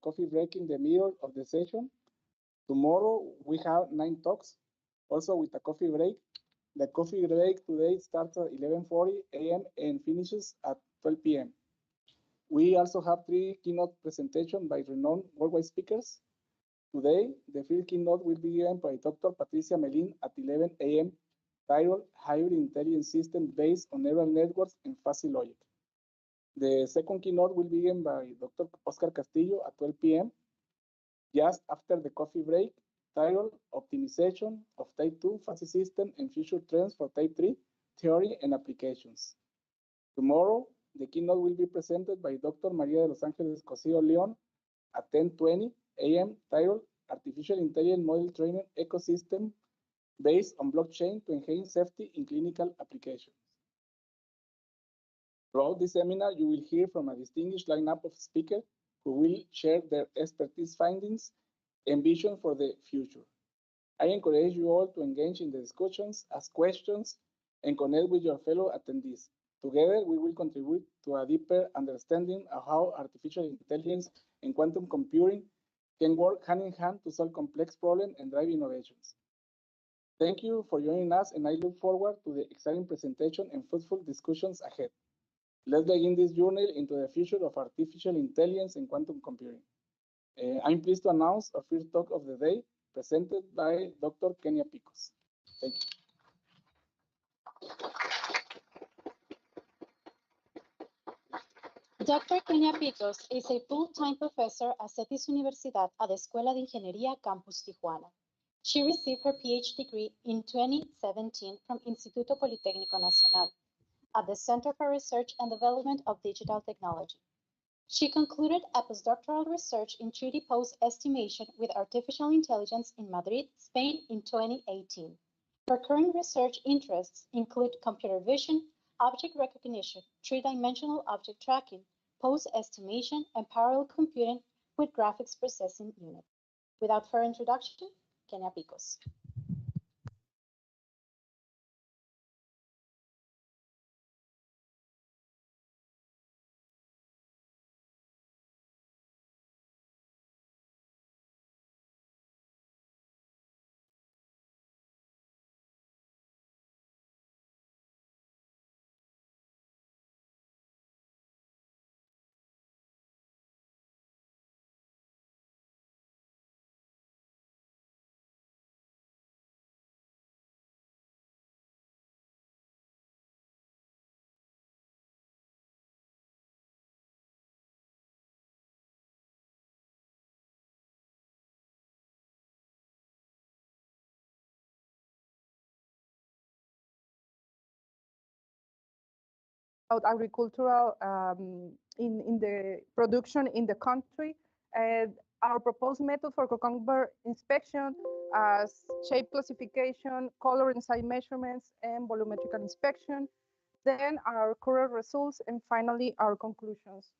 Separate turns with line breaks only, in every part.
coffee break in the middle of the session. Tomorrow we have 9 talks, also with a coffee break. The coffee break today starts at 11:40 a.m. and finishes at 12 p.m. We also have 3 keynote presentations by renowned worldwide speakers. Today, the first keynote will be given by Dr. Patricia Melin at 11 a.m., titled Hybrid Intelligence System Based on Neural Networks and Fuzzy Logic. The second keynote will be given by Dr. Oscar Castillo at 12 p.m., just after the coffee break, titled Optimization of Type 2 Fuzzy System and Future Trends for Type 3 Theory and Applications. Tomorrow, the keynote will be presented by Dr. Maria de Los Angeles Cosío León at 10:20 a.m., titled Artificial Intelligence Model Training Ecosystem Based on Blockchain to Enhance Safety in Clinical Applications. Throughout this seminar, you will hear from a distinguished lineup of speakers who will share their expertise findings and vision for the future. I encourage you all to engage in the discussions, ask questions, and connect with your fellow attendees. Together, we will contribute to a deeper understanding of how artificial intelligence and quantum computing can work hand in hand to solve complex problems and drive innovations. Thank you for joining us, and I look forward to the exciting presentation and fruitful discussions ahead. Let's begin this journey into the future of artificial intelligence and quantum computing. I'm pleased to announce our first talk of the day, presented by Dr. Kenia Picos. Thank you.
Dr. Kenia Picos is a full-time professor at CETIS Universidad at the Escuela de Ingeniería Campus Tijuana. She received her PhD degree in 2017 from Instituto Politécnico Nacional at the Center for Research and Development of Digital Technology. She concluded a postdoctoral research in 3D pose estimation with artificial intelligence in Madrid, Spain in 2018. Her current research interests include computer vision, object recognition, three-dimensional object tracking, pose estimation, and parallel computing with graphics processing unit. Without further introduction, Kenia Picos.
About agricultural in the production in the country. Our proposed method for cucumber inspection as shape classification, color and size measurements, and volumetric inspection. Then our current results, and finally our conclusions.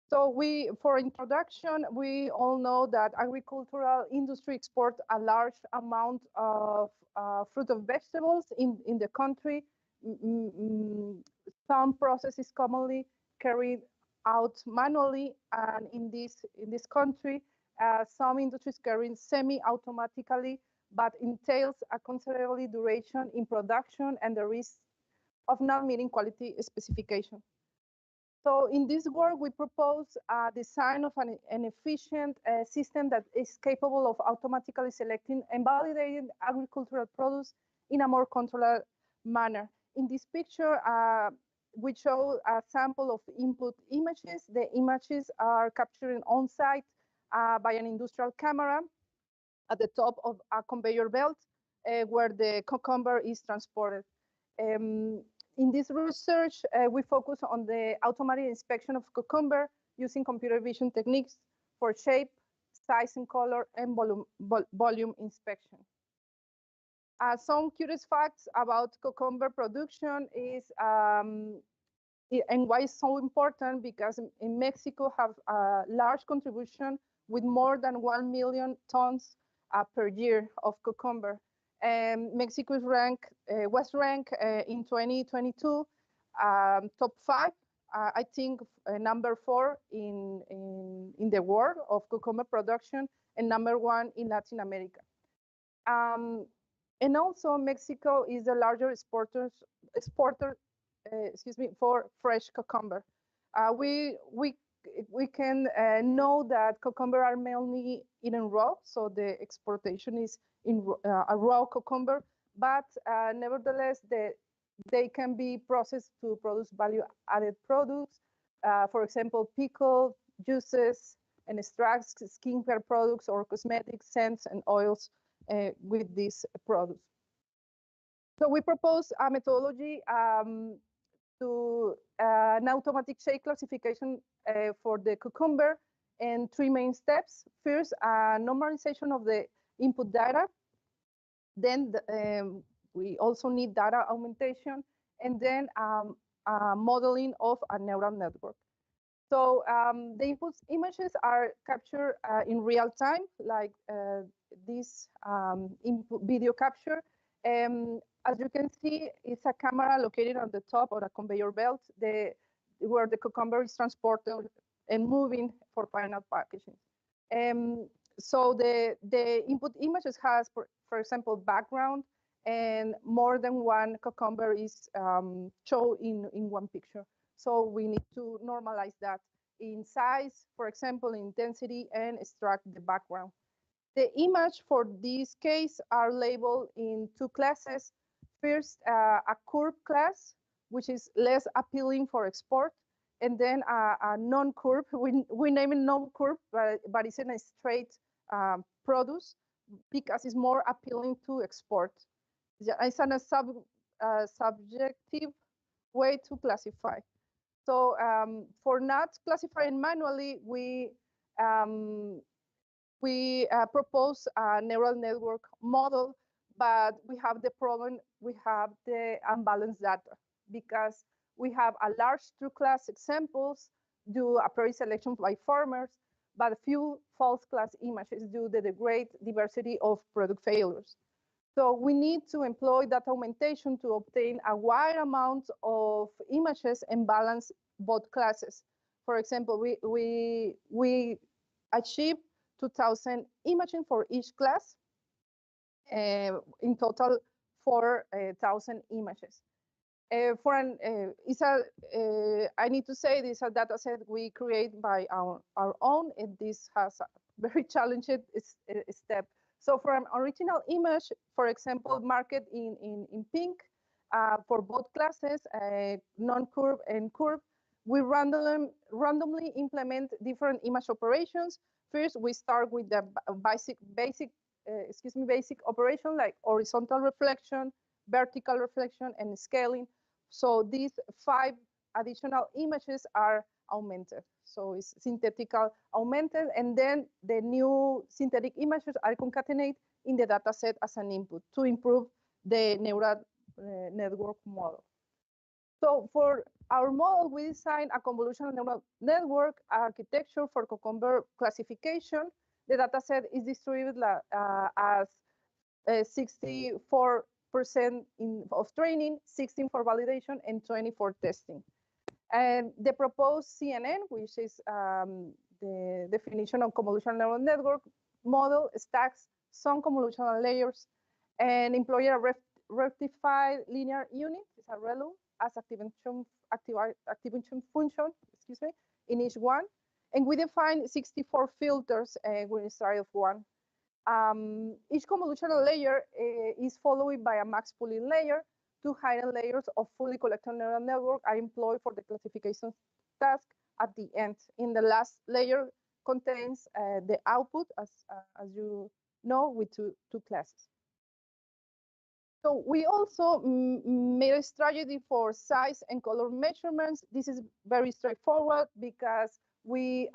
So for introduction, we all know that agricultural industry exports a large amount of fruit and vegetables in the country. Some processes commonly carried out manually, and in this country, some industries carry semi-automatically, but entails a considerable duration in production and the risk of not meeting quality specification. So in this work, we propose a design of an efficient system that is capable of automatically selecting and validating agricultural produce in a more controlled manner. In this picture, we show a sample of input images. The images are captured on site by an industrial camera at the top of a conveyor belt where the cucumber is transported. In this research, we focus on the automatic inspection of cucumber using computer vision techniques for shape, size and color, and volume inspection. Some curious facts about cucumber production is, and why it's so important, because in Mexico have a large contribution with more than 1 million tons per year of cucumber. Mexico was ranked in 2022 top 5 I think, number 4 in the world of cucumber production and number 1 in Latin America. And also Mexico is the largest exporter for fresh cucumber. We can know that cucumber are mainly eaten raw, so the exportation is in a raw cucumber, but nevertheless, they can be processed to produce value-added products. For example, pickle, juices, and extracts, skincare products, or cosmetics, scents, and oils with these products. So we propose a methodology to an automatic shade classification for the cucumber and 3 main steps. First, normalization of the input data. Then we also need data augmentation, and then modeling of a neural network. So the input images are captured in real time, like this input video capture. As you can see, it's a camera located on the top of a conveyor belt where the cucumber is transported and moving for final packaging. So the input images has, for example, background, and more than one cucumber is shown in one picture. So we need to normalize that in size, for example, intensity, and extract the background. The image for this case are labeled in 2 classes. First, a curve class, which is less appealing for export, and then a non-curve. We name it non-curve, but it's in a straight produce because it's more appealing to export. It's a subjective way to classify. So for not classifying manually, we propose a neural network model, but we have the problem, we have the unbalanced data, because we have a large true class examples due a priori selection by farmers, but few false class images due to the great diversity of product failures. So we need to employ data augmentation to obtain a wide amount of images and balance both classes. For example, we achieve 2,000 images for each class, in total 4,000 images. I need to say this is a data set we create by our own, and this has a very challenging step. So for an original image, for example, marked in pink, for both classes, non-curve and curve, we randomly implement different image operations. First, we start with the basic operation like horizontal reflection, vertical reflection, and scaling. So these 5 additional images are augmented. So it's synthetical augmented, and then the new synthetic images are concatenated in the data set as an input to improve the neural network model. So for our model, we designed a convolutional neural network architecture for cucumber classification. The data set is distributed as 64% of training, 16 for validation, and 20 for testing. And the proposed CNN, which is the definition of convolutional neural network model, stacks some convolutional layers and employ a rectified linear unit, it's a ReLU, as activation function, in each one. And we define 64 filters with a start of 1. Each convolutional layer is followed by a max pooling layer. 2 hidden layers of fully collected neural network are employed for the classification task at the end. In the last layer contains the output, as you know, with two classes. So we also made a strategy for size and color measurements. This is very straightforward because we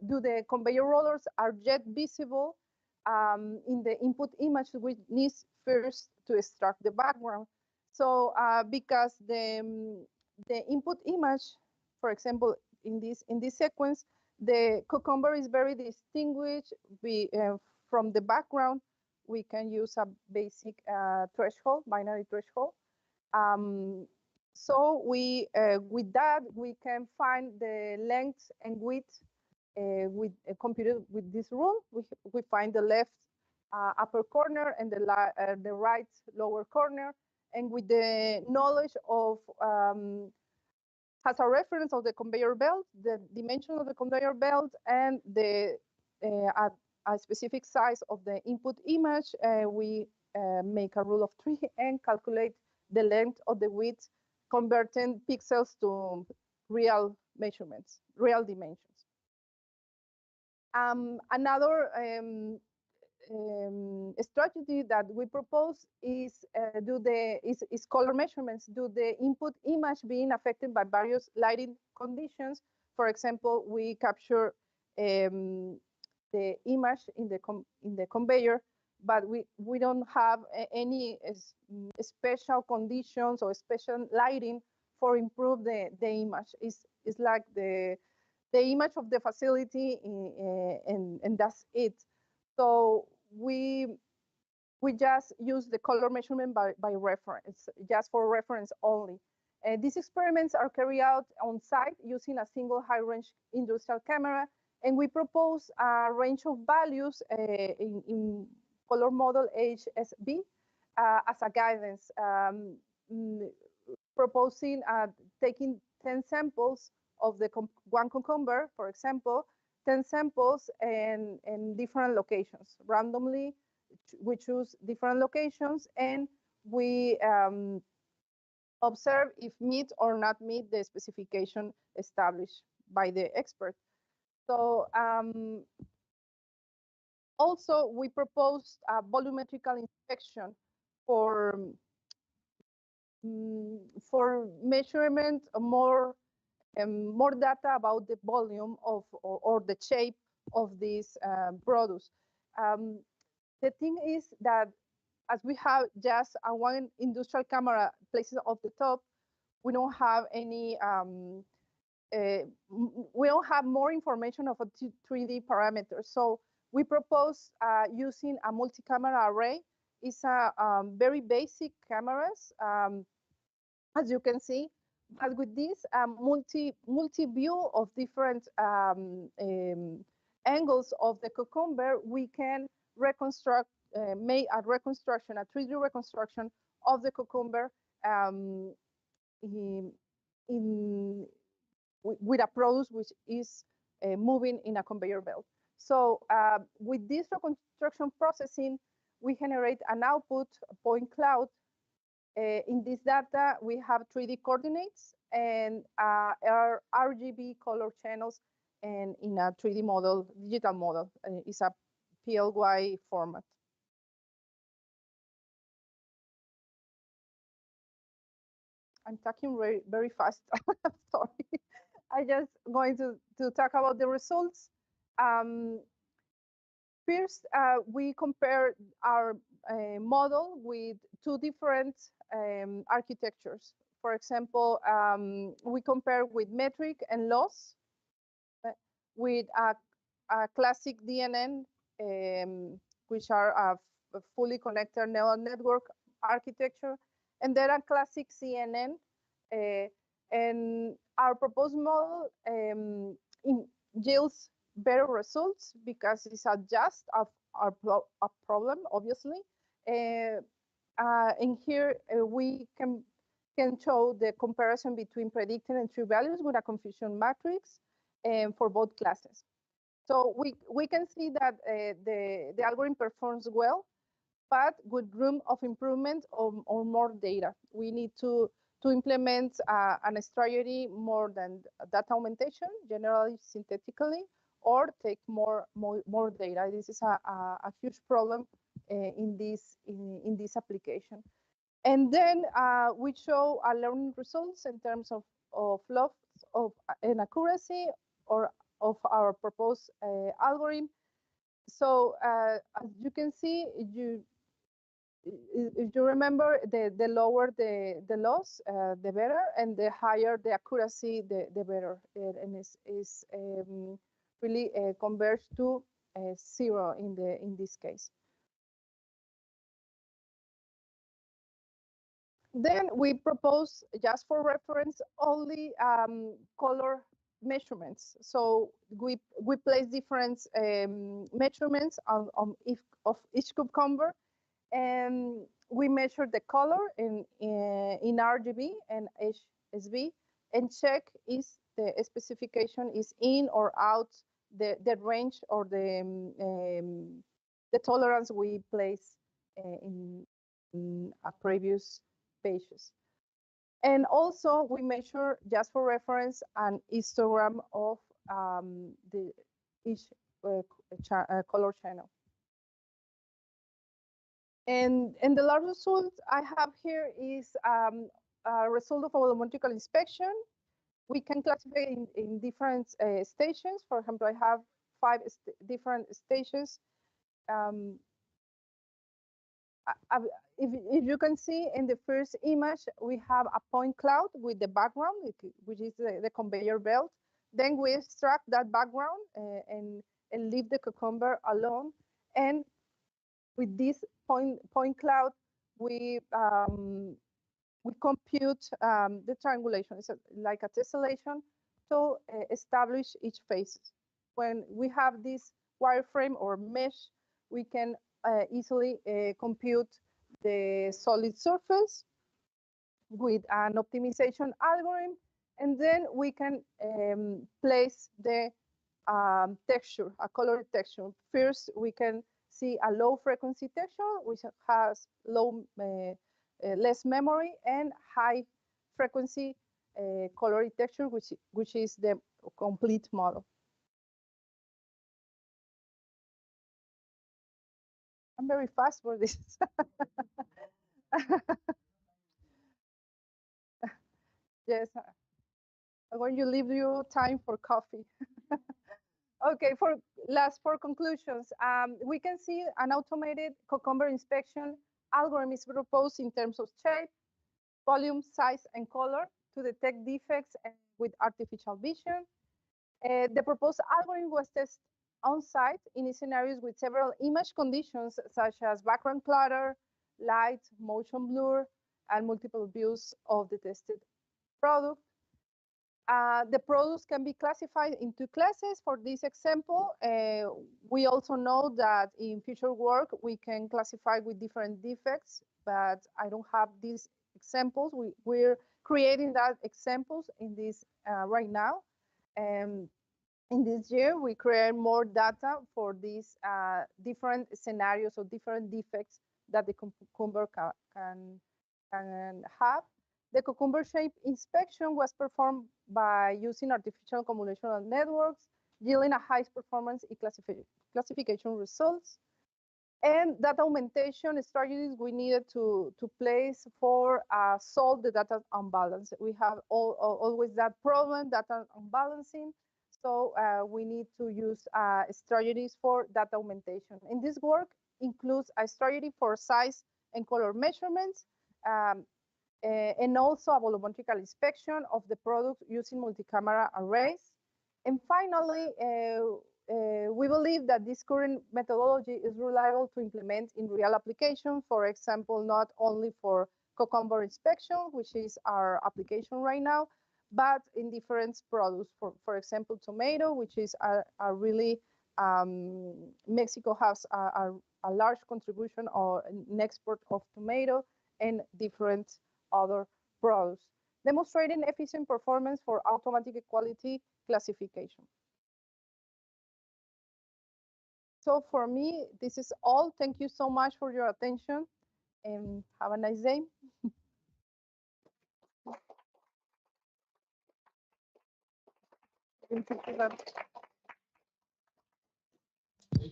do the conveyor rollers are jet visible in the input image, which needs first to extract the background. So because the input image, for example, in this sequence, the cucumber is very distinguished from the background. We can use a basic threshold, binary threshold. So we, with that, we can find the length and width with computed with this rule. We find the left upper corner and the right lower corner, and with the knowledge of has a reference of the conveyor belt, the dimension of the conveyor belt, and the a specific size of the input image. We make a rule of 3 and calculate the length of the width, converting pixels to real measurements, real dimensions. Another strategy that we propose is is color measurements. Do the input image being affected by various lighting conditions? For example, we capture the image in the conveyor, but we don't have any special conditions or special lighting for improve the image. It's like the image of the facility, and that's it. So we just use the color measurement by reference, just for reference only. These experiments are carried out on site using a single high-range industrial camera, and we propose a range of values in color model HSB as a guidance, proposing taking 10 samples of the one cucumber, for example, 10 samples in different locations. Randomly, we choose different locations, and we observe if meet or not meet the specification established by the expert. So also, we propose a volumetrical inspection for measurement more data about the volume of or the shape of these products. The thing is that as we have just a one industrial camera placed at the top, we don't have any we don't have more information of a 3D parameters. So we propose using a multi-camera array. It's a very basic cameras, as you can see. But with this multi view of different angles of the cucumber, we can reconstruct, make a reconstruction, a 3D reconstruction of the cucumber with a product which is moving in a conveyor belt. So with this reconstruction processing, we generate an output point cloud. In this data, we have 3D coordinates and our RGB color channels, and in a 3D model, digital model, is a PLY format. I'm talking very, very fast. Sorry. I just going to talk about the results. First, we compare our model with two different architectures. For example, we compare with metric and loss, with a classic DNN, which are a fully connected neural network architecture, and then a classic CNN. And our proposed model yields better results because it's a just a problem, obviously. And here we can show the comparison between predicted and true values with a confusion matrix for both classes. So we can see that the algorithm performs well, but with room of improvement or more data. We need to implement an strategy more than data augmentation, generally synthetically, or take more data. This is a huge problem in this application. And then we show our learning results in terms of loss of inaccuracy or of our proposed algorithm. So as you can see, if you remember, the lower the loss, the better, and the higher the accuracy, the better. And is really converged to 0 in this case. Then we propose, just for reference, only color measurements. So we place different measurements on each cucumber, and we measure the color in RGB and HSV, and check if the specification is in or out the range or the tolerance we place in a previous pages. And also we measure, just for reference, an histogram of each color channel. And the last result I have here is a result of volumetrical inspection. We can classify in different stations. For example, I have 5 different stations. If you can see in the first image, we have a point cloud with the background, which is the conveyor belt. Then we extract that background and leave the cucumber alone. And with this point cloud, we compute the triangulation. It's like a tessellation to establish each phase. When we have this wireframe or mesh, we can easily compute the solid surface with an optimization algorithm, and then we can place the texture, a color texture. First, we can see a low frequency texture, which has less memory, and high frequency color texture, which is the complete model. I'm very fast for this. Yes, I'm going to leave you time for coffee. Okay, for conclusions, we can see an automated cucumber inspection algorithm is proposed in terms of shape, volume, size, and color to detect defects with artificial vision. The proposed algorithm was tested on site in scenarios with several image conditions, such as background clutter, light, motion blur, and multiple views of the tested product. The products can be classified into classes. For this example, we also know that in future work, we can classify with different defects, but I don't have these examples. We're creating that examples in this right now. In this year, we create more data for these different scenarios or different defects that the cucumber can have. The cucumber shape inspection was performed by using artificial convolutional networks, yielding a high performance in classification results. And data augmentation strategies we needed to place for solve the data unbalance. We have always that problem, data unbalancing. So we need to use strategies for data augmentation. And this work includes a strategy for size and color measurements, and also a volumetrical inspection of the product using multi-camera arrays. And finally, we believe that this current methodology is reliable to implement in real application. For example, not only for cucumber inspection, which is our application right now, but in different products. For example, tomato, which is a really, Mexico has a large contribution or an export of tomato, and different other products, demonstrating efficient performance for automatic quality classification. So for me, this is all. Thank you so much for your attention, and have a nice day.
Thank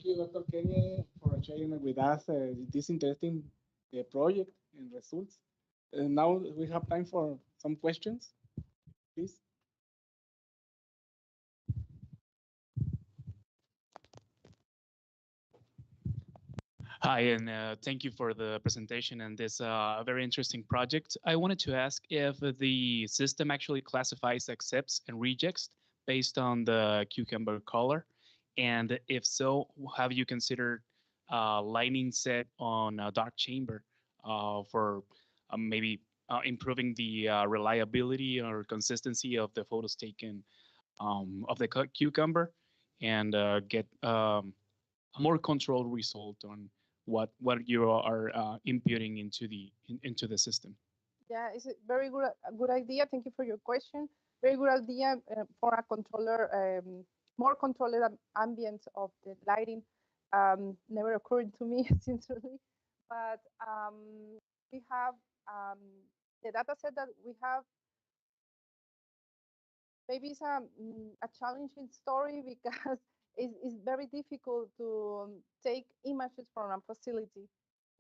you, Dr. Kenny, for sharing with us this interesting project and results. And now we have time for some questions, please.
Hi, and thank you for the presentation and this very interesting project. I wanted to ask if the system actually classifies accepts and rejects based on the cucumber color, and if so, have you considered lighting set on a dark chamber for maybe improving the reliability or consistency of the photos taken of the cucumber, and get a more controlled result on what you are imputing into the system.
Yeah, it's a very good idea. Thank you for your question. Very good idea for a controller, more controlled ambient of the lighting. Never occurred to me, sincerely, but we have the data set that we have. Maybe it's a challenging story because it's very difficult to take images from a facility,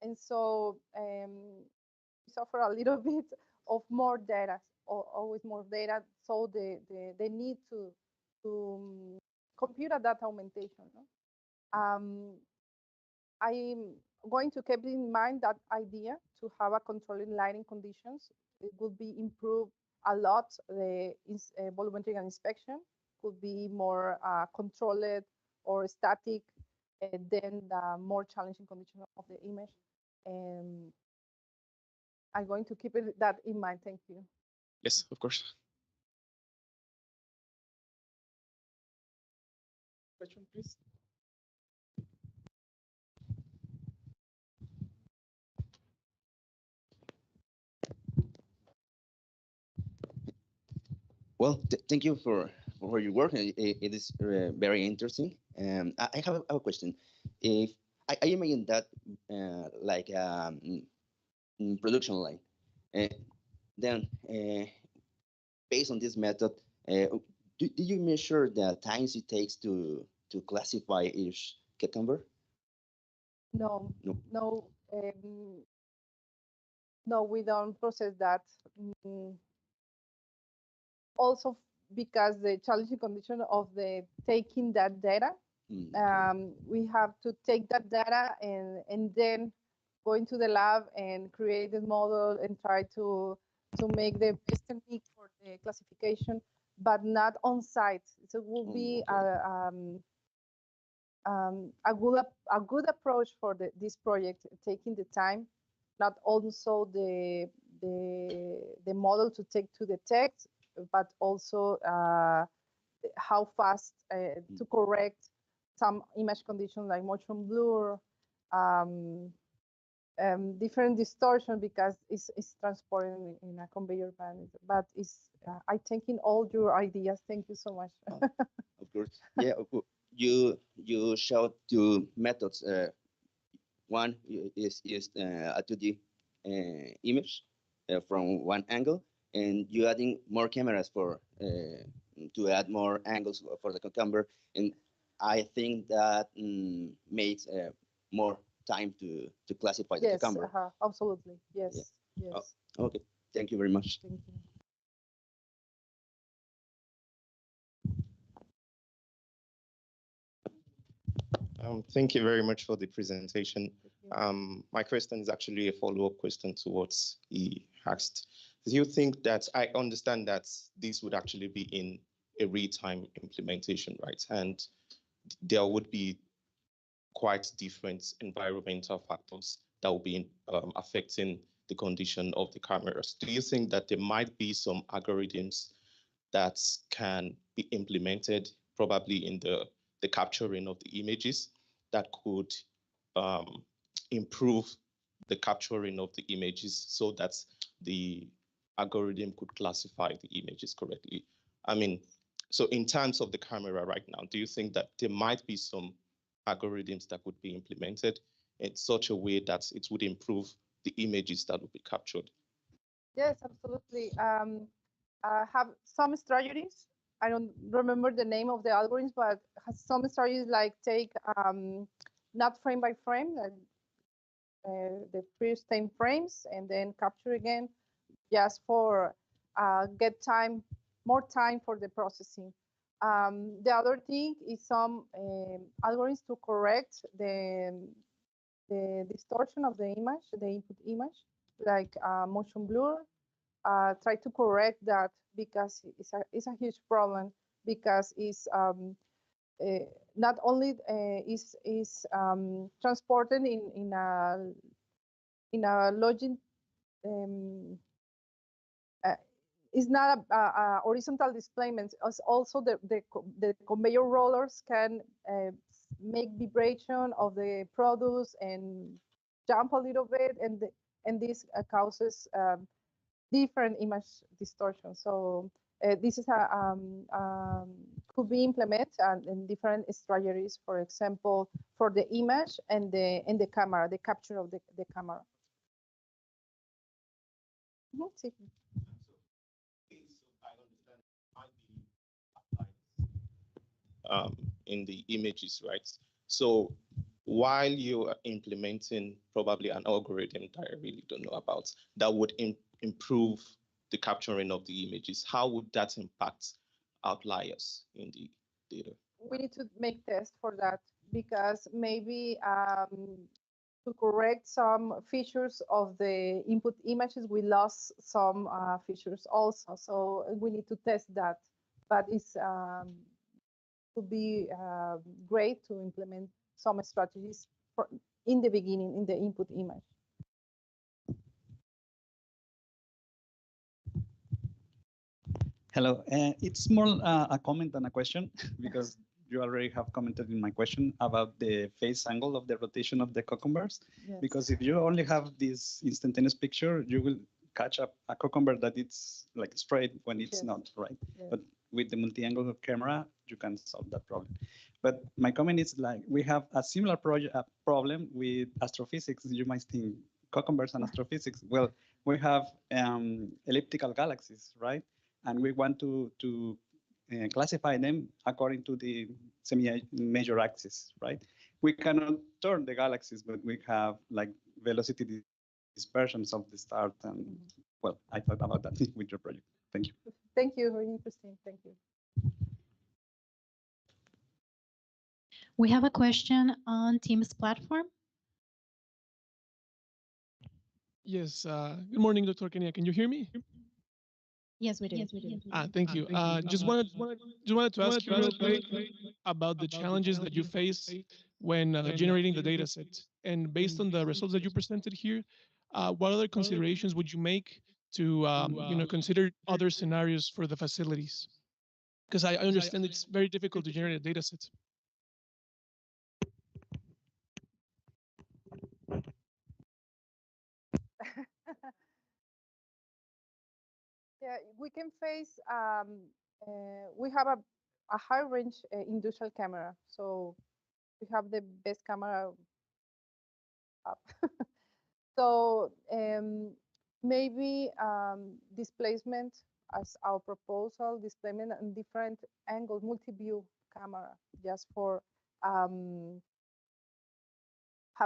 and so we suffer a little bit of more data, always more data. So they need to compute a data augmentation. No? I'm going to keep in mind that idea to have a controlling lighting conditions. It would be improved a lot. The volumetric inspection could be more controlled or static than the more challenging condition of the image. And I'm going to keep that in mind. Thank you.
Yes, of course.
Question, please.
Well, thank you for your work. It is very interesting. I have a question. If I imagine that like production line, then based on this method, do you measure the times it takes to classify each cucumber?
No,
No.
no, no, we don't process that. Also, because the challenging condition of the taking that data, we have to take that data and then go into the lab and create the model and try to make the best technique for the classification, but not on site. So it will be a good approach for this project, taking the time, not also the model to take to the text, but also how fast to correct some image conditions like motion blur, different distortion, because it's transported in a conveyor belt. But I take in all your ideas. Thank you so much.
Of course, yeah. You showed two methods. One is a 2D image from one angle, and you adding more cameras for to add more angles for the cucumber, and I think that makes more time to classify the cucumber.
Absolutely. Yes.
Yeah.
Yes.
Oh, okay. Thank you very much.
Thank you.
Thank you very much for the presentation. My question is actually a follow-up question to what he asked. Do you think that, I understand that this would actually be in a real-time implementation, right? And there would be quite different environmental factors that will be affecting the condition of the cameras. Do you think that there might be some algorithms that can be implemented probably in the capturing of the images that could improve the capturing of the images so that the algorithm could classify the images correctly? I mean, so in terms of the camera right now, do you think that there might be some algorithms that would be implemented in such a way that it would improve the images that would be captured?
Yes, absolutely. Have some strategies. I don't remember the name of the algorithms, but has some strategies like take not frame by frame, the first 10 frames, and then capture again, just for get more time for the processing. The other thing is some algorithms to correct the distortion of the image, the input image, like motion blur. Try to correct that, because it's a huge problem, because it's not only is transported in a logic it's not a horizontal displacement. It's also the conveyor rollers can make vibration of the produce and jump a little bit, and this causes different image distortion. So this is could be implemented in different strategies. For example, for the image and the camera, the capture of the camera. Sí.
In the images, right? So while you are implementing probably an algorithm that I really don't know about that would improve the capturing of the images, how would that impact outliers in the data?
We need to make tests for that, because maybe to correct some features of the input images, we lost some features also. So we need to test that, but it's would be great to implement some strategies in the beginning, in the input image.
Hello, it's more a comment than a question because you already have commented in my question about the phase angle of the rotation of the cucumbers. Yes. Because if you only have this instantaneous picture, you will catch up a cucumber that it's like straight when it's yes. not, right? Yes. But with the multi-angle camera, you can solve that problem. But my comment is like, we have a similar problem with astrophysics. You might think cucumbers and astrophysics. Well, we have elliptical galaxies, right? And we want to classify them according to the semi-major axis, right? We cannot turn the galaxies, but we have like velocity dispersions of the stars. And well, I thought about that with your project. Thank you.
Thank you. Very interesting. Thank you.
We have a question on Teams platform.
Yes. Good morning, Dr. Kenya. Can you hear me?
Yes, we do. Yes, we do.
Thank you. Just wanted to ask you real quick about the challenges that you face when generating the data set. And based on the results that you presented here, what other considerations would you make to consider other scenarios for the facilities? Because I understand it's very difficult to generate a data set.
Yeah, we can face, we have a high range industrial camera. So we have the best camera up. So maybe displacement as our proposal, displacement and different angles, multi-view camera, just for have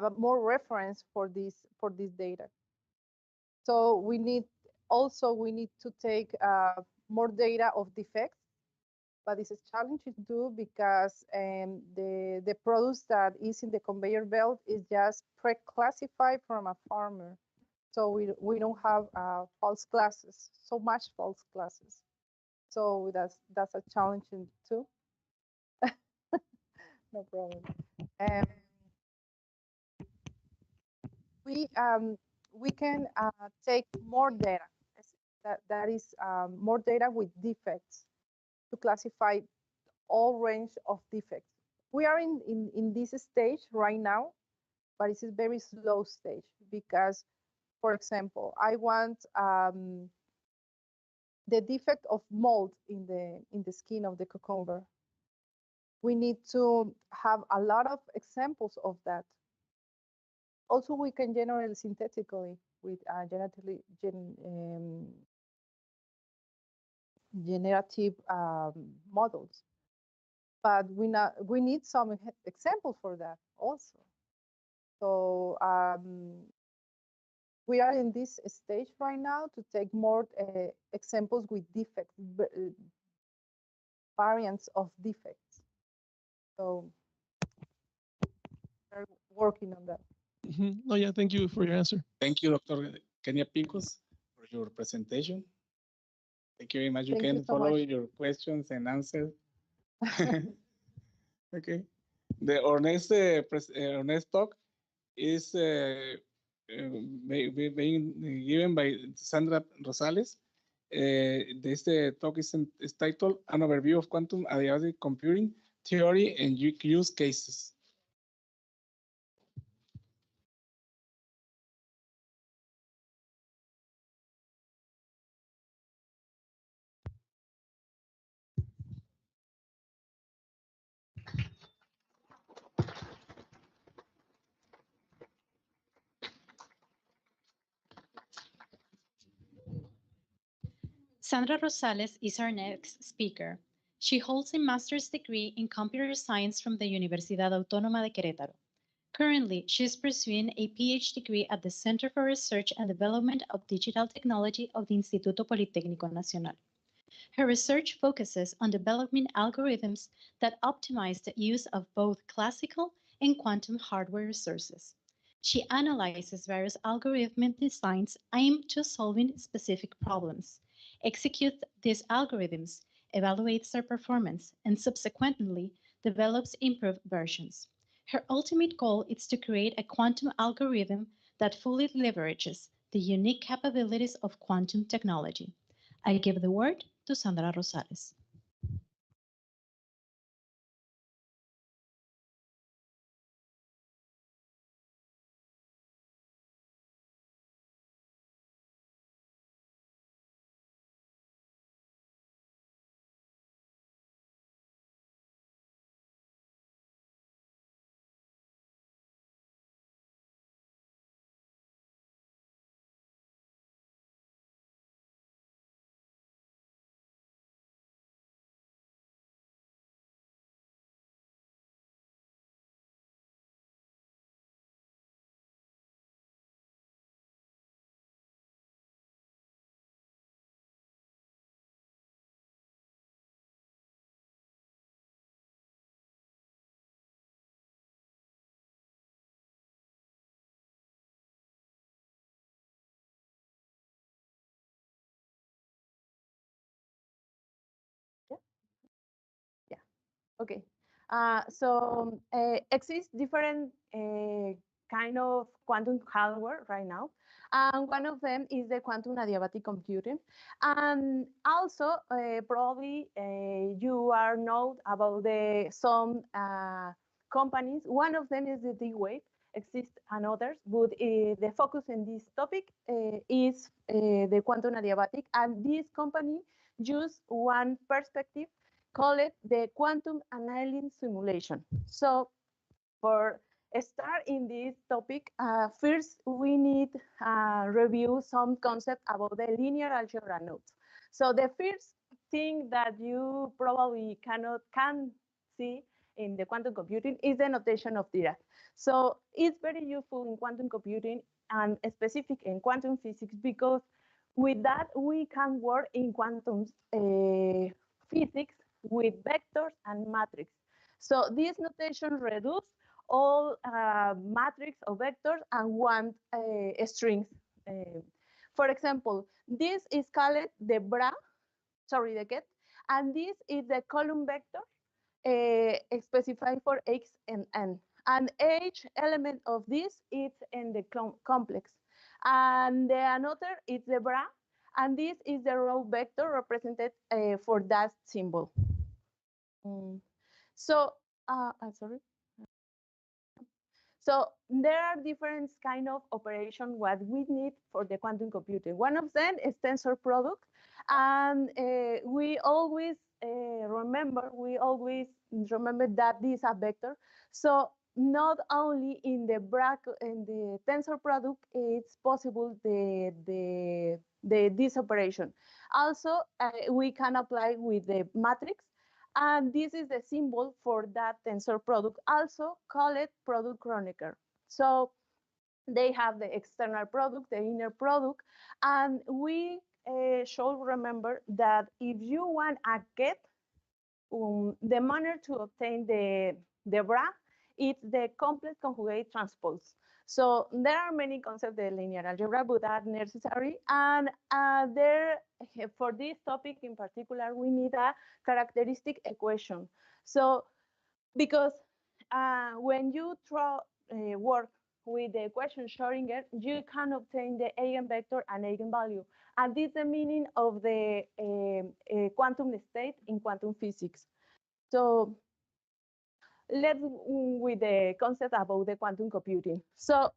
a more reference for this data. So we need to take more data of defects, but this is challenging to do because the produce that is in the conveyor belt is just pre-classified from a farmer. So we don't have false classes, so much false classes. So that's a challenging too. No problem. We can take more data. That is more data with defects to classify all range of defects. We are in this stage right now, but it's a very slow stage because, for example, I want the defect of mold in the skin of the cucumber. We need to have a lot of examples of that. Also, we can generate synthetically with generative models, but we need some examples for that also. So we are in this stage right now to take more examples with defects, variants of defects. So we're working on that.
Oh yeah, thank you for your answer.
Thank you, Dr. Kenya Pincus, for your presentation. Thank you very much. You can follow your questions and answers. Okay. Our next talk is being given by Sandra Rosales. This talk is titled An Overview of Quantum Adiabatic Computing Theory and Use Cases.
Sandra Rosales is our next speaker. She holds a master's degree in computer science from the Universidad Autónoma de Querétaro. Currently, she is pursuing a PhD degree at the Center for Research and Development of Digital Technology of the Instituto Politécnico Nacional. Her research focuses on developing algorithms that optimize the use of both classical and quantum hardware resources. She analyzes various algorithmic designs aimed to solving specific problems, executes these algorithms, evaluates their performance, and subsequently develops improved versions. Her ultimate goal is to create a quantum algorithm that fully leverages the unique capabilities of quantum technology. I give the word to Sandra Rosales.
Okay. Exist different kind of quantum hardware right now. And one of them is the quantum adiabatic computing. And also, probably you are know about some companies. One of them is the D-Wave. Exist and others, but the focus in this topic is the quantum adiabatic. And this company use one perspective, call it the quantum annealing simulation. So for start in this topic, first we need review some concept about the linear algebra nodes. So the first thing that you probably can see in the quantum computing is the notation of Dirac. So it's very useful in quantum computing and specific in quantum physics because with that we can work in quantum physics with vectors and matrix. So this notation reduces all matrix or vectors and one strings. For example, this is called the the get, and this is the column vector specified for x and n. And each element of this is in the complex. And another is the bra, and this is the row vector represented for that symbol. So, I'm sorry. So there are different kind of operation what we need for the quantum computing. One of them is tensor product, and we always remember that this is a vector. So not only in the tensor product, it's possible this operation. Also, we can apply with the matrix. And this is the symbol for that tensor product, also call it product chronicle. So they have the external product, the inner product, and we should remember that if you want a get, the manner to obtain the bra, it's the complex conjugate transpose. So there are many concepts of linear algebra, but are necessary. And for this topic in particular, we need a characteristic equation. So because when you work with the equation Schrödinger, you can obtain the eigenvector and eigenvalue. And this is the meaning of the quantum state in quantum physics. So let's with the concept about the quantum computing. So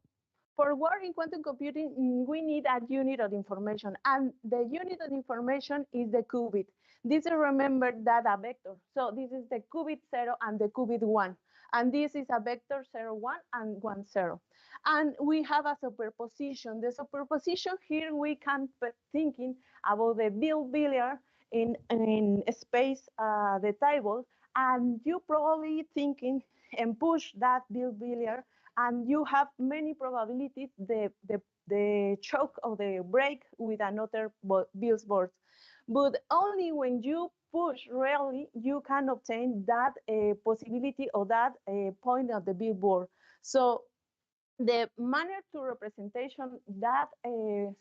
for work in quantum computing, we need a unit of information, and the unit of information is the qubit. This is remember data vector. So this is the qubit 0 and the qubit 1. And this is a vector 0, 1 and 1, 0. And we have a superposition. The superposition here, we can be thinking about the bill billiard in space, the table, and you probably thinking and push that bill billiard, and you have many probabilities the choke of the break with another bills board. But only when you push really, you can obtain that possibility or that point of the billboard. So the manner to representation that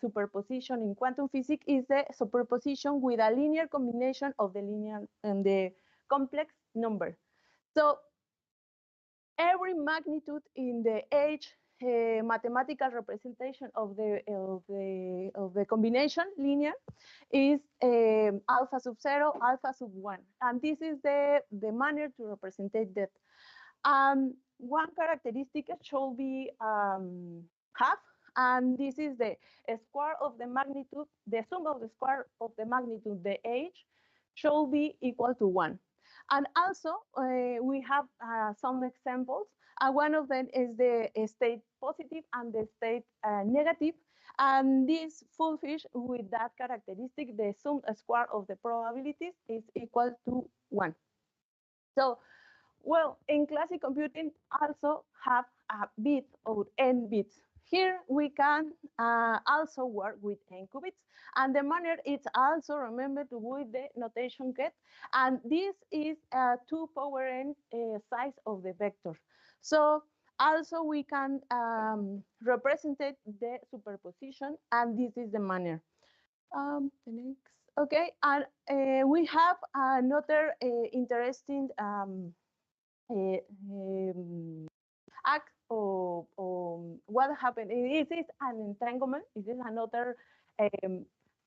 superposition in quantum physics is the superposition with a linear combination of the linear and the complex number. So every magnitude in the H mathematical representation of the combination linear is alpha sub 0, alpha sub 1. And this is the manner to represent that. One characteristic should be half, and this is the square of the magnitude, the sum of the square of the magnitude, the H, should be equal to 1. And also, we have some examples. One of them is the state positive and the state negative. And this fulfills with that characteristic, the sum square of the probabilities is equal to 1. So, well, in classic computing also have a bit or n bits. Here we can also work with n qubits, and the manner is also remember to with the notation get, and this is 2 power n size of the vector. So also we can represent the superposition, and this is the manner. The next, okay, and we have another interesting act or what happened. This is an entanglement. This is another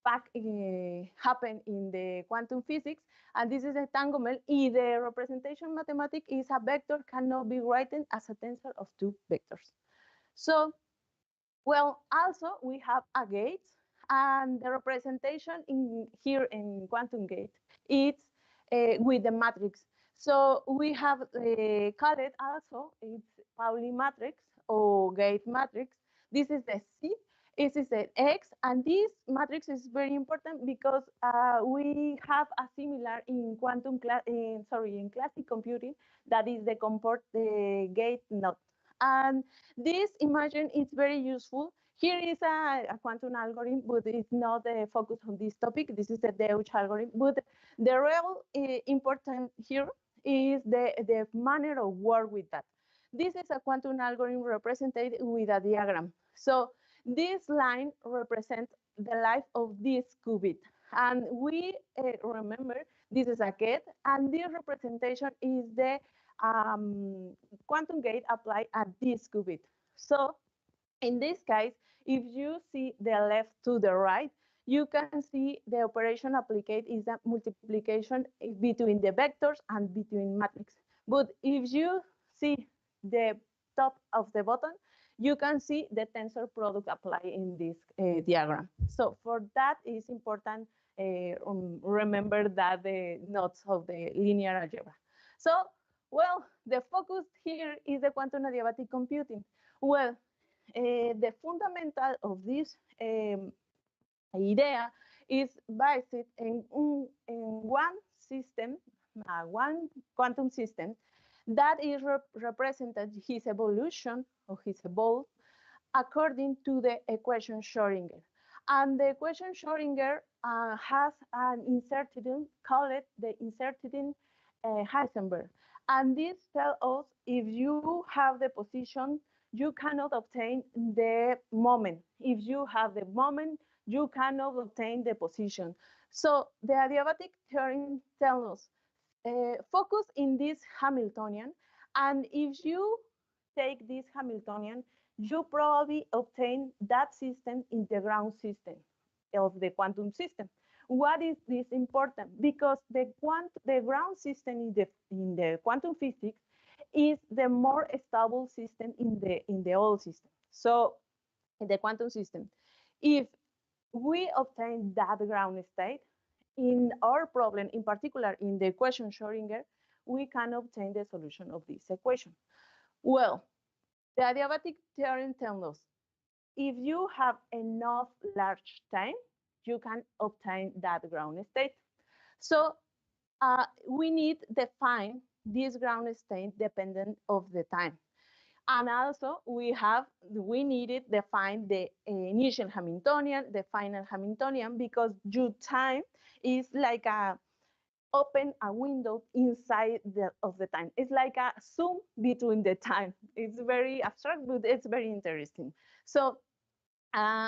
fact happen in the quantum physics, and this is entanglement. If the representation mathematic is a vector, cannot be written as a tensor of 2 vectors. So, well, also we have a gate, and the representation in here in quantum gate, it's with the matrix. So we have called it also, it's Pauli matrix or gate matrix. This is the C, this is the X, and this matrix is very important because we have a similar in quantum in classic computing, that is the gate node. And this imagine is very useful. Here is a quantum algorithm, but it's not the focus on this topic. This is the Deutsch algorithm, but the real important here is the manner of work with that. This is a quantum algorithm represented with a diagram. So this line represents the life of this qubit. And we remember this is a gate, and this representation is the quantum gate applied at this qubit. So in this case, if you see the left to the right, you can see the operation applied is a multiplication between the vectors and between matrix. But if you see the top of the button, you can see the tensor product applied in this diagram. So for that, it's important remember that the nodes of the linear algebra. So, well, the focus here is the quantum adiabatic computing. Well, the fundamental of this idea is based in one system, one quantum system that is represented his evolution or his evolve according to the equation Schrödinger. And the equation Schrödinger has an uncertainty, call it the uncertainty Heisenberg. And this tells us if you have the position, you cannot obtain the moment. If you have the moment, you cannot obtain the position. So the adiabatic theorem tells us, focus in this Hamiltonian, and if you take this Hamiltonian, you probably obtain that system in the ground system of the quantum system. What is this important? Because the ground system in the quantum physics is the more stable system in the old system. So in the quantum system, if we obtain that ground state in our problem, in particular in the equation Schrödinger, we can obtain the solution of this equation. Well, the adiabatic theorem tells us if you have enough large time, you can obtain that ground state. So we need to define this ground state dependent of the time. And also we needed to define the initial Hamiltonian, the final Hamiltonian, because your time is like open a window inside of the time. It's like a zoom between the time. It's very abstract, but it's very interesting. So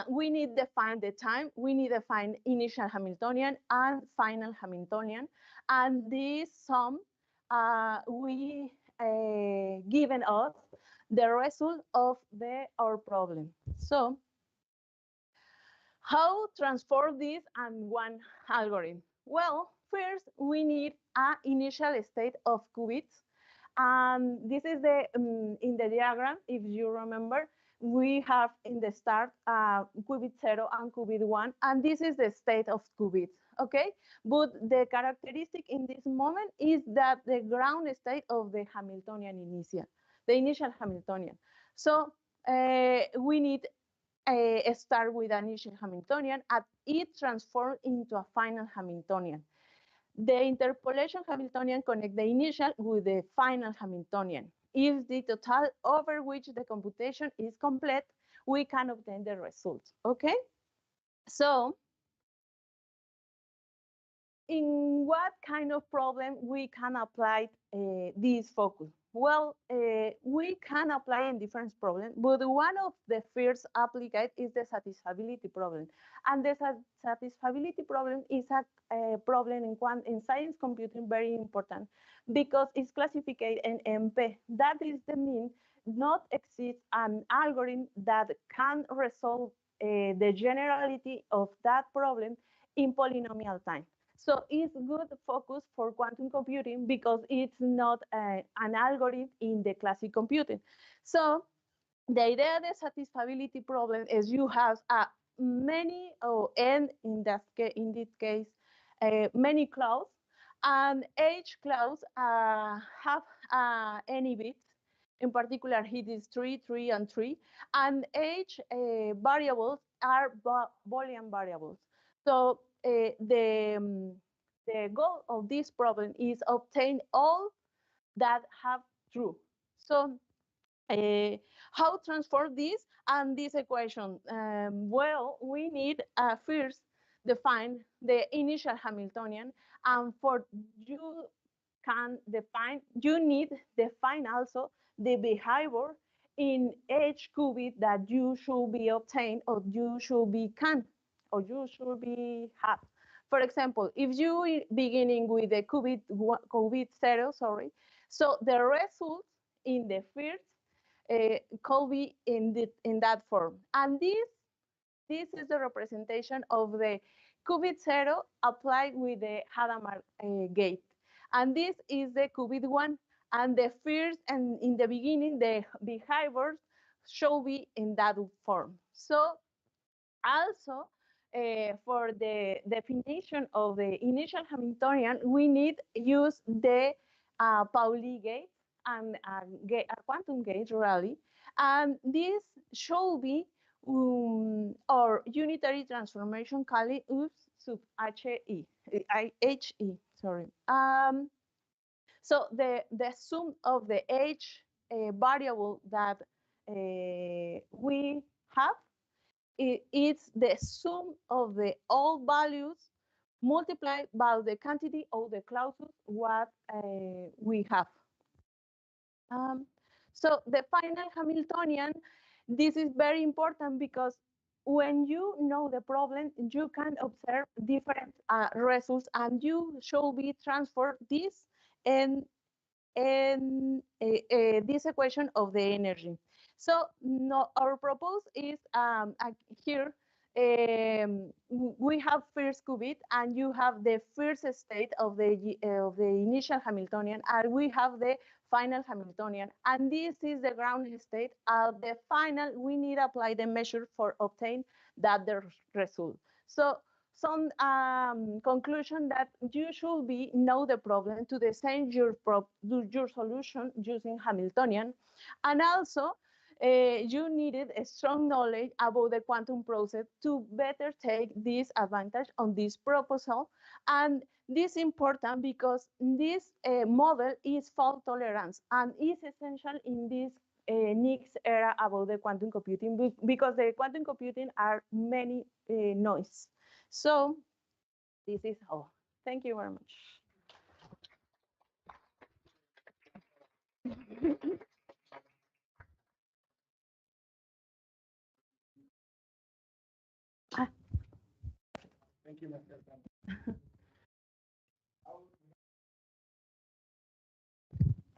we need to define the time. We need to find initial Hamiltonian and final Hamiltonian. And this sum we given us the result of our problem. So how transform this and one algorithm? Well, first we need an initial state of qubits. And this is the in the diagram, if you remember, we have in the start qubit 0 and qubit 1, and this is the state of qubits, okay? But the characteristic in this moment is that the ground state of the Hamiltonian initial, the initial Hamiltonian. So we need start with an initial Hamiltonian, and it transforms into a final Hamiltonian. The interpolation Hamiltonian connects the initial with the final Hamiltonian. If the total over which the computation is complete, we can obtain the result, okay? So, in what kind of problem we can apply this focus? Well, we can apply in different problems, but one of the first applied is the satisfiability problem. And the satisfiability problem is a problem in science computing very important because it's classified in MP. That is the mean not exists an algorithm that can resolve the generality of that problem in polynomial time. So it's good focus for quantum computing because it's not an algorithm in the classic computing. So the idea of the satisfiability problem is you have many, and in this case, many clauses, and each clause have any bits. In particular, it is 3, 3, and 3, and each variables are Boolean variables. So the goal of this problem is obtain all that have true. So how transform this and this equation? Well, we need first define the initial Hamiltonian, and for you can define, you need define also the behavior in each qubit that you should be obtained or you should be have. For example, if you beginning with the qubit 0, sorry, so the result in the first could be in that form. And this is the representation of the qubit 0 applied with the Hadamard gate. And this is the qubit 1. And the first, and in the beginning, the behaviors should be in that form. So also, for the definition of the initial Hamiltonian, we need use the Pauli gate and a quantum gate, really. And this should be or unitary transformation calculus sub HE, sorry. So the sum of the H variable that we have, it's the sum of the all values multiplied by the quantity of the clauses what we have. So the final Hamiltonian, this is very important because when you know the problem, you can observe different results, and you should be transfer this in and this equation of the energy. So no, our proposal is here. We have first qubit, and you have the first state of the initial Hamiltonian, and we have the final Hamiltonian, and this is the ground state. At the final, we need to apply the measure for obtain that the result. So some conclusion that you should be know the problem to design your solution using Hamiltonian, and also you needed a strong knowledge about the quantum process to better take this advantage on this proposal. And this is important because this model is fault tolerance and is essential in this next era about the quantum computing because the quantum computing are many noise. So this is all. Thank you very much.
Thank you, Mr.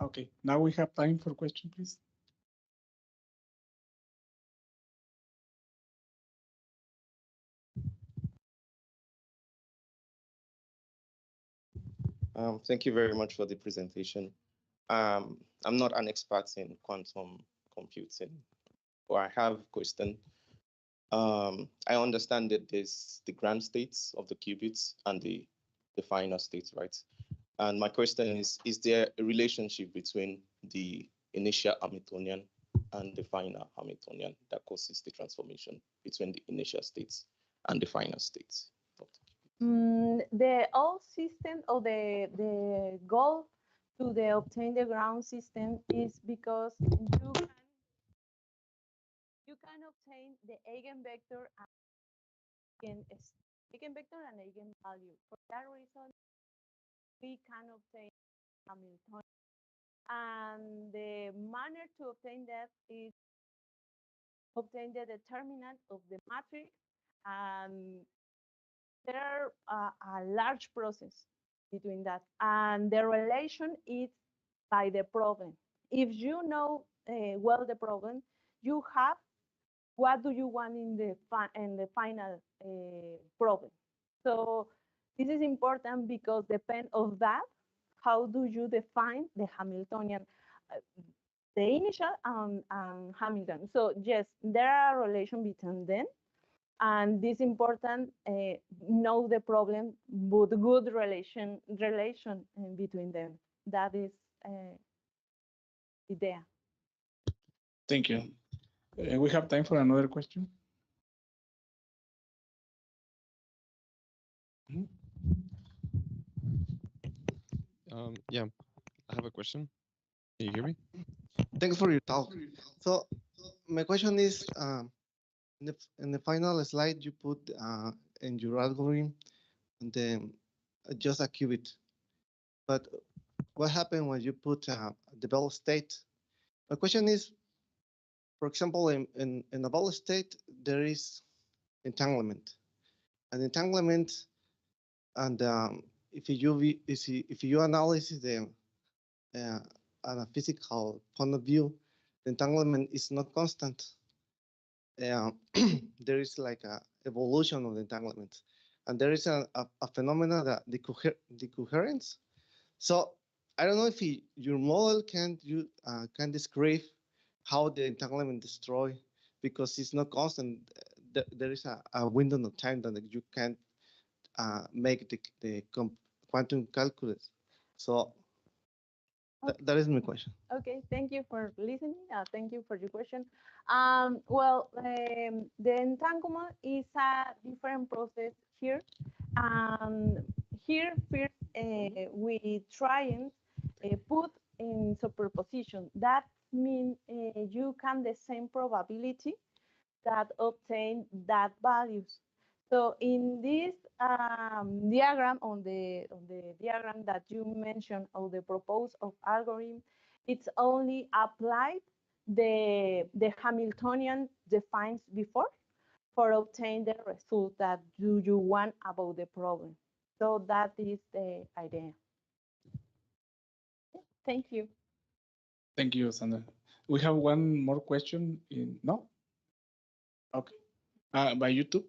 Okay, now we have time for question, please.
Thank you very much for the presentation. I'm not an expert in quantum computing, or I have a question. I understand that there's the ground states of the qubits and the final states, right? And my question is there a relationship between the initial Hamiltonian and the final Hamiltonian that causes the transformation between the initial states and the final states?
The old system or the goal to obtain the ground system is because you can obtain the eigenvector and eigenvalue. For that reason, we can obtain Hamiltonian. And the manner to obtain that is obtain the determinant of the matrix, and there are a large process between that, and the relation is by the problem. If you know well the problem, you have what do you want in the final problem. So this is important because depend of that, how do you define the Hamiltonian, the initial and Hamilton. So yes, there are relation between them, and this important know the problem with good relation between them. That is idea.
Thank you. We have time for another question.
Yeah, I have a question. Can you hear me?
Thanks for your talk. So my question is, in the final slide, you put in your algorithm the just a qubit. But what happened when you put a developed state? My question is, for example, in a developed state, there is entanglement. And entanglement, and if you analyze the on a physical point of view, the entanglement is not constant. There is like a evolution of the entanglement, and there is a phenomena that the coherence. So I don't know if your model can describe how the entanglement destroy, because it's not constant. There is a window of time that you can make the quantum calculus. So that is my question.
Okay, thank you for listening. Thank you for your question. The entanglement is a different process here. Here, first, we try and put in superposition. That means you can the same probability that obtain that values. So in this diagram, on the diagram that you mentioned, of the proposed of algorithm, it's only applied the Hamiltonian defines before for obtain the result that you want about the problem. So that is the idea. Thank you.
Thank you, Sandra. We have one more question in, no? Okay. By YouTube?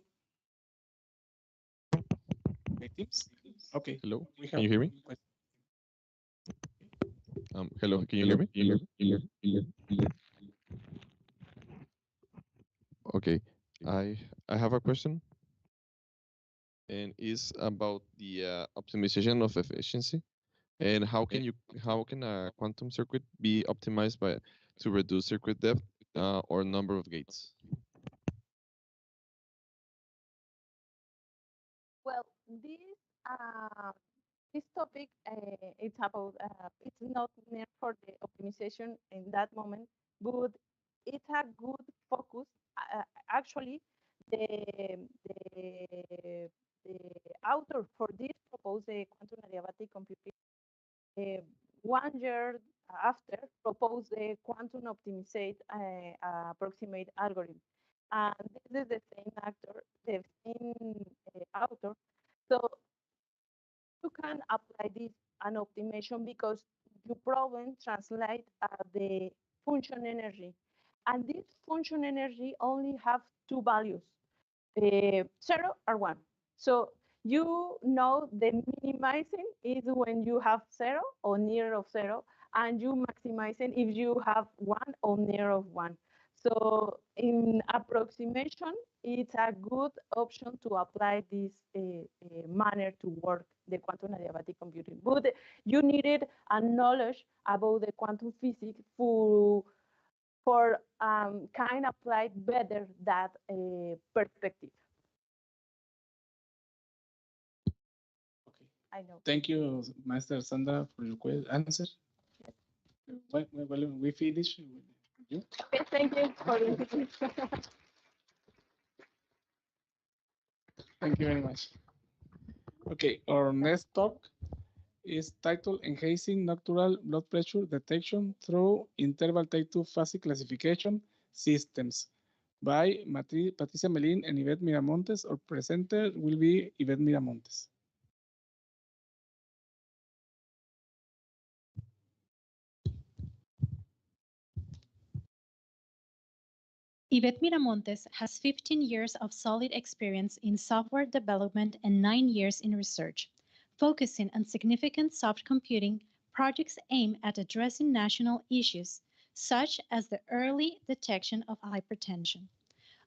By Teams? Okay.
Hello,
We
can you hear me?
question.
Hello, can you hear me? Okay, I have a question, and it's about the optimization of efficiency, and how can a quantum circuit be optimized to reduce circuit depth or number of gates?
Well, this topic it's about it's not meant for the optimization in that moment, but it's a good focus. Actually, the, the the author for this proposed the quantum adiabatic computing 1 year after proposed the quantum optimized approximate algorithm. And this is the same the same author. So you can apply this an optimization because your problem translate the function energy. And this function energy only have two values, 0 or 1. So you know the minimizing is when you have 0 or near of 0, and you maximizing if you have 1 or near of 1. So in approximation, it's a good option to apply this manner to work the quantum adiabatic computing. But you needed a knowledge about the quantum physics for kind of apply better that perspective.
Okay.
I know.
Thank you, Master Sandra, for your answer. Well, we finish with you.
Okay, thank you for the invitation.
Thank you very much. Okay, our next talk is titled Enhancing Natural Blood Pressure Detection Through Interval Type 2 Phase Classification Systems by Patricia Melin and Yvette Miramontes. Our presenter will be Yvette Miramontes.
Yvette Miramontes has 15 years of solid experience in software development and 9 years in research, focusing on significant soft computing projects aimed at addressing national issues, such as the early detection of hypertension.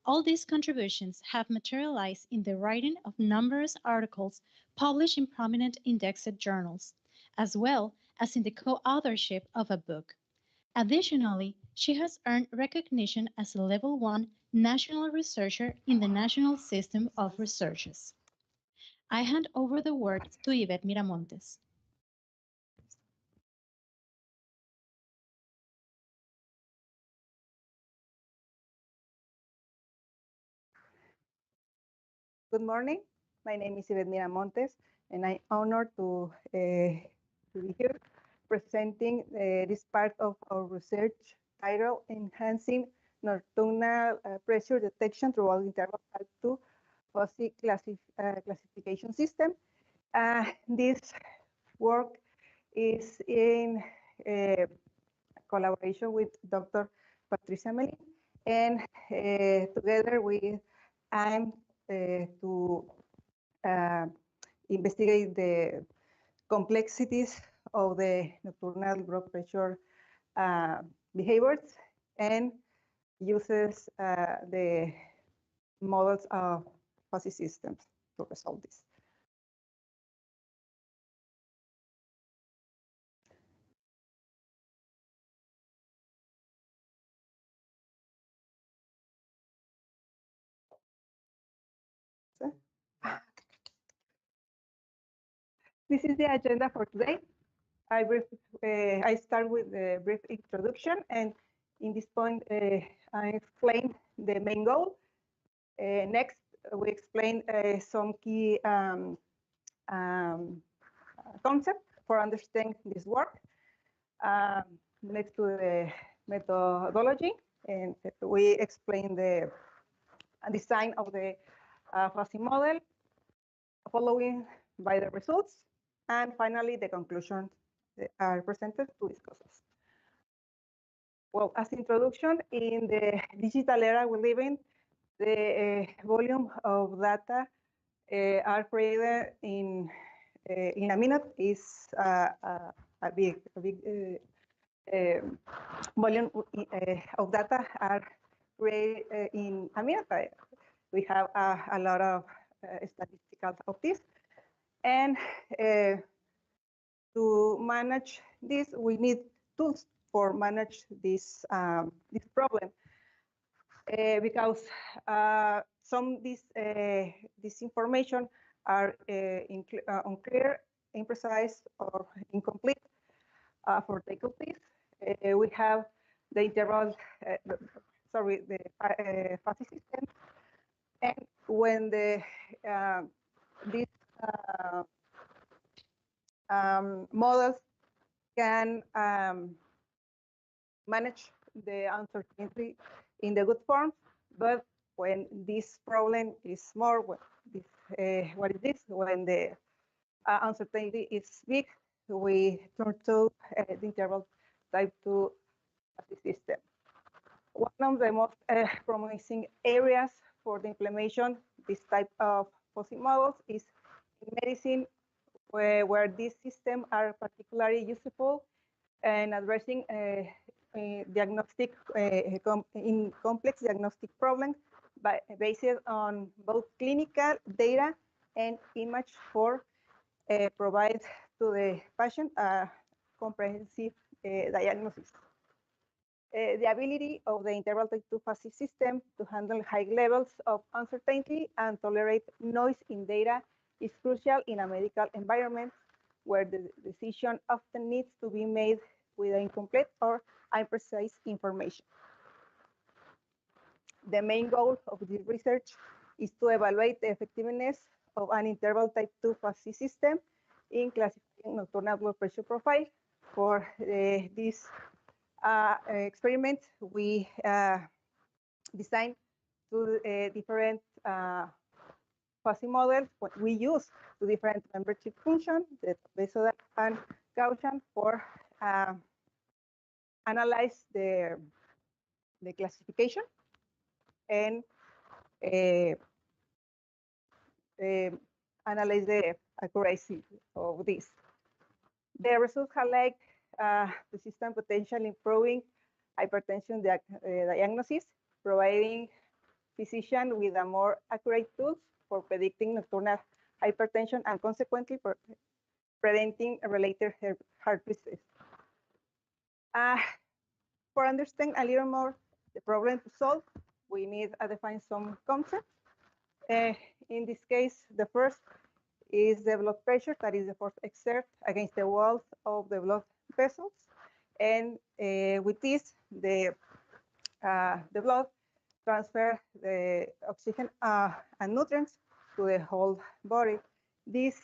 All these contributions have materialized in the writing of numerous articles published in prominent indexed journals, as well as in the co-authorship of a book. Additionally, she has earned recognition as a Level 1 National Researcher in the National System of Researches. I hand over the word to Yvette Miramontes.
Good morning. My name is Yvette Miramontes, and I'm honored to be here presenting this part of our research titled Enhancing Nocturnal Pressure Detection Through Interval Type 2 Fuzzy Classification System. This work is in collaboration with Dr. Patricia Melin, and together we aim to investigate the complexities of the nocturnal blood pressure behaviors and uses the models of fuzzy systems to resolve this. This is the agenda for today. I start with a brief introduction, and in this point, I explain the main goal. Next, we explain some key concepts for understanding this work. Next to the methodology, and we explain the design of the fuzzy model, following by the results, and finally the conclusion are presented to discuss us. Well, as introduction, in the digital era we live in, the volume of data are created in a minute is a big volume of data are created in a minute. We have a lot of statistical of this, and to manage this, we need tools for manage this this problem because some this information are unclear, imprecise, or incomplete. For difficulties, we have the interval, sorry, the fuzzy system, and when the these models can manage the uncertainty in the good form, but when this problem is more, when this, what is this? When the uncertainty is big, we turn to the interval type 2 system. One of the most promising areas for the implementation this type of fuzzy models is in medicine, where these systems are particularly useful in addressing diagnostic in complex diagnostic problems based on both clinical data and image for provide to the patient a comprehensive diagnosis. The ability of the interval type 2 fuzzy system to handle high levels of uncertainty and tolerate noise in data is crucial in a medical environment where the decision often needs to be made with incomplete or imprecise information. The main goal of this research is to evaluate the effectiveness of an interval type 2 fuzzy system in classifying nocturnal blood pressure profile. For this experiment, we designed two different fuzzy models. What we use two different membership functions, the Besodal and Gaussian, for analyze the classification and analyze the accuracy of this. The results highlight the system potential improving hypertension diagnosis, providing physicians with a more accurate tools for predicting nocturnal hypertension and consequently preventing related heart disease. For understanding a little more the problem to solve, we need to define some concepts. In this case, the first is the blood pressure, that is the force exerted against the walls of the blood vessels. And with this, the blood transfer the oxygen and nutrients to the whole body. This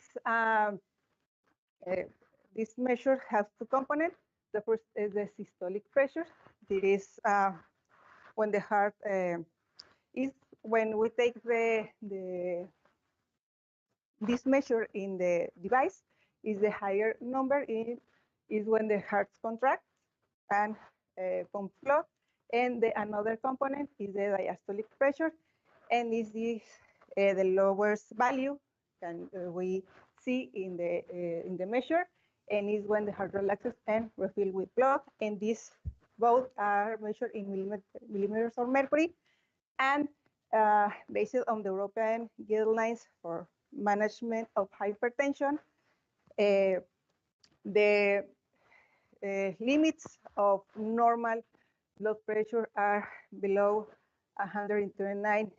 this measure has two components. The first is the systolic pressure. It is when the heart is when we take this measure in the device is the higher number is when the heart contracts and pumps blood, and another component is the diastolic pressure, and is this the lowest value can we see in the measure, and is when the heart relaxes and refills with blood, and these both are measured in millimeters of mercury, and based on the European guidelines for management of hypertension, the limits of normal blood pressure are below 129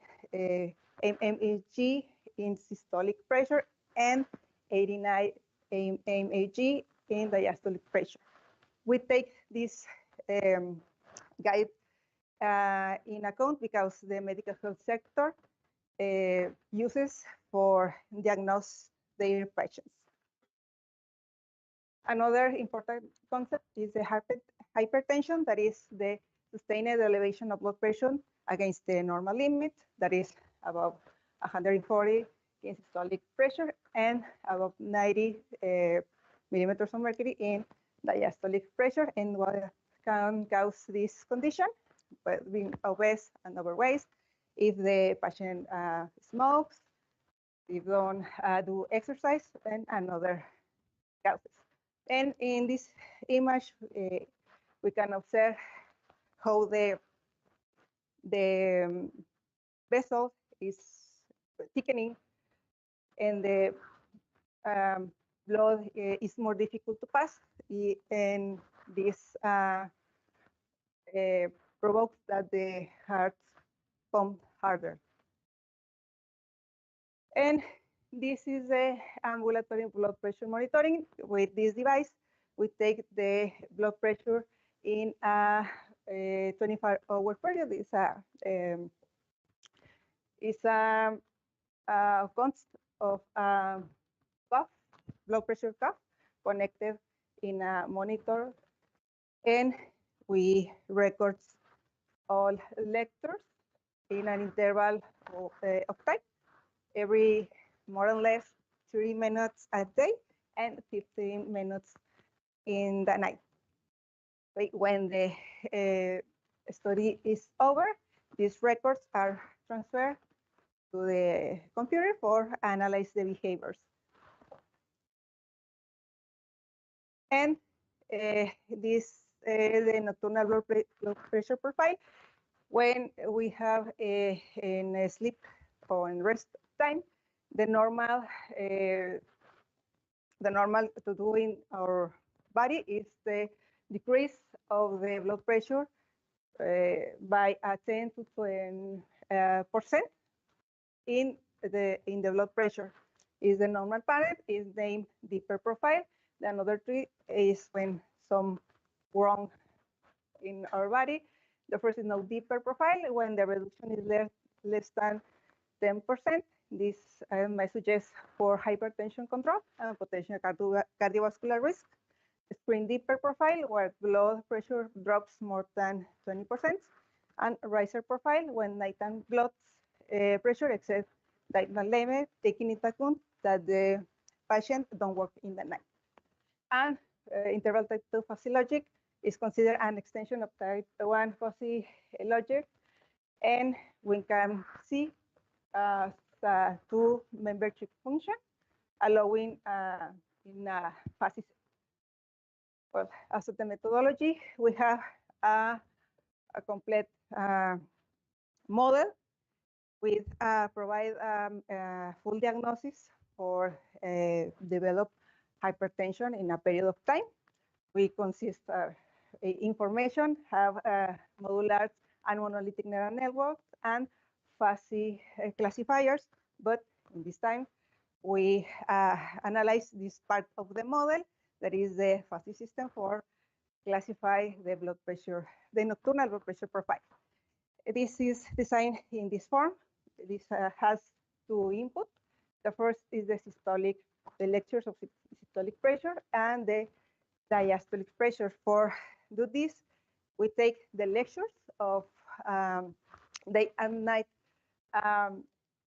mmHg in systolic pressure and 89 mmHg in diastolic pressure. We take this guide in account because the medical health sector uses for diagnose their patients. Another important concept is the hypertension, that is the sustained elevation of blood pressure against the normal limit, that is above 140 in systolic pressure and above 90 millimeters of mercury in diastolic pressure and what can cause this condition, but being obese and overweight, if the patient smokes, if don't do exercise, and another causes. And in this image, we can observe how the vessel is thickening and the blood is more difficult to pass, and this provokes that the heart pump harder. And this is the ambulatory blood pressure monitoring. With this device, we take the blood pressure in a 24-hour period. It's a consist of cuff, blood pressure cuff, connected in a monitor, and we record all lectures in an interval of time, every more or less 3 minutes a day and 15 minutes in the night. When the study is over, these records are transferred to the computer for analyze the behaviors. And this the nocturnal blood pressure profile. When we have in a sleep or in rest time, the normal to do in our body is the decrease of the blood pressure by 10 to 20% in the blood pressure. Is the normal pattern is named deeper profile. The another three is when some wrong in our body. The first is no deeper profile when the reduction is less than 10%. This might suggest for hypertension control and potential cardiovascular risk. Sprint deeper profile where blood pressure drops more than 20%, and riser profile when nighttime blood pressure exceeds diurnal limit, taking into account that the patient don't work in the night. And interval type 2 physiologic is considered an extension of type 1 physiologic, and we can see two membership function, allowing in phases. Well, as of the methodology, we have a complete model with provide full diagnosis for develop hypertension in a period of time. We consist information, have modular and monolithic neural networks and fuzzy classifiers, but in this time we analyze this part of the model that is the fuzzy system for classify the blood pressure, the nocturnal blood pressure profile. This is designed in this form. This has two inputs. The first is the systolic, the lectures of systolic pressure and the diastolic pressure. For do this, we take the lectures of day and night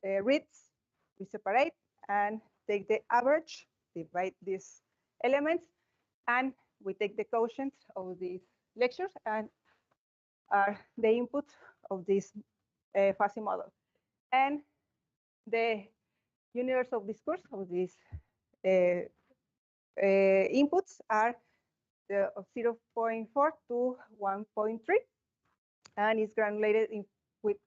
reads, we separate and take the average, divide these elements, and we take the quotient of these lectures and the input of this fuzzy model. And the universe of discourse of these inputs are the 0.4 to 1.3, and is granulated in, with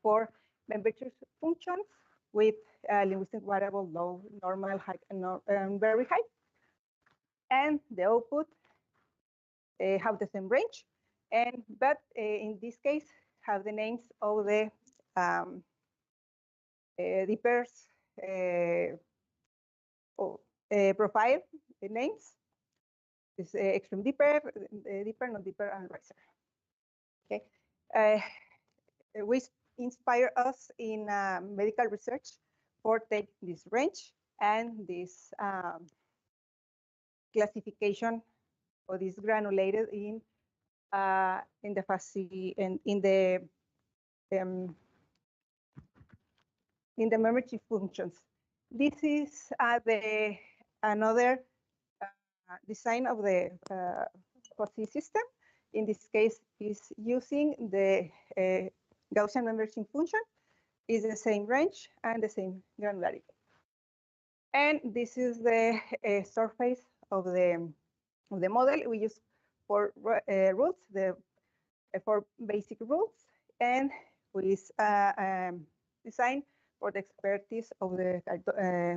4 membership functions with linguistic variable low, normal, high, and very high. And the output have the same range, and but in this case have the names of the deepers profile names. Is extreme deeper, deeper, not deeper, and riser. Okay, which inspire us in medical research for take this range and this classification or this granulated in the fuzzy and in the membership functions. This is the another design of the FOSI system. In this case, is using the Gaussian membership function. Is the same range and the same granularity. And this is the surface of the model. We use four rules, the four basic rules, and we design for the expertise of the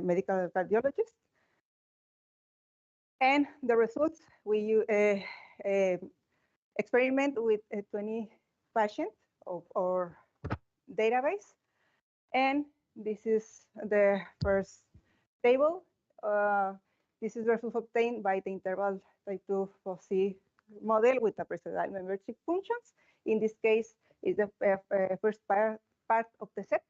medical cardiologist. And the results, we experiment with 20 patients of our database. And this is the first table. This is results obtained by the interval type 2 FOSI model with trapezoidal membership functions. In this case, is the first part of the set.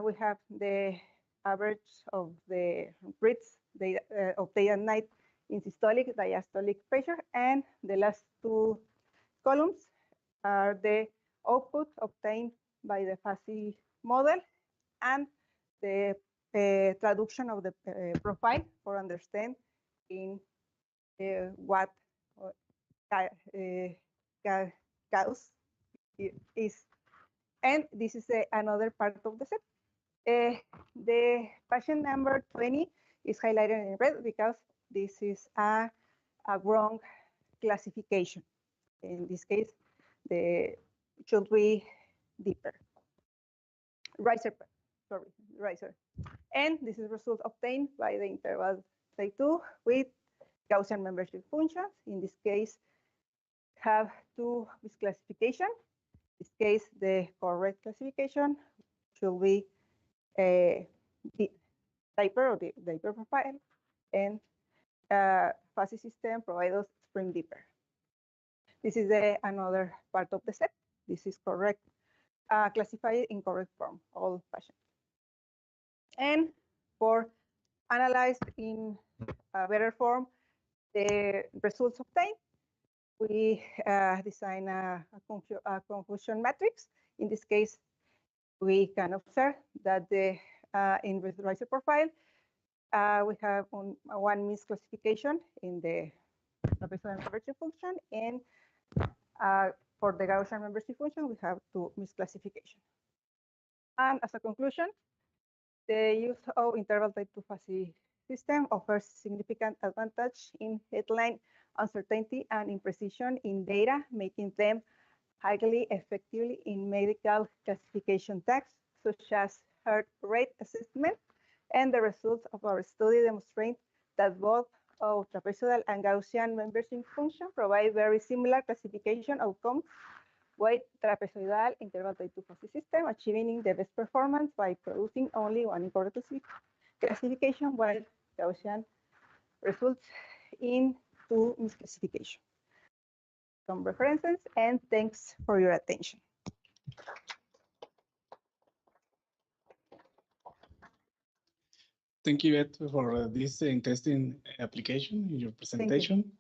We have the average of the rates of day and night in systolic, diastolic pressure, and the last two columns are the output obtained by the FOSI model and the traduction of the profile for understand in what cause is. And this is another part of the set. The patient number 20 is highlighted in red because this is a wrong classification. In this case, the should be deeper. Riser. And this is result obtained by the interval type 2 with Gaussian membership functions. In this case, have two misclassification. In this case, the correct classification should be the diaper or the diaper profile, and FOSI system provides us spring deeper. This is another part of the set. This is correct, classified in correct form, all patients. And for analyzed in a better form, the results obtained, we design a confusion matrix. In this case, we can observe that the in the riser profile, we have one misclassification in the trapezoidal membership function, and for the Gaussian membership function, we have two misclassification. And as a conclusion, the use of interval type 2 FOSI system offers significant advantage in headline uncertainty and imprecision in data, making them highly effective in medical classification tasks, such as heart rate assessment. And the results of our study demonstrate that both of trapezoidal and Gaussian membership function provide very similar classification outcomes, with trapezoidal interval type 2 FOSI system achieving the best performance by producing only one incorrect classification, while Gaussian results in two misclassification. Some references, and thanks for your attention.
Thank you, Ed, for this interesting application in your presentation.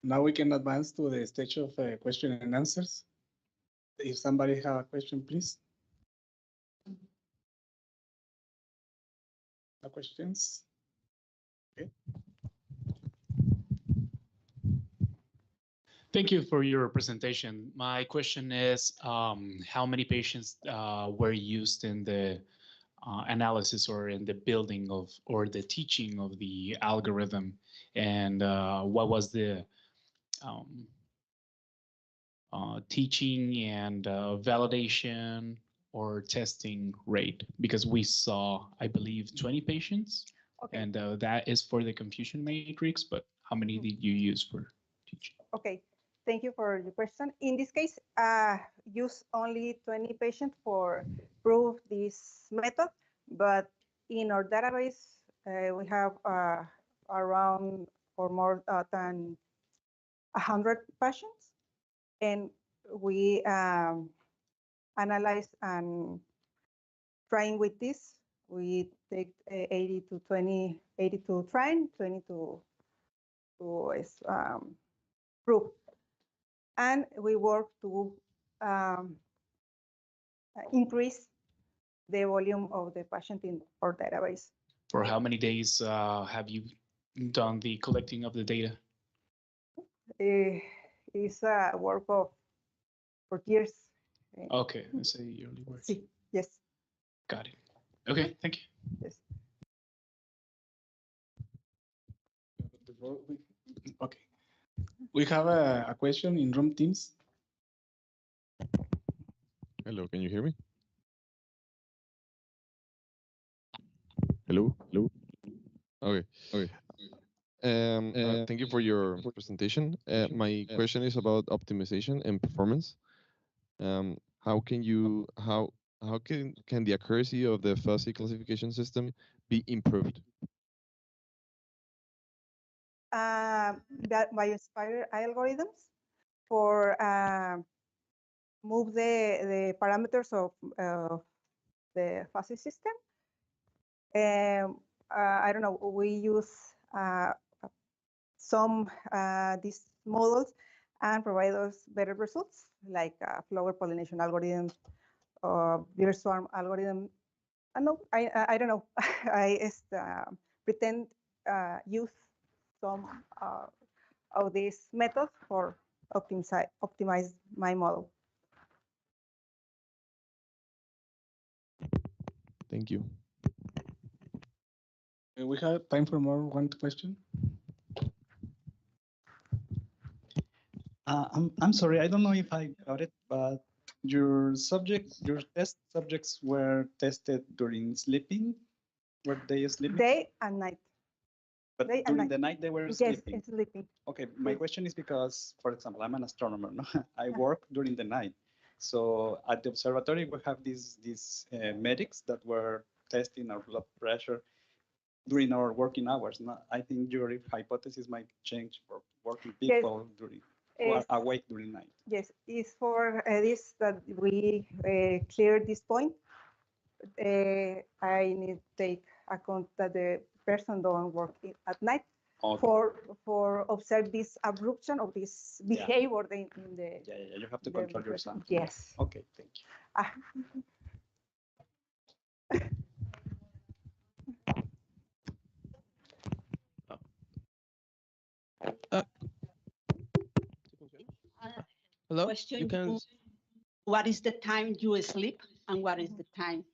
Now we can advance to the stage of question and answers. If somebody have a question, please. No questions? Okay.
Thank you for your presentation. My question is, how many patients were used in the analysis or in the building of or the teaching of the algorithm, and what was the teaching and validation or testing rate? Because we saw, I believe, 20 patients, okay, and that is for the confusion matrix, but how many did you use for teaching?
Okay, thank you for the question. In this case, use only 20 patients for prove this method, but in our database, we have around or more than 100 patients, and we analyze and train with this. We take 80 to 20, 80 to train, 20 to prove. And we work to increase the volume of the patient in our database.
For how many days have you done the collecting of the data?
It's a work of for years.
Okay, it's a yearly work.
Sí, yes,
Got it. Okay, thank you.
yes.
Okay. We have a question in room Teams.
Hello, can you hear me? Hello? Hello? Okay, okay. Thank you for your presentation. My question is about optimization and performance. How can the accuracy of the fuzzy classification system be improved?
By inspired algorithms for move the parameters of the fuzzy system. I don't know, we use some these models and provide us better results, like flower pollination algorithm or beer swarm algorithm. No, I don't know. I pretend use some of these methods for optimize my model.
Thank you.
We have time for one question.
I'm sorry, I don't know if I got it, but your test subjects were tested during sleeping? Were they sleeping?
Day and night.
But
day and
during
night.
the night they were
Yes,
sleeping?
sleeping.
Okay, my
Yes.
question is because, for example, I'm an astronomer. No? I work during the night. So at the observatory, we have these medics that were testing our blood pressure during our working hours. No? I think your hypothesis might change for working people during who are awake during night.
Yes, it's for this that we clear this point. I need to take account that the person don't work at night. Okay. For observe this abruption of this behavior in the.
Yeah, you have to control yourself.
Yes.
Okay, thank you.
Hello?
Question, what is the time you sleep and what is the time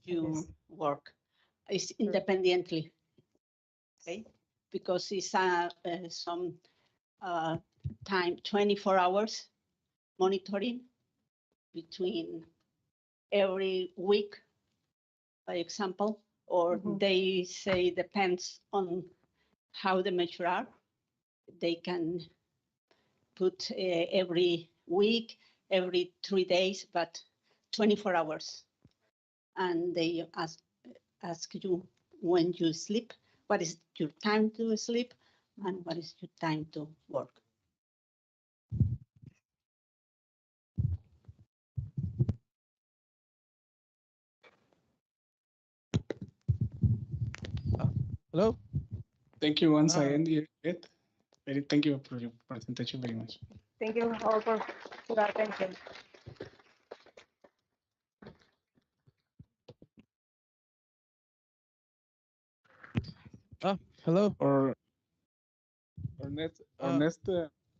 you work? It's independently, okay? Because it's some time, 24 hours monitoring between every week, by example, or they say depends on how the measure are. They can put every week, every 3 days, but 24 hours. And they ask you when you sleep, what is your time to sleep and what is your time to work.
Hello?
Thank you once again, Ed. Thank you for your presentation very much.
Thank you all for your attention.
Hello.
Our next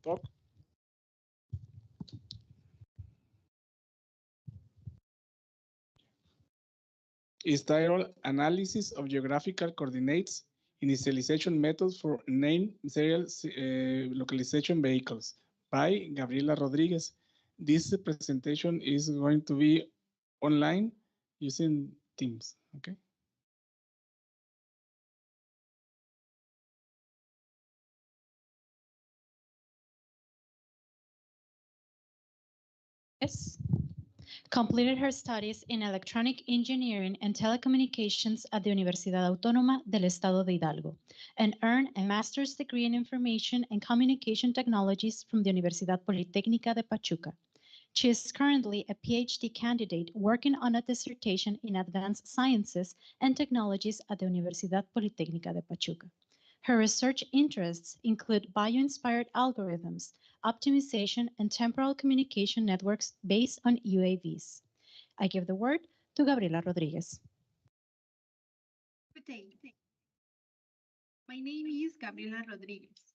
talk is titled Analysis of Geographical Coordinates, Initialization Methods for Named Serial Localization Vehicles by Gabriela Rodriguez. This presentation is going to be online using Teams, okay?
Yes. Completed her studies in electronic engineering and telecommunications at the Universidad Autónoma del Estado de Hidalgo and earned a master's degree in information and communication technologies from the Universidad Politécnica de Pachuca. She is currently a PhD candidate working on a dissertation in advanced sciences and technologies at the Universidad Politécnica de Pachuca. Her research interests include bio-inspired algorithms, optimization, and temporal communication networks based on UAVs. I give the word to Gabriela Rodriguez.
Good day. My name is Gabriela Rodriguez.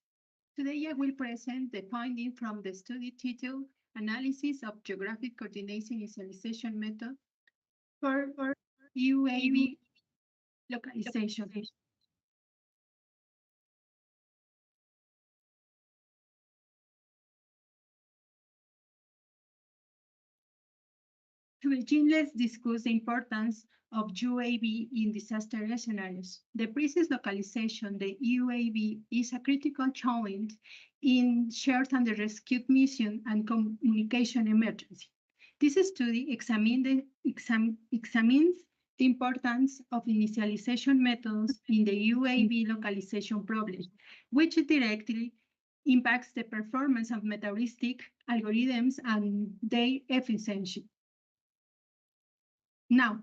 Today I will present the finding from the study titled Analysis of Geographic Coordinate Initialization Method for UAV localization. To begin, let's discuss the importance of UAV in disaster scenarios. The precise localization, the UAV, is a critical challenge in search and rescue mission and communication emergency. This study examines the importance of initialization methods in the UAV localization problem, which directly impacts the performance of metaheuristic algorithms and their efficiency. Now,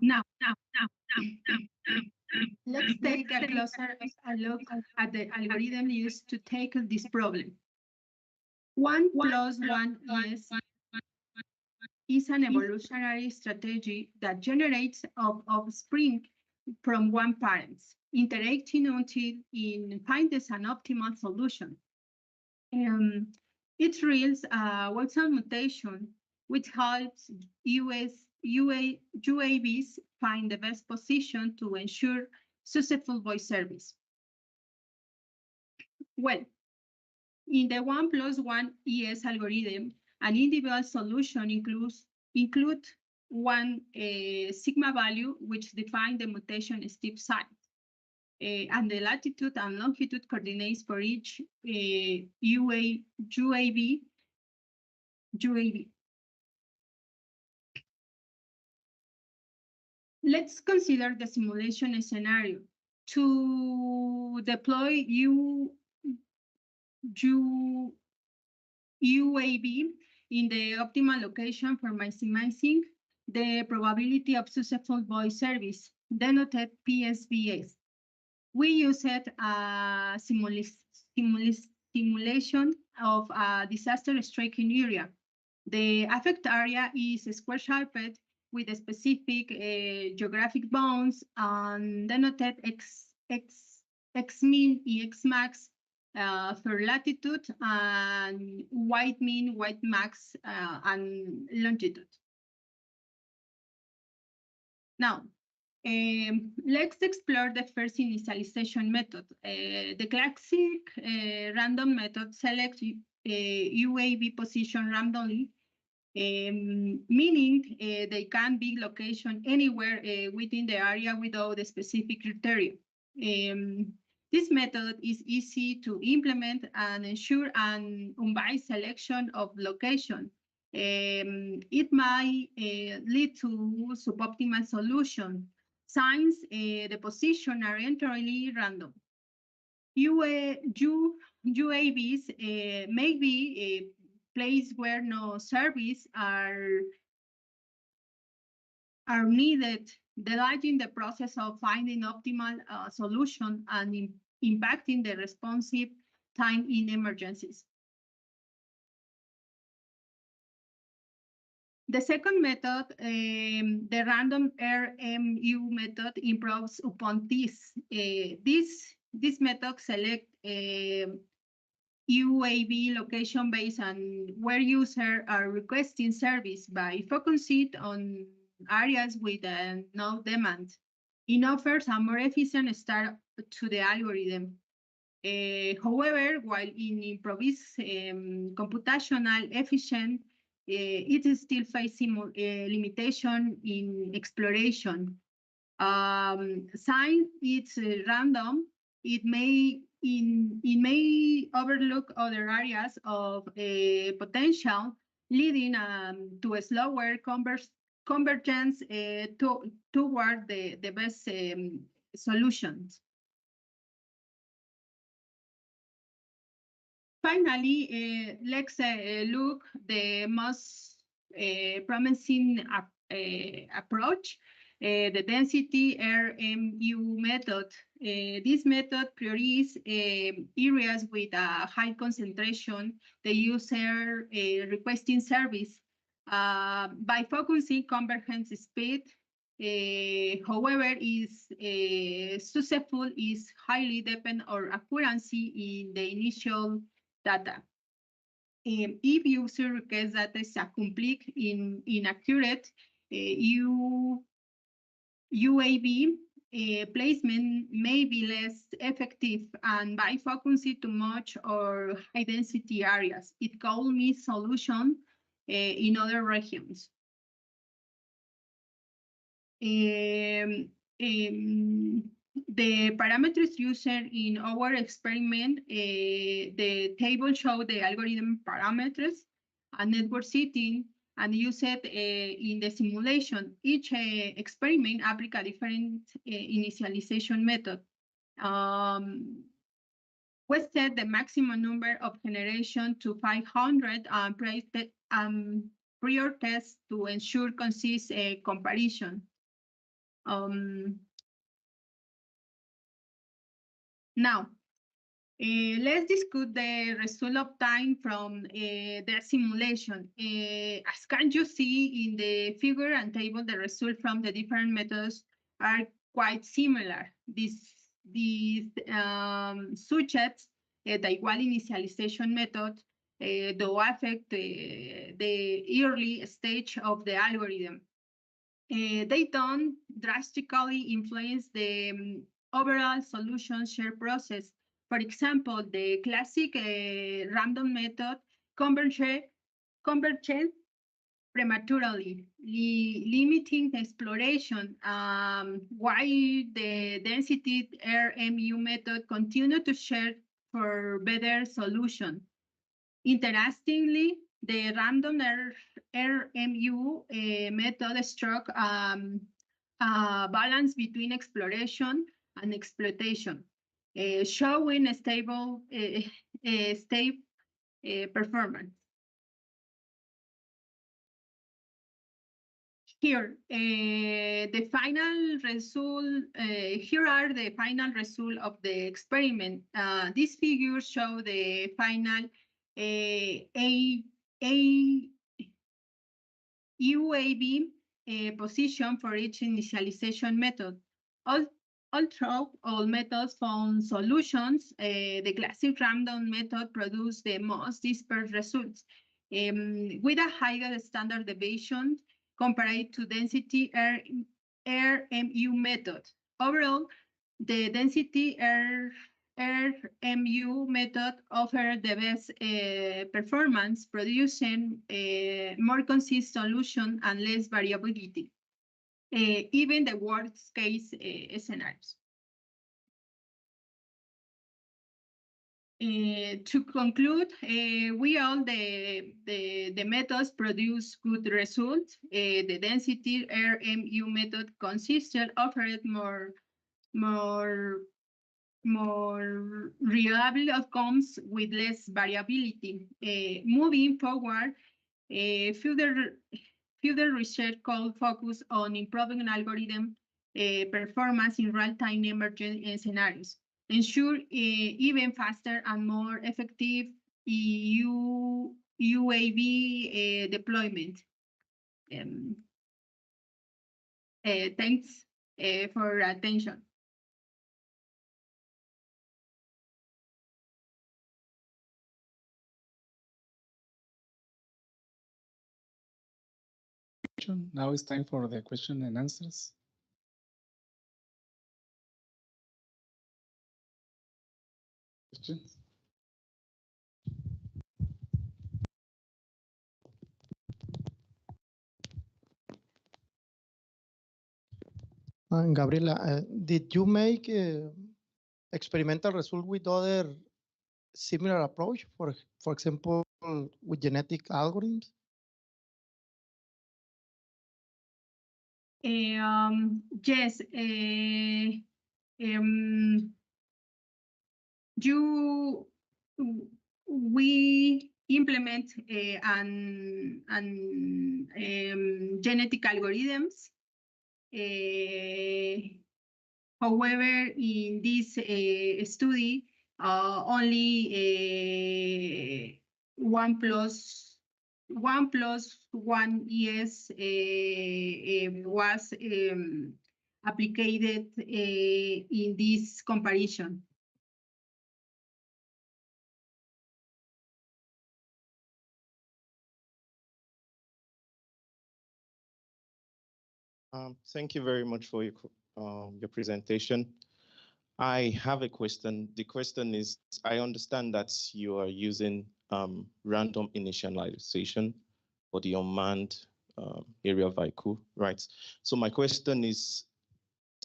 let's take a closer look at the algorithm used to tackle this problem. 1 plus 1 is an evolutionary strategy that generates offspring from one parent, interacting until it finds an optimal solution. It reveals a Watson mutation, which helps UAVs find the best position to ensure successful voice service. Well, in the 1 plus 1 ES algorithm, an individual solution include one sigma value, which defines the mutation step size, and the latitude and longitude coordinates for each UAV. Let's consider the simulation scenario. To deploy UAV in the optimal location for maximizing the probability of successful voice service, denoted PSVS. We used a simulation of a disaster-stricken area. The affected area is square-shaped with a specific geographic bounds and denoted X min, X max for latitude, and Y min, Y max, and longitude. Now, let's explore the first initialization method. The classic random method selects UAV position randomly, meaning they can be location anywhere within the area without a specific criteria. This method is easy to implement and ensure an unbiased selection of location. It might lead to suboptimal solution since the positions are entirely random. UAVs may be place where no service are needed, delaying the process of finding optimal solution and impacting the responsive time in emergencies. The second method, the random RMU method, improves upon this. This method selects UAV location based on where users are requesting service by focusing on areas with no demand. It offers a more efficient start to the algorithm. However, while in improvised computational efficient, it is still facing limitation in exploration. Since it's random, it may overlook other areas of potential, leading to a slower convergence toward the best solutions. Finally, let's look the most promising approach, the density RMU method. This method prioritizes areas with a high concentration, the user requesting service by focusing convergence speed, However, is successful is highly depend on accuracy in the initial data. If user request data is complete inaccurate, UAV placement may be less effective, and by focusing too much or high density areas, it could miss solution in other regions. The parameters used in our experiment, the table show the algorithm parameters and network setting, and used in the simulation. Each experiment applies a different initialization method. We set the maximum number of generation to 500 and prior test to ensure consistent comparison. Now, let's discuss the result obtained from the simulation. As can you see in the figure and table, the result from the different methods are quite similar. These suggest the igual initialization method though affect the early stage of the algorithm. They don't drastically influence the overall solution share process. For example, the classic random method converges prematurely, limiting exploration, while the density RMU method continue to share for better solution. Interestingly, the random RMU method struck a balance between exploration and exploitation, showing a stable performance. Here, the final result. Here are the final result of the experiment. These figures show the final UAV position for each initialization method. Although all methods found solutions, the classic random method produced the most dispersed results with a higher standard deviation compared to density RMU method. Overall, the density RMU method offered the best performance, producing more consistent solution and less variability, even the worst case scenarios. To conclude, we all the methods produce good results. The density RMU method consistent offered more reliable outcomes with less variability. Moving forward, further research could focus on improving algorithm performance in real-time emergent scenarios, ensure even faster and more effective UAV deployment. Thanks for attention.
Now it's time for the question and answers. Questions?
Gabriela, did you make experimental result with other similar approach, for example, with genetic algorithms?
Yes. We implement genetic algorithms. However, in this study, only 1+1 1 plus 1 is was applied in this comparison.
Thank you very much for your presentation. I have a question. The question is, I understand that you are using random initialization for the unmanned area vehicle, right? So my question is,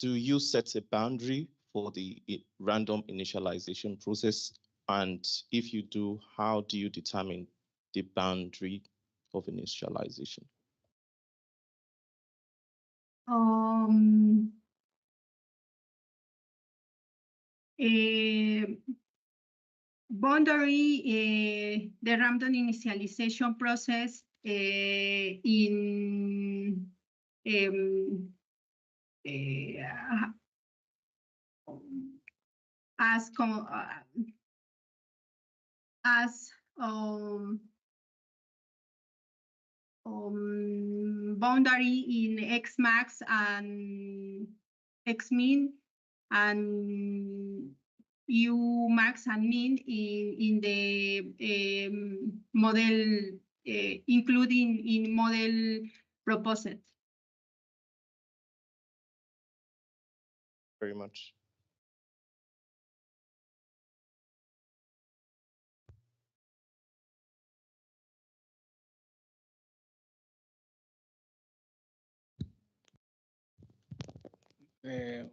do you set a boundary for the random initialization process? And if you do, how do you determine the boundary of initialization?
Boundary, the random initialization process in as boundary in X max and X min and U max and min in the model, including in model proposed.
Very much.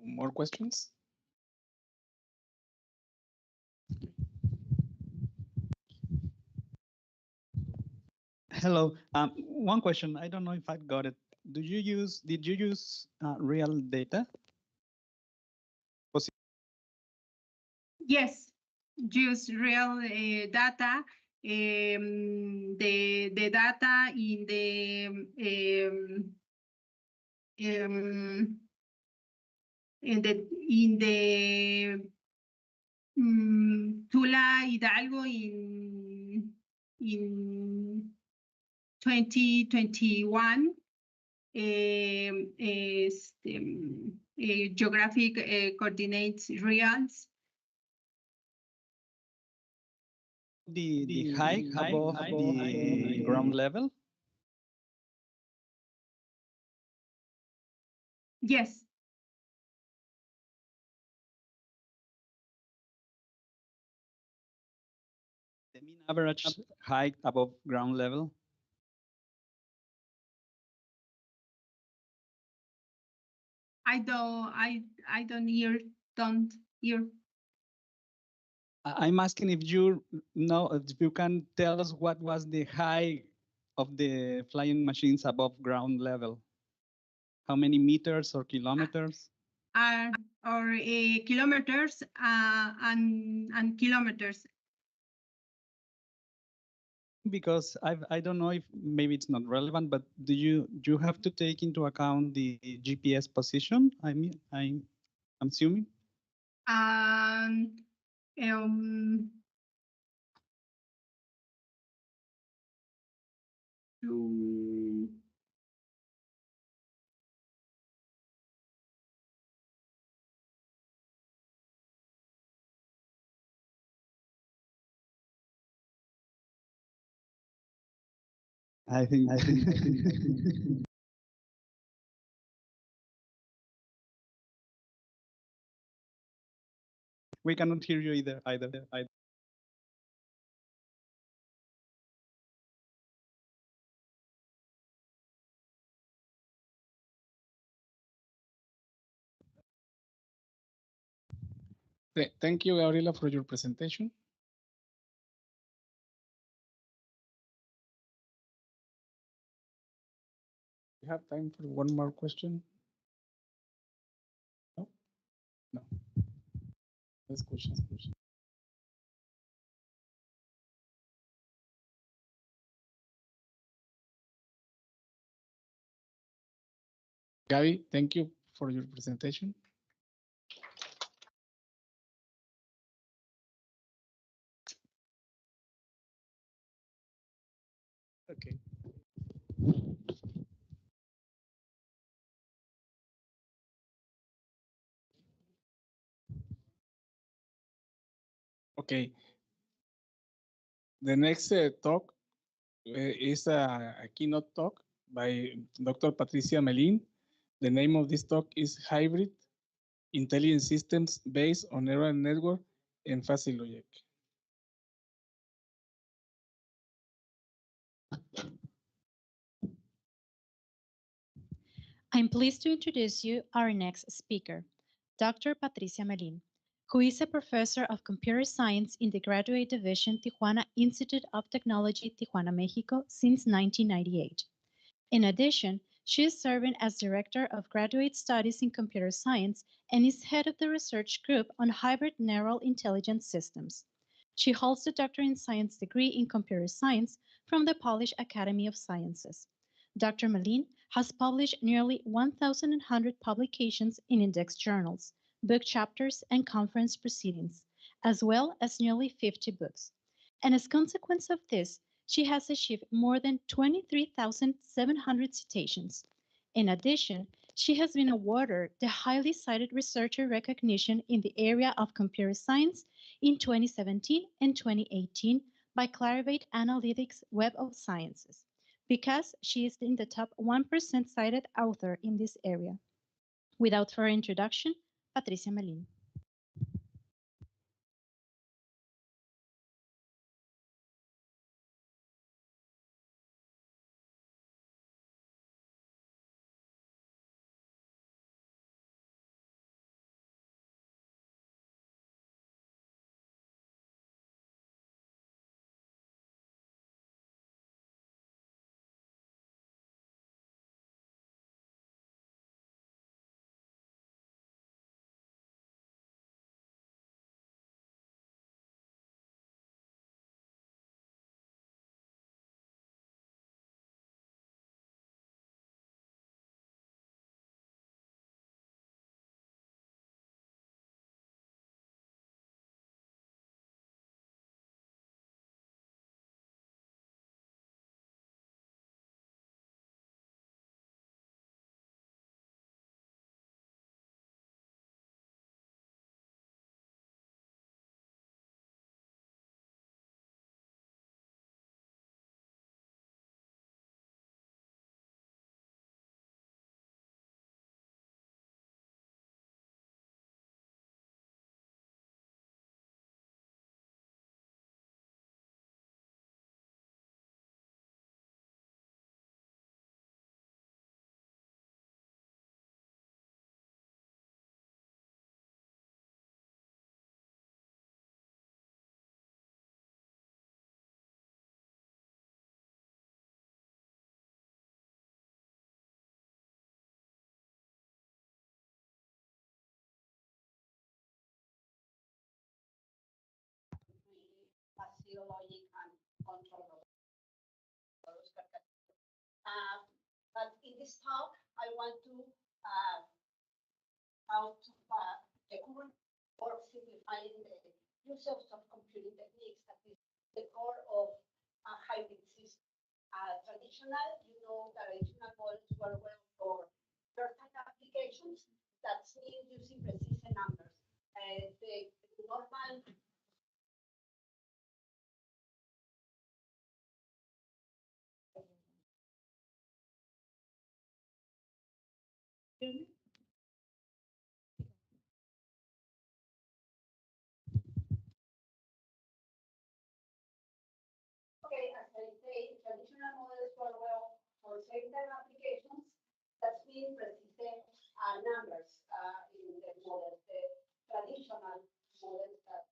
More questions?
Hello. One question. I don't know if I got it. Did you use real data?
Yes, use real data. The data in the Tula Hidalgo in 2021 geographic coordinates reals.
The height above the ground level?
Yes.
The mean average height above ground level?
I don't hear.
I'm asking if you know, if you can tell us what was the height of the flying machines above ground level? How many meters or kilometers?
Or kilometers and kilometers.
Because I don't know if maybe it's not relevant, but do you have to take into account the GPS position? I mean, I'm assuming. I think. We cannot hear you either.
Thank you, Gabriela, for your presentation. We have time for one more question. No? No. This question. Gaby, thank you for your presentation. Okay. Okay. The next talk is a keynote talk by Dr. Patricia Melin. The name of this talk is Hybrid Intelligent Systems Based on Neural Network and Fuzzy Logic.
I'm pleased to introduce you our next speaker, Dr. Patricia Melin, who is a professor of computer science in the Graduate Division Tijuana Institute of Technology, Tijuana, Mexico, since 1998. In addition, she is serving as Director of Graduate Studies in Computer Science and is head of the research group on hybrid neural intelligence systems. She holds the Doctor in Science degree in Computer Science from the Polish Academy of Sciences. Dr. Melin has published nearly 1,100 publications in index journals, book chapters, and conference proceedings, as well as nearly 50 books. And as a consequence of this, she has achieved more than 23,700 citations. In addition, she has been awarded the highly cited researcher recognition in the area of computer science in 2017 and 2018 by Clarivate Analytics Web of Sciences, because she is in the top 1% cited author in this area. Without further introduction, Patricia Melin.
Physiologic and control. But in this talk, I want to how to the current work simplifying the use of computing techniques that is the core of a hybrid system. Traditional, traditional models were well for certain applications that mean using precise numbers. The normal Okay, as I say, traditional models were well for certain applications that mean precise numbers in the models, the traditional models that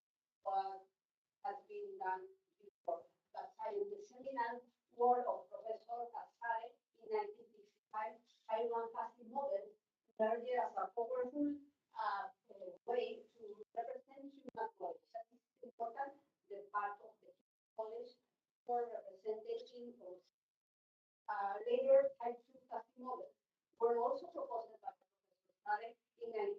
has been done before. That's how in the seminal work of Professor Atraer in 1965, I one fuzzy model emerged as a powerful way to represent human knowledge. That is important, the part of the knowledge for representation of later type 2 fuzzy models were also proposed by Professor Atraer in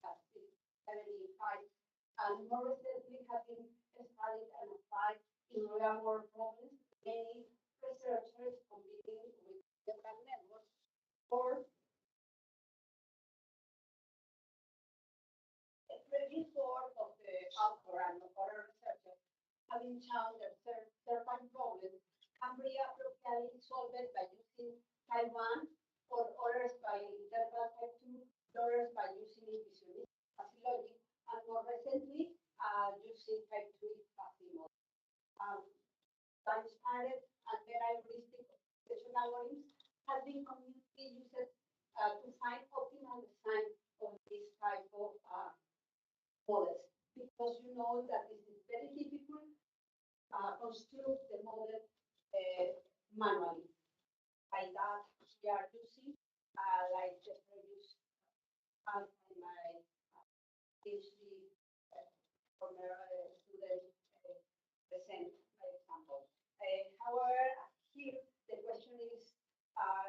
1975 and more recently have been studied and applied in real-world problems. Many researchers
or a previous work of the author and other researchers having found that certain problems can be appropriately solved by using type 1, or others by interval type 2, others by using intuition fuzzy logic, and more recently using type 3 fuzzy model. Time-spaned and heuristic computational algorithms have been commonly used to find optimal design of this type of models, because you know that it is very difficult construct the model manually. By that, we are using like the previous in my PhD former student present, by example. However, here the question is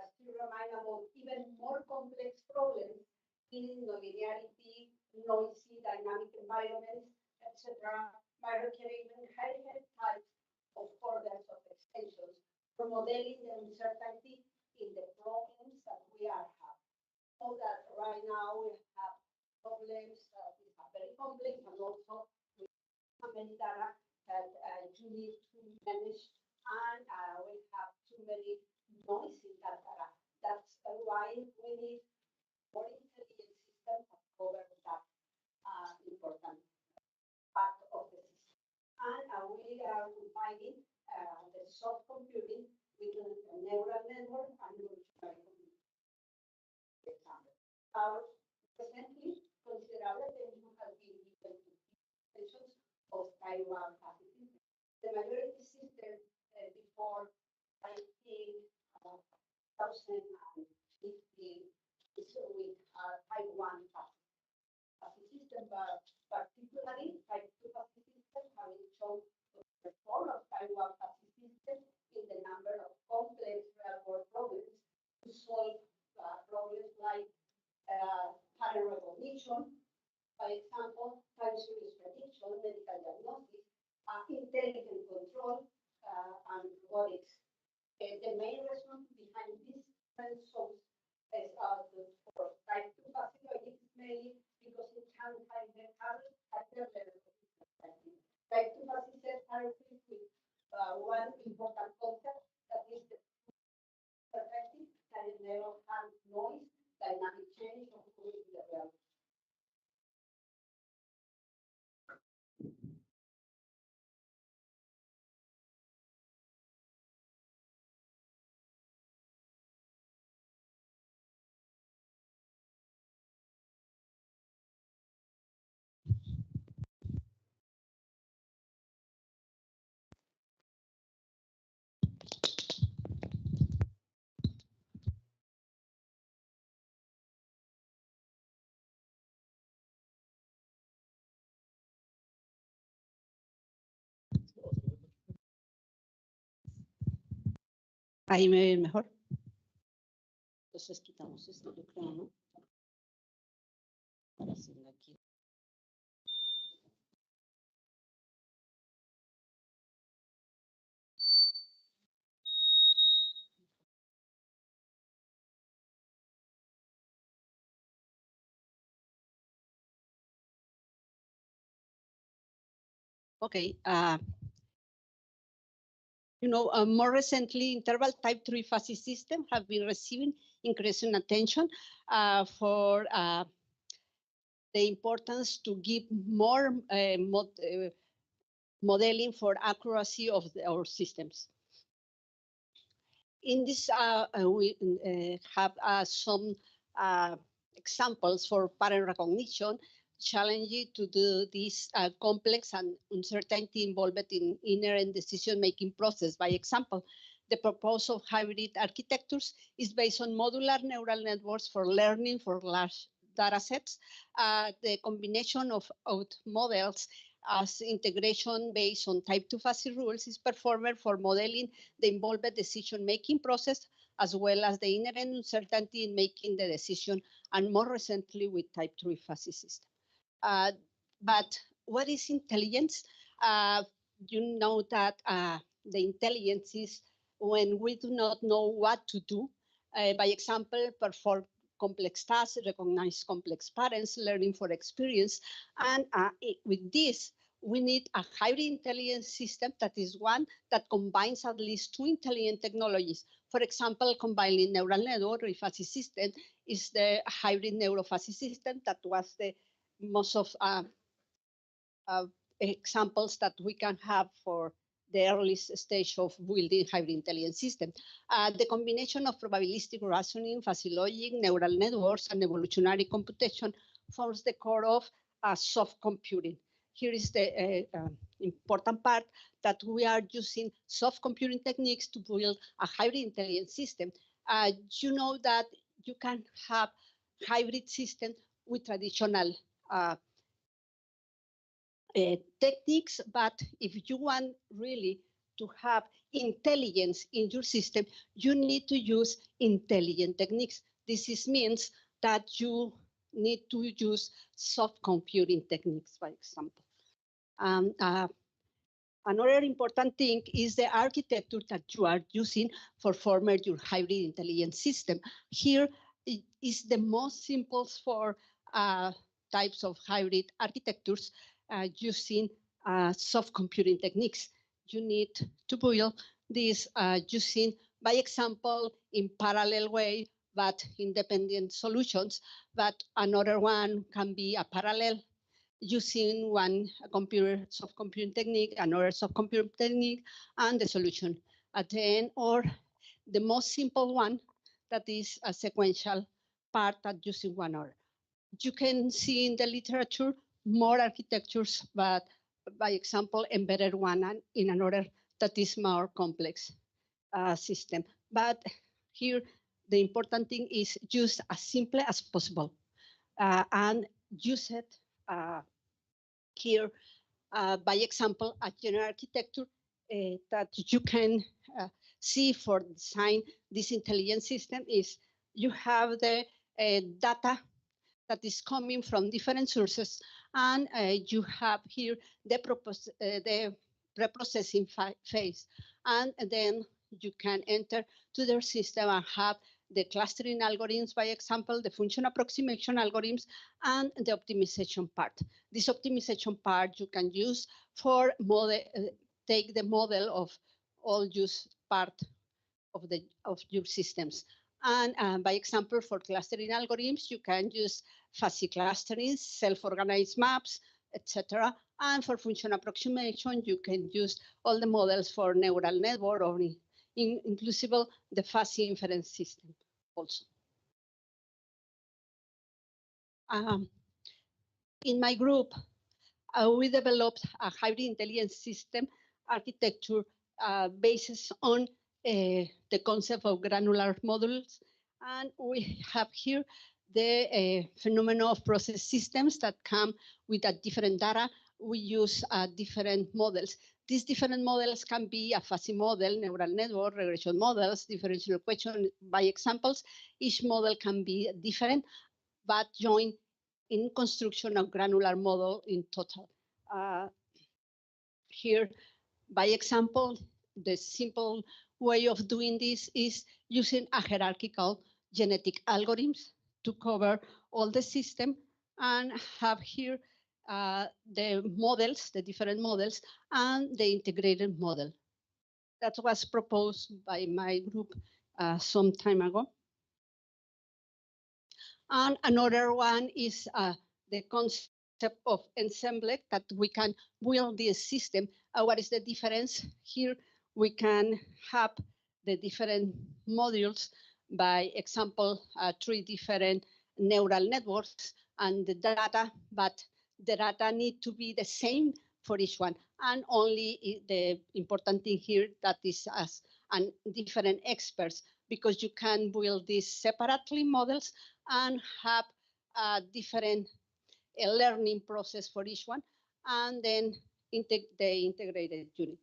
still remind about even more complex problems in nonlinearity, noisy, dynamic environments, etc., by requiring inherent types of orders of extensions for modeling the uncertainty in the problems that we are having. So that right now we have problems that are very complex, and also with many data that you need to manage, and we have too many noise in that data. That's why we need more intelligent systems that cover that important part of the system. And we are combining the soft computing with a neural network and evolutionary computing. For example, recently, considerable attention has been given to implementations of Taiwan facilities. The majority system before 2015 is with type 1 facility system, but particularly type 2 facility system having shown the performance of type 1 facility system in the number of complex real-world problems to solve problems like pattern recognition, by example, time series prediction, medical diagnosis, intelligent control, and robotics. The main reason behind this results is for type 2 facility mainly because it can find the higher level of understanding. Type 2 facilities are equipped with one important concept, that is the perspective, that is never have noise, dynamic change, or fluid in the real.
Ahí me ven mejor. Entonces quitamos esto, yo creo, ¿no? Para hacerlo aquí. Okay. More recently, interval type 3 fuzzy systems have been receiving increasing attention for the importance to give more modeling for accuracy of our systems. In this, we have some examples for pattern recognition, challenging to do this complex and uncertainty involved in inherent decision-making process. By example, the proposal of hybrid architectures is based on modular neural networks for learning for large data sets. The combination of models as integration based on type 2 fuzzy rules is performed for modeling the involved decision-making process, as well as the inherent uncertainty in making the decision, and more recently with type 3 fuzzy system. But what is intelligence? You know that the intelligence is when we do not know what to do, By example, perform complex tasks, recognize complex patterns, learning for experience. And with this, we need a hybrid intelligence system that is one that combines at least two intelligent technologies. For example, combining neural network with fuzzy system is the hybrid neurofuzzy system that was the most of examples that we can have for the earliest stage of building hybrid intelligence system. The combination of probabilistic reasoning, fuzzy logic, neural networks, and evolutionary computation forms the core of soft computing. Here is the important part that we are using soft computing techniques to build a hybrid intelligence system. You know that you can have hybrid system with traditional techniques, but if you want really to have intelligence in your system, you need to use intelligent techniques. This means that you need to use soft computing techniques, for example. Another important thing is the architecture that you are using for forming your hybrid intelligence system. Here it is the most simple for types of hybrid architectures using soft computing techniques. You need to build this using, by example, in parallel way, but independent solutions. But another one can be a parallel using one soft computing technique, another soft computing technique, and the solution at the end, or the most simple one that is a sequential part that using one order. You can see in the literature more architectures, but by example, embedded one and in another that is more complex system. But here, the important thing is use as simple as possible and use it here, by example, a general architecture that you can see for design this intelligent system is you have the data that is coming from different sources, and you have here the preprocessing phase, and then you can enter to their system and have the clustering algorithms, by example, the function approximation algorithms, and the optimization part. This optimization part you can use for model, take the model of all use part of your systems. And by example, for clustering algorithms, you can use fuzzy clustering, self-organized maps, etc. And for function approximation, you can use all the models for neural network or inclusive the fuzzy inference system also. In my group, we developed a hybrid intelligence system architecture based on the concept of granular modules. And we have here the phenomenon of process systems that come with a different data. We use different models. These different models can be a fuzzy model, neural network, regression models, differential equation by examples. Each model can be different, but join in construction of granular model in total. Here, by example, the simple way of doing this is using a hierarchical genetic algorithms to cover all the system and have here the models, the different models, and the integrated model. That was proposed by my group some time ago. And another one is the concept of ensemble, that we can build this system. What is the difference? Here we can have the different modules, by example, 3 different neural networks and the data, but the data need to be the same for each one. And only the important thing here that is as and different experts, because you can build these separately models and have a different learning process for each one, and then the integrated unit.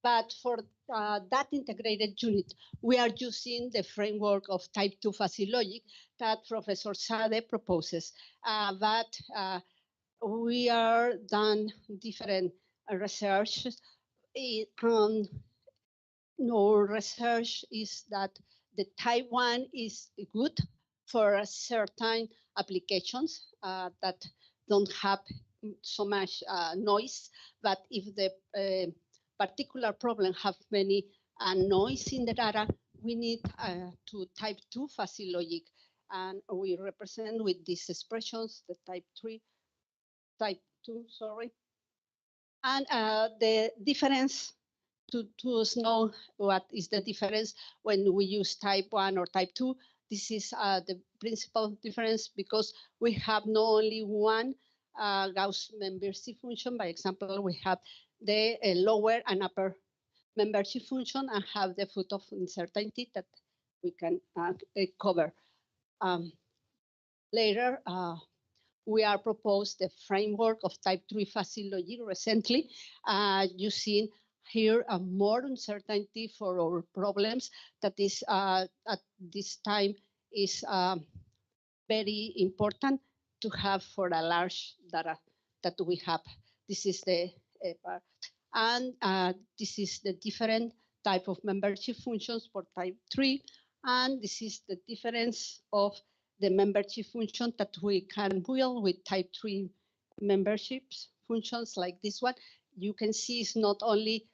But for that integrated unit, we are using the framework of type 2 fuzzy logic that Professor Sade proposes. But we are done different research our research is that the type 1 is good for certain applications that don't have so much noise, but if the particular problem have many noise in the data, we need to type 2 fuzzy logic. And we represent with these expressions the type 2, sorry. And the difference to know what is the difference when we use type 1 or type 2. This is the principal difference because we have not only one Gauss membership function. By example, we have the lower and upper membership function and have the foot of uncertainty that we can cover. Later, we are proposed the framework of type 3 fuzzy logic recently, using here more uncertainty for our problems that is at this time is very important to have for a large data that we have. This is the part. And this is the different type of membership functions for type 3. And this is the difference of the membership function that we can build with type 3 memberships functions like this one. You can see it's not only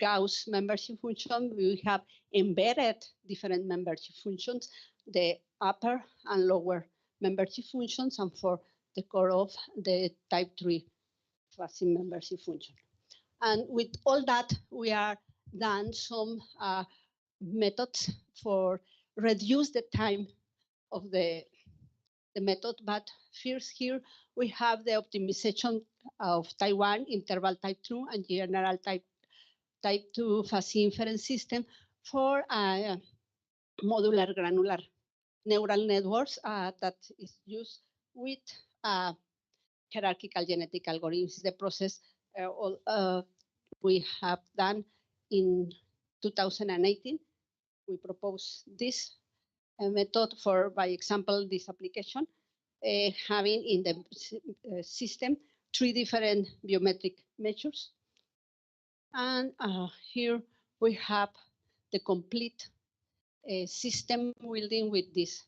Gauss membership function, we have embedded different membership functions, the upper and lower membership functions, and for the core of the type 3 fuzzy membership function. And with all that, we are done some methods for reduce the time of the method. But first here, we have the optimization of type 1, interval type 2, and general type 2 fuzzy inference system for modular granular neural networks that is used with hierarchical genetic algorithms. The process we have done in 2018. We propose this method for, by example, this application, having in the system 3 different biometric measures. And here we have the complete system building with this.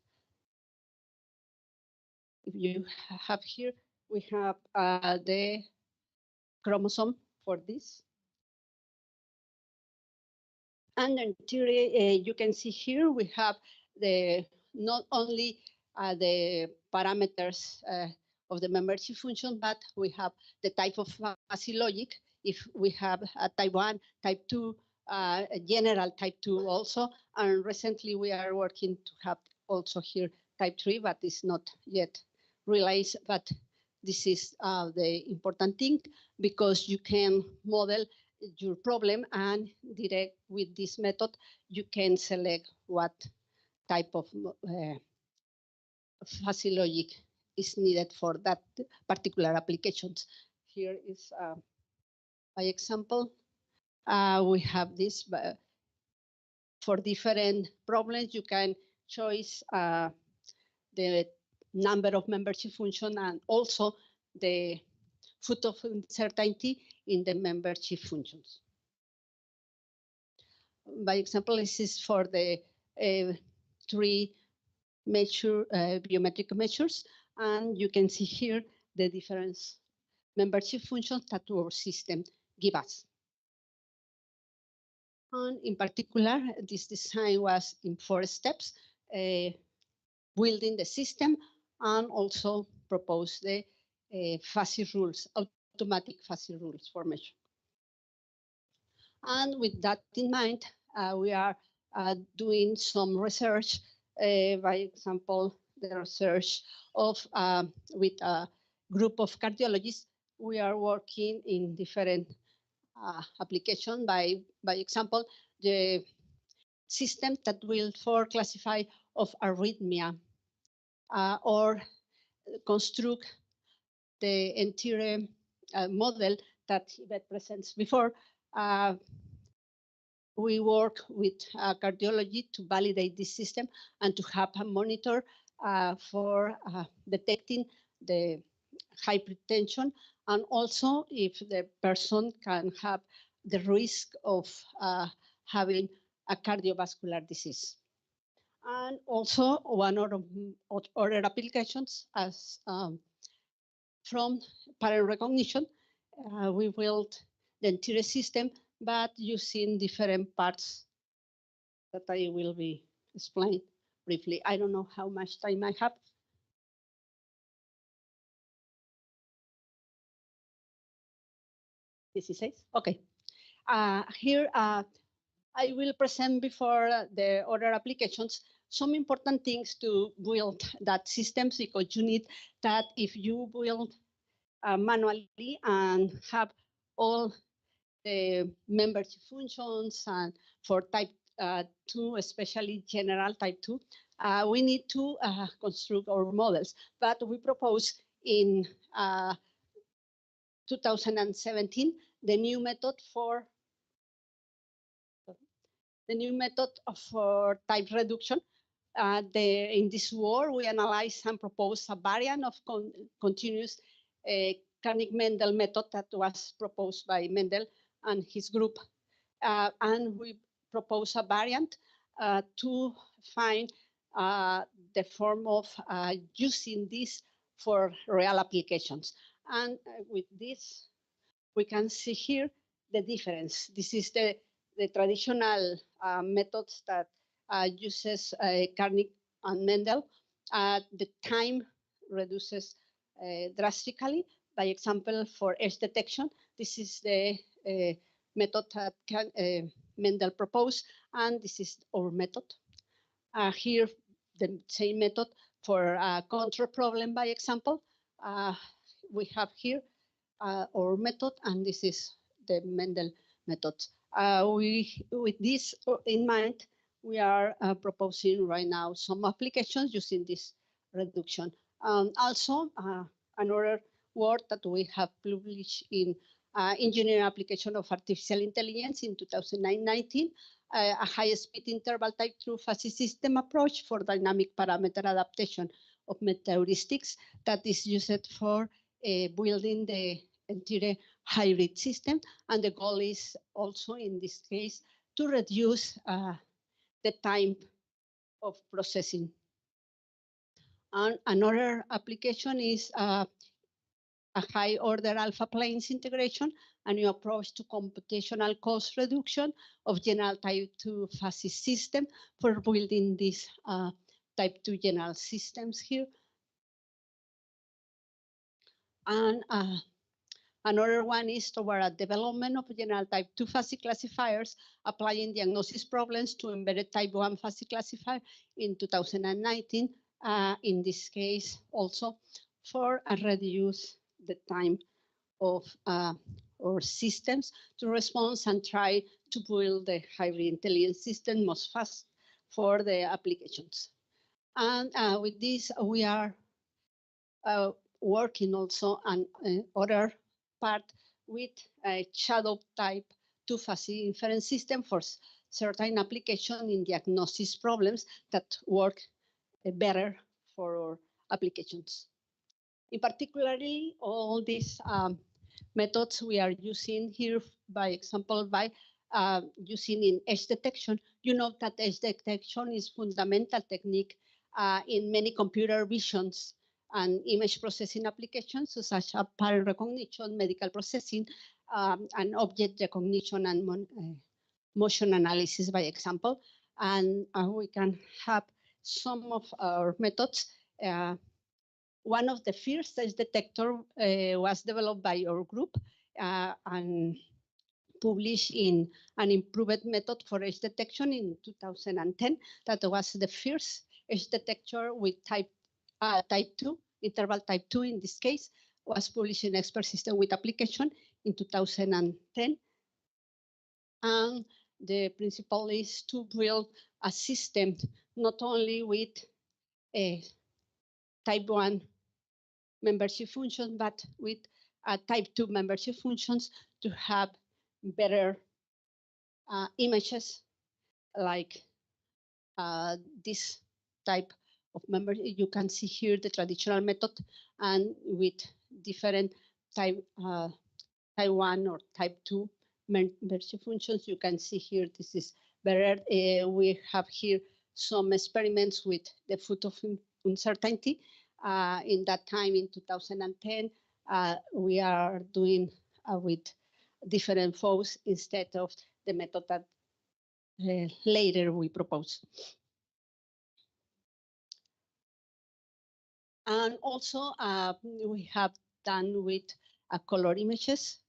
If you have here, we have the chromosome for this. And in theory, you can see here we have the not only the parameters of the membership function, but we have the type of fuzzy logic. If we have a type 1, type 2, a general type 2 also, and recently we are working to have also here type 3, but it's not yet realized. But this is the important thing, because you can model your problem, and direct with this method, you can select what type of fuzzy logic is needed for that particular applications. Here is by example, we have this for different problems. You can choose the number of membership function and also the foot of uncertainty in the membership functions. By example, this is for the 3 biometric measures, and you can see here the different membership functions that our system gives us. And in particular, this design was in 4 steps, building the system and also propose the fuzzy rules, automatic fuzzy rules for measure. And with that in mind, we are doing some research, by example, the research of with a group of cardiologists. We are working in different applications. By example, the system that will for classify of arrhythmia or construct the entire model that Yvette presents before. We work with cardiology to validate this system and to have a monitor for detecting the hypertension, and also if the person can have the risk of having a cardiovascular disease. And also one of other applications as from pattern recognition, we built the entire system, but using different parts that I will be explained briefly. I don't know how much time I have. This is it. Okay. Here, I will present before the other applications some important things to build that systems, because you need that if you build manually and have all the membership functions, and for type 2, especially general type 2, we need to construct our models. But we propose in 2017 the new method for type reduction. In this work, we analyze and propose a variant of continuous Carney-Mendel method that was proposed by Mendel and his group. And we propose a variant to find the form of using this for real applications. And with this, we can see here the difference. This is the traditional methods that uses Carney and Mendel. The time reduces drastically. By example, for edge detection, this is the method that Mendel proposed, and this is our method. Here, the same method for control problem, by example. We have here our method, and this is the Mendel method. With this in mind, we are proposing right now some applications using this reduction. Also, another work that we have published in engineering application of artificial intelligence in 2019, a high-speed interval type true fuzzy system approach for dynamic parameter adaptation of meteoristics that is used for building the entire hybrid system. And the goal is also in this case to reduce the time of processing. And another application is a high order alpha planes integration, a new approach to computational cost reduction of general type 2 fuzzy system for building these type 2 general systems here. And another one is toward a development of general type 2 fuzzy classifiers, applying diagnosis problems to embedded type 1 fuzzy classifier in 2019. In this case, also for a reduce the time of our systems to respond and try to build the hybrid intelligence system most fast for the applications. And with this, we are working also on other part with a shadow type 2 fuzzy inference system for certain application in diagnosis problems that work better for our applications. In particularly, all these methods we are using here, by example, by using in edge detection. You know that edge detection is fundamental technique in many computer visions and image processing applications, such as pattern recognition, medical processing, and object recognition and motion analysis, by example. And we can have some of our methods. One of the first edge detector was developed by our group and published in an improved method for edge detection in 2010. That was the first edge detector with type 2, interval type 2 in this case, was published in Expert System with Application in 2010. And the principle is to build a system not only with a type 1 membership function, but with type 2 membership functions to have better images like this type of member. You can see here the traditional method and with different type 1 or type 2 merge functions. You can see here, this is better. We have here some experiments with the foot of uncertainty. In that time, in 2010, we are doing with different foes instead of the method that later we propose. And also we have done with color images,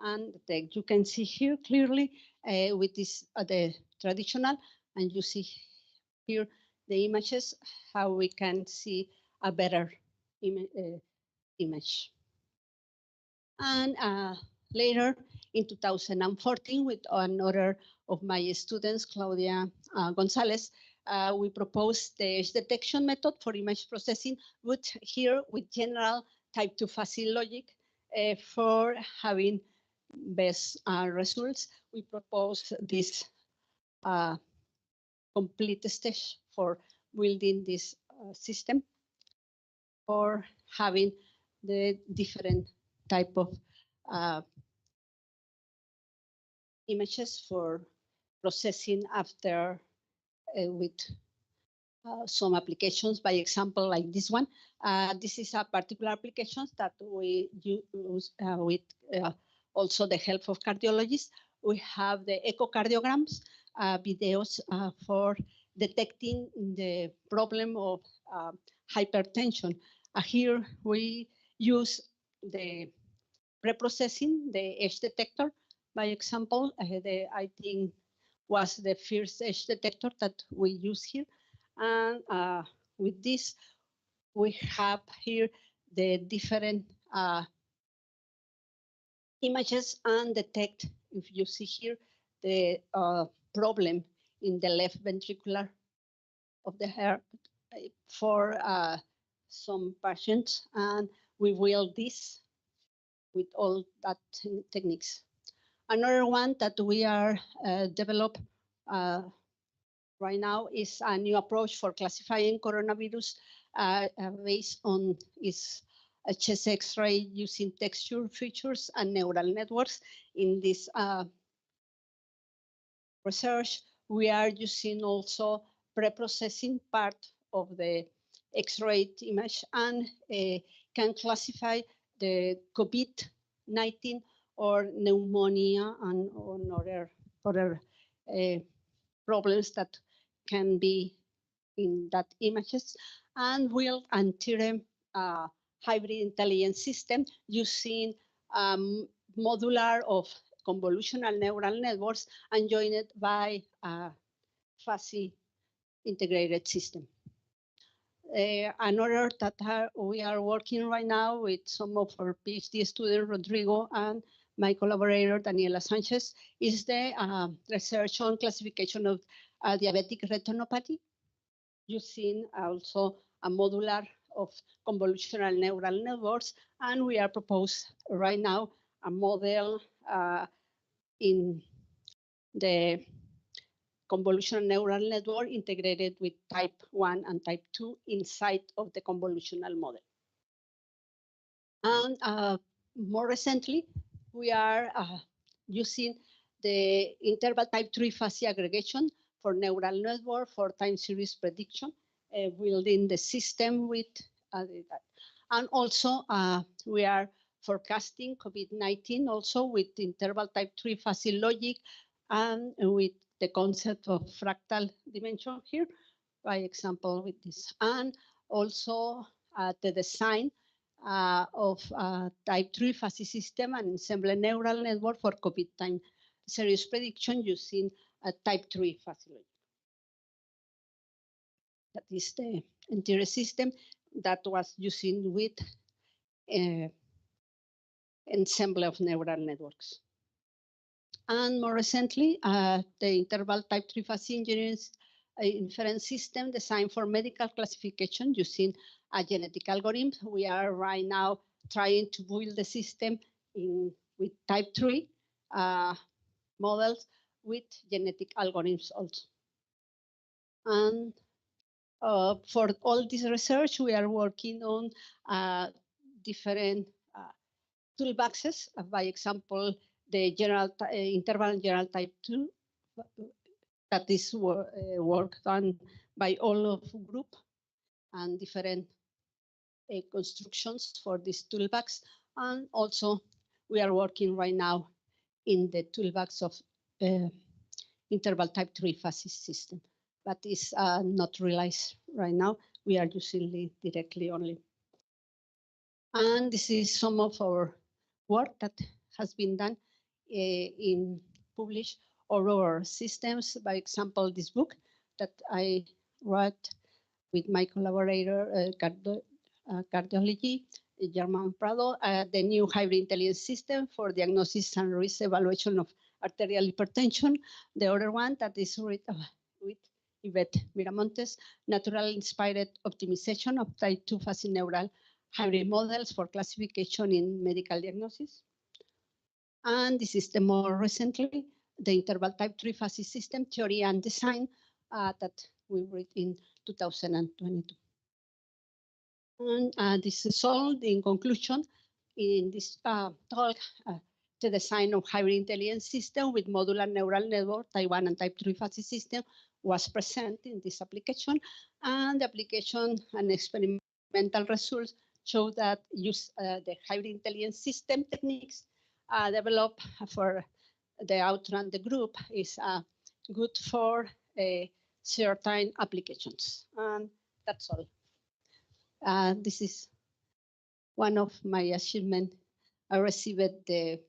and you can see here clearly with this the traditional, and you see here the images, how we can see a better image. And later in 2014, with another of my students, Claudia Gonzalez, we proposed the edge detection method for image processing, but here with general type 2 fuzzy logic for having best results. We propose this complete stage for building this system, for having the different type of images for processing after with some applications. By example, like this one. This is a particular application that we use with also the help of cardiologists. We have the echocardiograms, videos for detecting the problem of hypertension. Here we use the preprocessing, the edge detector. By example, I think was the first edge detector that we use here. And with this, we have here the different images and detect, if you see here, the problem in the left ventricular of the heart for some patients. And we will this with all that techniques. Another one that we are develop right now is a new approach for classifying coronavirus based on its chest X-ray using texture features and neural networks. In this research, we are using also pre-processing part of the X-ray image and can classify the COVID-19 or pneumonia and other problems that can be in that images, and will enter a hybrid intelligence system using modular of convolutional neural networks and joined by a fuzzy integrated system. Another that we are working right now with some of our PhD students, Rodrigo, and my collaborator, Daniela Sanchez, is the research on classification of diabetic retinopathy, using also a modular of convolutional neural networks. And we are proposed right now a model in the convolutional neural network integrated with type 1 and type 2 inside of the convolutional model. And more recently, we are using the interval type 3 fuzzy aggregation for neural network for time series prediction, building the system with that. And also we are forecasting COVID-19 also with interval type 3 fuzzy logic and with the concept of fractal dimension here, by example with this. And also the design of type 3 fuzzy system and ensemble neural network for COVID time series prediction using a type 3 fuzzy logic. That is the entire system that was using with ensemble of neural networks. And more recently, the interval type 3 fuzzy engineering inference system designed for medical classification using a genetic algorithm. We are right now trying to build the system with type 3 models with genetic algorithms also. And for all this research, we are working on different toolboxes. By example, the interval general type 2 that is work done by all of group and different constructions for this toolbox. And also we are working right now in the toolbox of interval type 3 phases system, but it's not realized right now. We are using it directly only. And this is some of our work that has been done in published all our systems. By example, this book that I wrote with my collaborator, cardiology, German Prado, the new hybrid intelligence system for diagnosis and risk evaluation of arterial hypertension. The other one that is with Yvette Miramontes, natural inspired optimization of type 2 fuzzy neural hybrid models for classification in medical diagnosis. And this is the more recently, the interval type 3 fuzzy system theory and design that we read in 2022. And this is all in conclusion in this talk. The design of hybrid intelligence system with modular neural network, type 1 and type 3 fuzzy system was present in this application, and the application and experimental results show that use the hybrid intelligence system techniques developed for the outrun the group is good for certain applications. And that's all. This is one of my achievements. I received the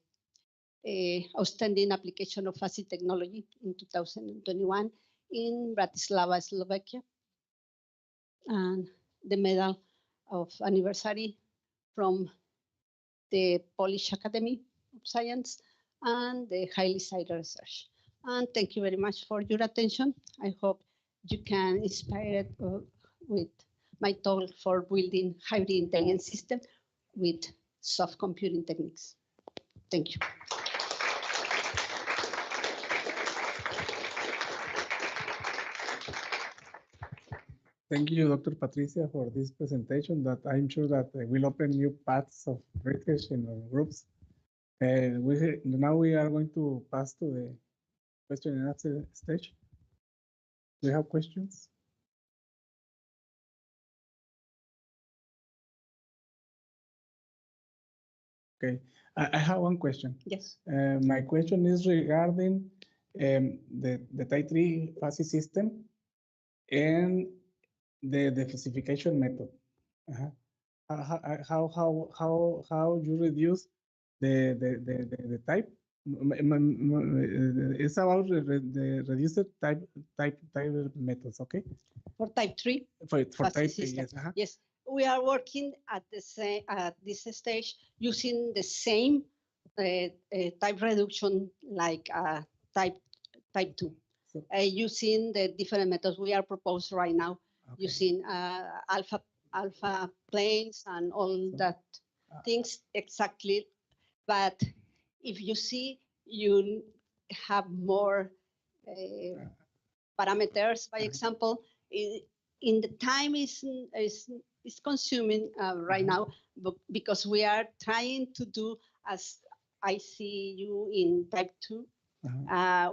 outstanding application of fuzzy technology in 2021 in Bratislava, Slovakia, and the medal of anniversary from the Polish Academy of Science and the highly cited research. And thank you very much for your attention. I hope you can inspire it with my talk for building hybrid intelligence system with soft computing techniques. Thank you.
Thank you, Dr. Patricia, for this presentation that I'm sure that will open new paths of research in our groups. Now we are going to pass to the question and answer stage. Do you have questions? Okay, I have one question.
Yes.
My question is regarding the type 3 fuzzy system and the classification method. How you reduce the type? It's about the reduced type methods, okay?
For type 3?
For type 3, yes.
Yes, we are working at the same at this stage using the same type reduction like type 2. So, using the different methods we are proposed right now, okay. Using alpha planes and all that things exactly. But if you see, you have more parameters. By example, in the time is consuming right now, because we are trying to do as I see you in type 2.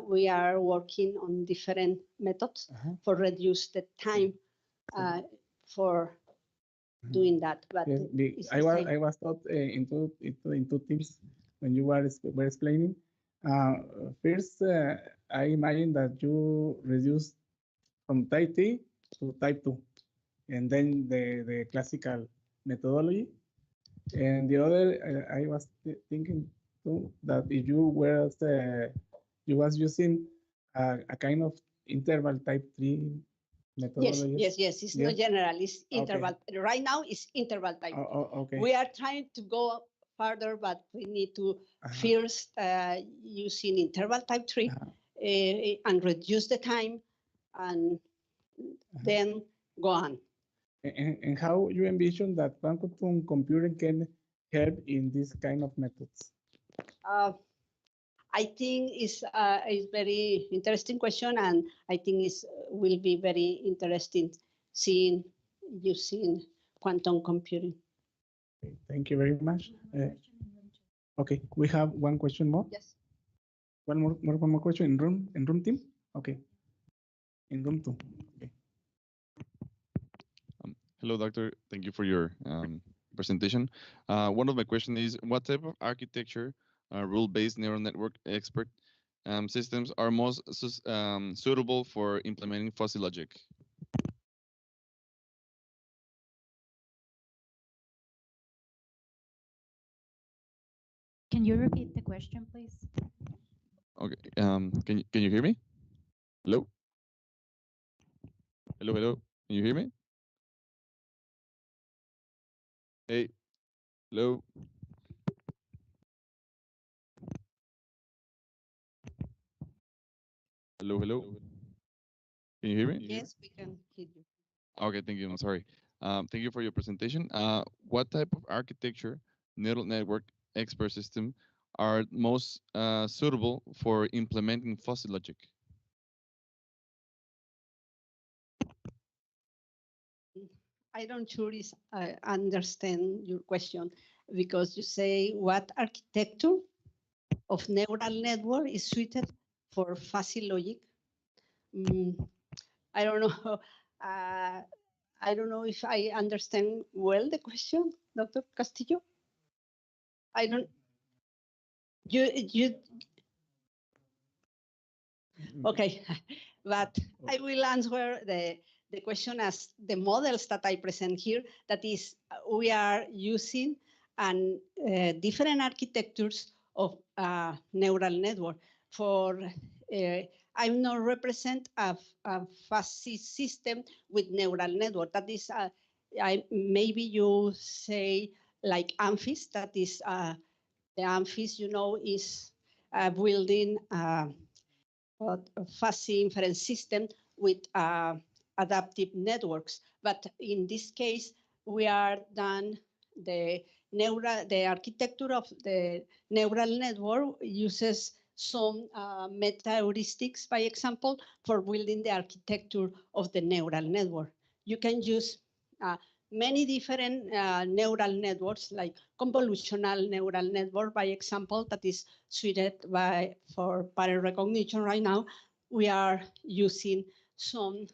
We are working on different methods for reduce the time for doing that. But
yes, I was taught into teams when you were explaining. First, I imagine that you reduce from type 3 to type 2, and then the classical methodology. And the other, I was thinking too that if you were you was using a kind of interval type 3 methodology.
Yes. It's not general. It's interval. Okay. Right now, it's interval type.
Okay.
We are trying to go further, but we need to first using interval type 3 and reduce the time, and then go on.
And how you envision that quantum computing can help in this kind of methods?
I think it's a very interesting question, and I think it will be very interesting seeing using quantum computing.
Okay, thank you very much. Okay, we have one question more.
Yes.
one more question in room team. Okay. In room 2. Okay.
Hello, doctor. Thank you for your presentation. One of my questions is, what type of architecture, rule-based neural network expert systems are most suitable for implementing fuzzy logic?
Can you repeat the question, please?
Okay. Can you hear me? Hello? Hello, hello. Can you hear me? Hey. Hello. Hello, hello. Can you hear me?
Yes, we can hear you.
Okay, thank you. I'm sorry. Thank you for your presentation. What type of architecture, neural network expert system are most suitable for implementing fuzzy logic?
I don't sure is understand your question, because you say what architecture of neural network is suited for fuzzy logic. I don't know. I don't know if I understand well the question, Dr. Castillo. I don't. You. Okay, but I will answer the question as the models that I present here. That is, we are using different architectures of neural network. For I'm not represent a fuzzy system with neural network. That is, maybe you say like amphies. That is, the amphies, you know, is building a fuzzy inference system with adaptive networks. But in this case, we are done the architecture of the neural network uses some meta heuristics, by example, for building the architecture of the neural network. You can use many different neural networks, like convolutional neural network, by example, that is suited for pattern recognition right now. We are using some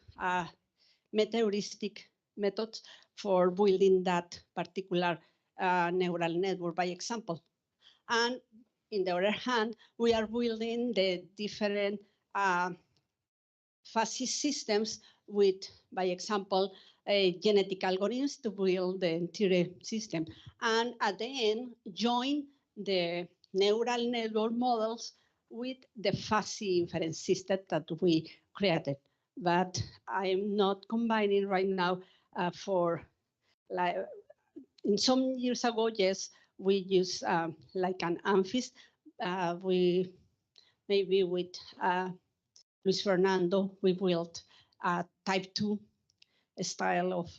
meta-heuristic methods for building that particular neural network, by example. And in the other hand, we are building the different fuzzy systems with, by example, genetic algorithms to build the entire system. And at the end, join the neural network models with the fuzzy inference system that we created. But I'm not combining right now for, like, in some years ago, yes, we use like an amphies. We maybe with Luis Fernando, we built a type 2 style of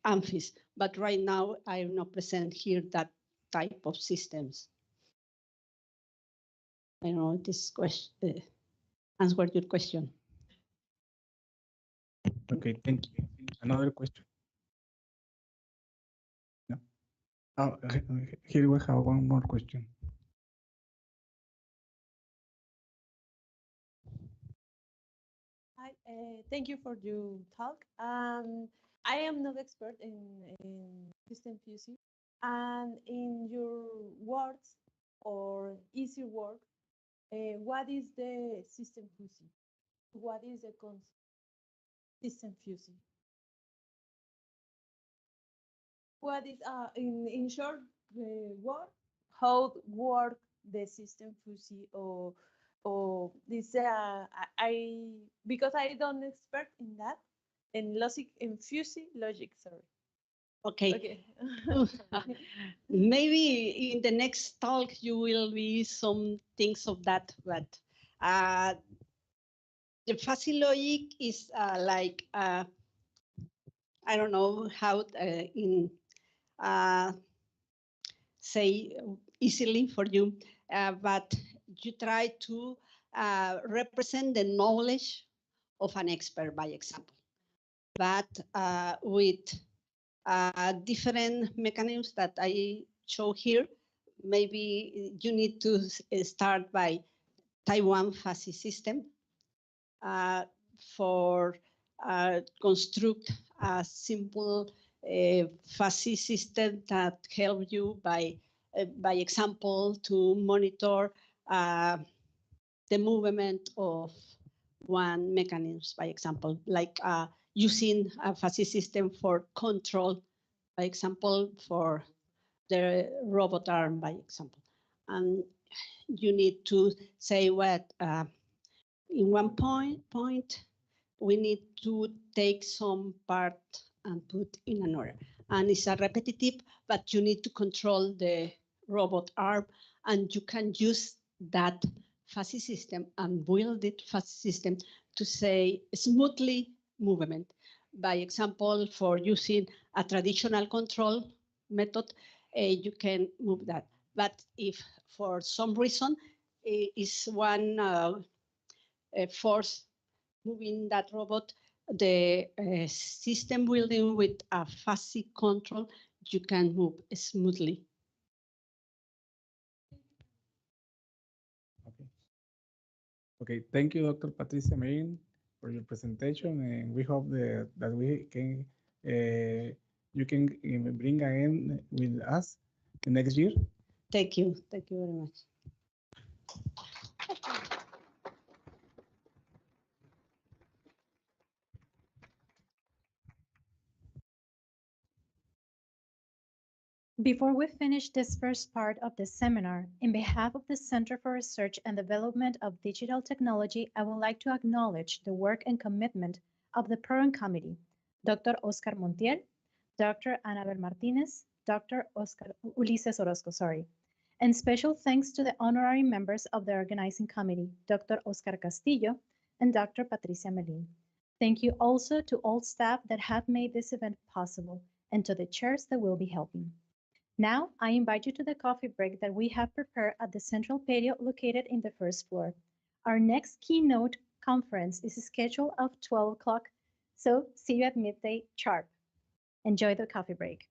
amphies. But right now, I'm not present here that type of systems. I don't know if this question answered your question.
Okay, thank you. Another question? No. Oh, here we have one more question.
Hi, thank you for your talk. I am not expert in system fusion, and in your words or easy work, what is the system fusion? What is the concept? System fusion. What is in short word? How work the system fusion or this I because I don't expert in that in logic in fusion logic. Sorry.
Okay. Maybe in the next talk you will be some things of that, but the fuzzy logic is like I don't know how in say easily for you, but you try to represent the knowledge of an expert, by example, but with different mechanisms that I show here. Maybe you need to start by type 1 fuzzy system for construct a simple fuzzy system that help you by example to monitor the movement of one mechanism, by example, like using a fuzzy system for control, by example, for the robot arm, by example. And you need to say what in one point we need to take some part and put in another. And it's a repetitive, but you need to control the robot arm, and you can use that fuzzy system and build it fuzzy system to say smoothly movement. By example, for using a traditional control method, you can move that. But if for some reason is one force moving that robot, the system building with a fuzzy control, you can move smoothly.
Okay, thank you, Dr. Patricia Marin, for your presentation, and we hope that we can you can bring again with us the next year.
Thank you very much.
Before we finish this first part of the seminar, in behalf of the Center for Research and Development of Digital Technology, I would like to acknowledge the work and commitment of the Program Committee, Dr. Oscar Montiel, Dr. Anabel Martinez, Dr. Ulises Orozco, and special thanks to the honorary members of the Organizing Committee, Dr. Oscar Castillo and Dr. Patricia Melin. Thank you also to all staff that have made this event possible and to the chairs that will be helping. Now, I invite you to the coffee break that we have prepared at the central patio located in the first floor. Our next keynote conference is scheduled at 12 o'clock, so see you at midday sharp. Enjoy the coffee break.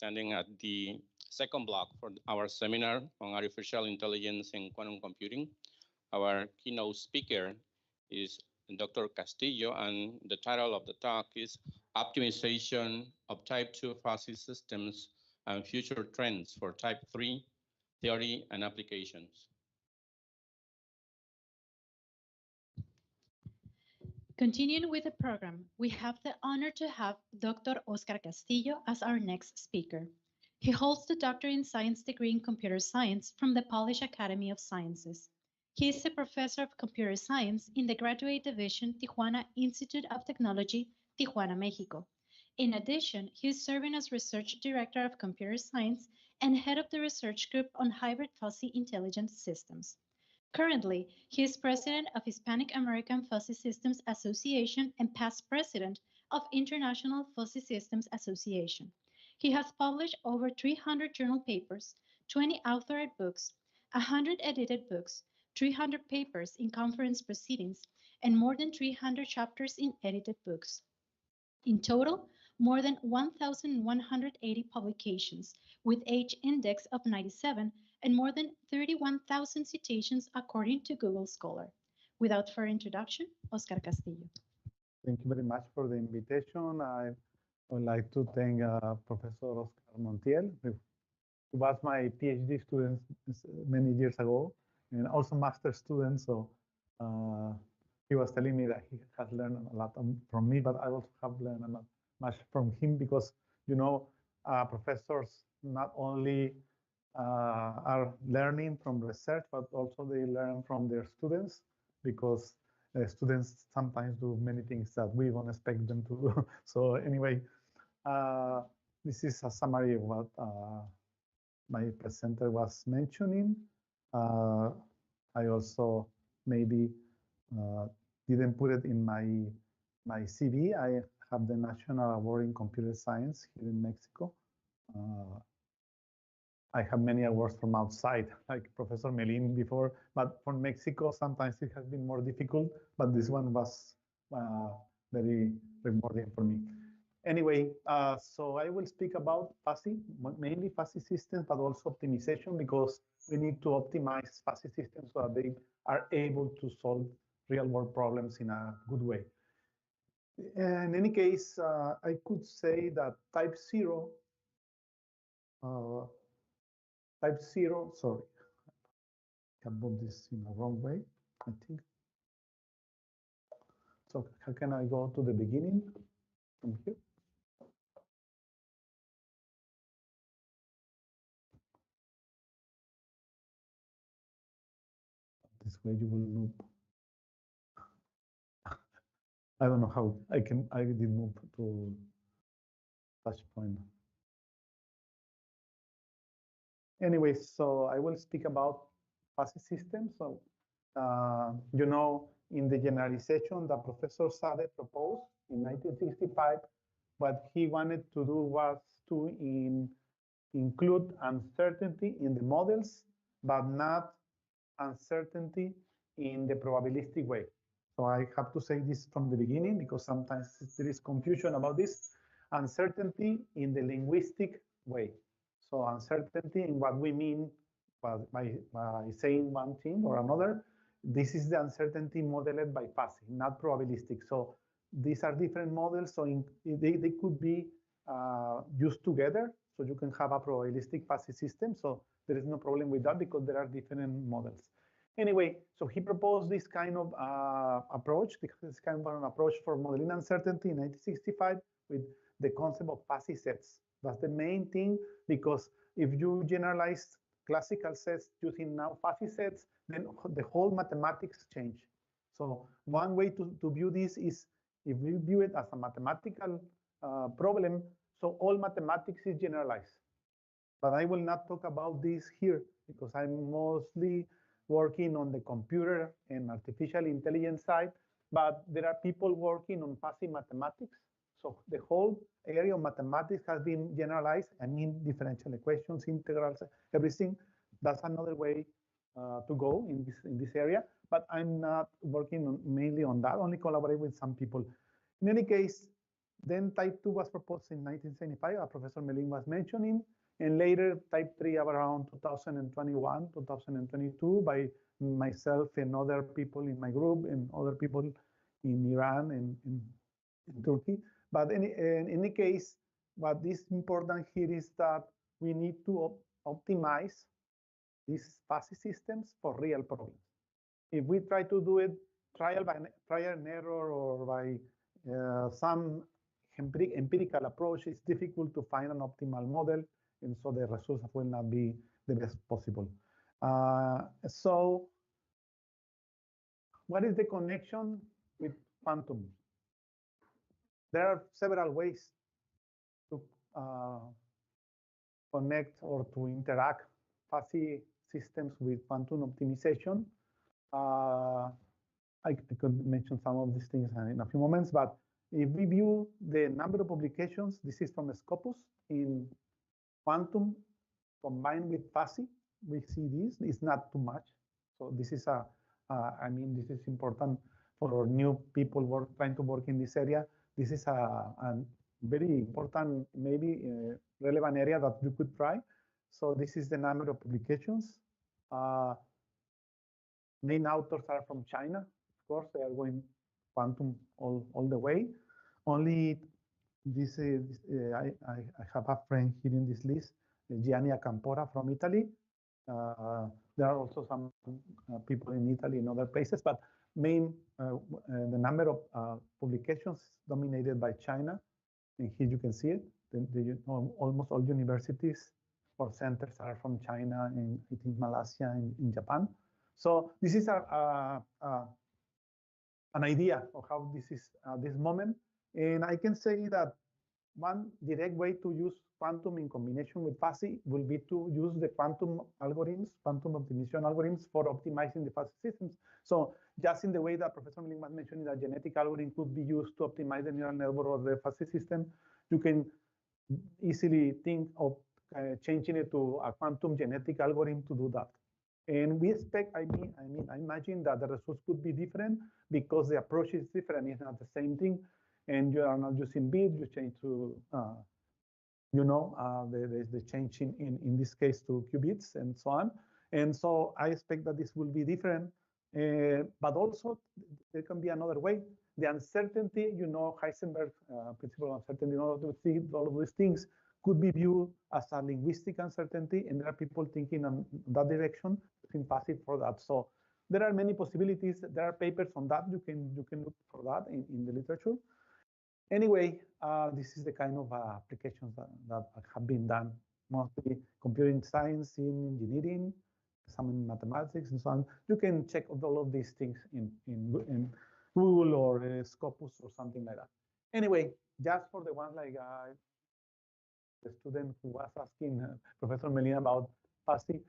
standing at the second block for our seminar on artificial intelligence and quantum computing. Our keynote speaker is Dr. Castillo, and the title of the talk is Optimization of Type 2 Fuzzy Systems and Future Trends for Type 3 Theory and Applications.
Continuing with the program, we have the honor to have Dr. Oscar Castillo as our next speaker. He holds the Doctor in Science degree in Computer Science from the Polish Academy of Sciences. He is a professor of computer science in the Graduate Division Tijuana Institute of Technology, Tijuana, Mexico. In addition, he is serving as Research Director of Computer Science and head of the research group on hybrid fuzzy intelligence systems. Currently, he is president of Hispanic American Fuzzy Systems Association and past president of International Fuzzy Systems Association. He has published over 300 journal papers, 20 authored books, 100 edited books, 300 papers in conference proceedings, and more than 300 chapters in edited books. In total, more than 1,180 publications with H index of 97 and more than 31,000 citations according to Google Scholar. Without further introduction, Oscar Castillo.
Thank you very much for the invitation. I would like to thank Professor Oscar Montiel, who was my PhD student many years ago, and also master student. So he was telling me that he has learned a lot from me, but I also have learned a lot much from him because, you know, professors not only are learning from research, but also they learn from their students because students sometimes do many things that we don't expect them to do. So anyway, this is a summary of what my presenter was mentioning. I also maybe didn't put it in my CV. I have the National Award in Computer Science here in Mexico. I have many awards from outside, like Professor Melin before, but from Mexico, sometimes it has been more difficult, but this one was very rewarding for me. Anyway, so I will speak about fuzzy, mainly fuzzy systems, but also optimization, because we need to optimize fuzzy systems so that they are able to solve real-world problems in a good way. In any case, I could say that type 0, sorry, I can move this in the wrong way, I think. So how can I go to the beginning from here? This way you will move. I don't know how I did move to touch point. Anyway, so I will speak about fuzzy systems. So, you know, in the generalization that Professor Sade proposed in 1965, what he wanted to do was to include uncertainty in the models, but not uncertainty in the probabilistic way. So I have to say this from the beginning because sometimes there is confusion about this. Uncertainty in the linguistic way. So uncertainty in what we mean by saying one thing or another. This is the uncertainty modeled by fuzzy, not probabilistic. So these are different models. So they could be used together. So you can have a probabilistic fuzzy system. So there is no problem with that because there are different models. Anyway, so he proposed this kind of approach, this kind of an approach for modeling uncertainty in 1965 with the concept of fuzzy sets. That's the main thing, because if you generalize classical sets using now fuzzy sets, then the whole mathematics change. So one way to view this is if we view it as a mathematical problem, so all mathematics is generalized. But I will not talk about this here because I'm mostly working on the computer and artificial intelligence side, but there are people working on fuzzy mathematics. So the whole area of mathematics has been generalized. I mean, differential equations, integrals, everything. That's another way to go in this area. But I'm not working mainly on that. Only collaborate with some people. In any case, Then type 2 was proposed in 1975, Professor Melin was mentioning, and later type 3 around 2021, 2022 by myself and other people in my group and other people in Iran and in Turkey. But in any case, what is important here is that we need to optimize these fuzzy systems for real problems. If we try to do it trial and error or by some empirical approach, it's difficult to find an optimal model, and so the results will not be the best possible. So what is the connection with quantum? There are several ways to connect or to interact fuzzy systems with quantum optimization. I could mention some of these things in a few moments, but if we view the number of publications, this is from Scopus in quantum combined with fuzzy, we see this is not too much. So this is I mean, this is important for new people trying to work in this area. This is a very important, maybe relevant area that you could try. So this is the number of publications. Main authors are from China. Of course, they are going quantum all the way. Only this is, I have a friend here in this list, Gianni Acampora from Italy. There are also some people in Italy and other places, but the number of publications dominated by China. And here you can see it. Almost all universities or centers are from China and I think Malaysia and in Japan. So this is an idea of how this is this moment. And I can say that one direct way to use quantum in combination with fuzzy will be to use the quantum algorithms, quantum optimization algorithms for optimizing the fuzzy systems. So just in the way that Professor Milling was mentioning that genetic algorithm could be used to optimize the neural network or the fuzzy system, you can easily think of changing it to a quantum genetic algorithm to do that. And we expect, I imagine that the results could be different because the approach is different. It's not the same thing. And you are not using bits, you change to, the change in this case to qubits and so on. And so I expect that this will be different. But also, there can be another way. The uncertainty, Heisenberg principle of uncertainty, all of these things could be viewed as a linguistic uncertainty, and there are people thinking in that direction, using passive for that. So there are many possibilities. There are papers on that. You can look for that in the literature. Anyway, this is the kind of applications that have been done, mostly computing science, in engineering, some in mathematics, and so on. You can check all of these things in Google or Scopus or something like that. Anyway, just for the ones like the student who was asking Professor Melina about fuzzy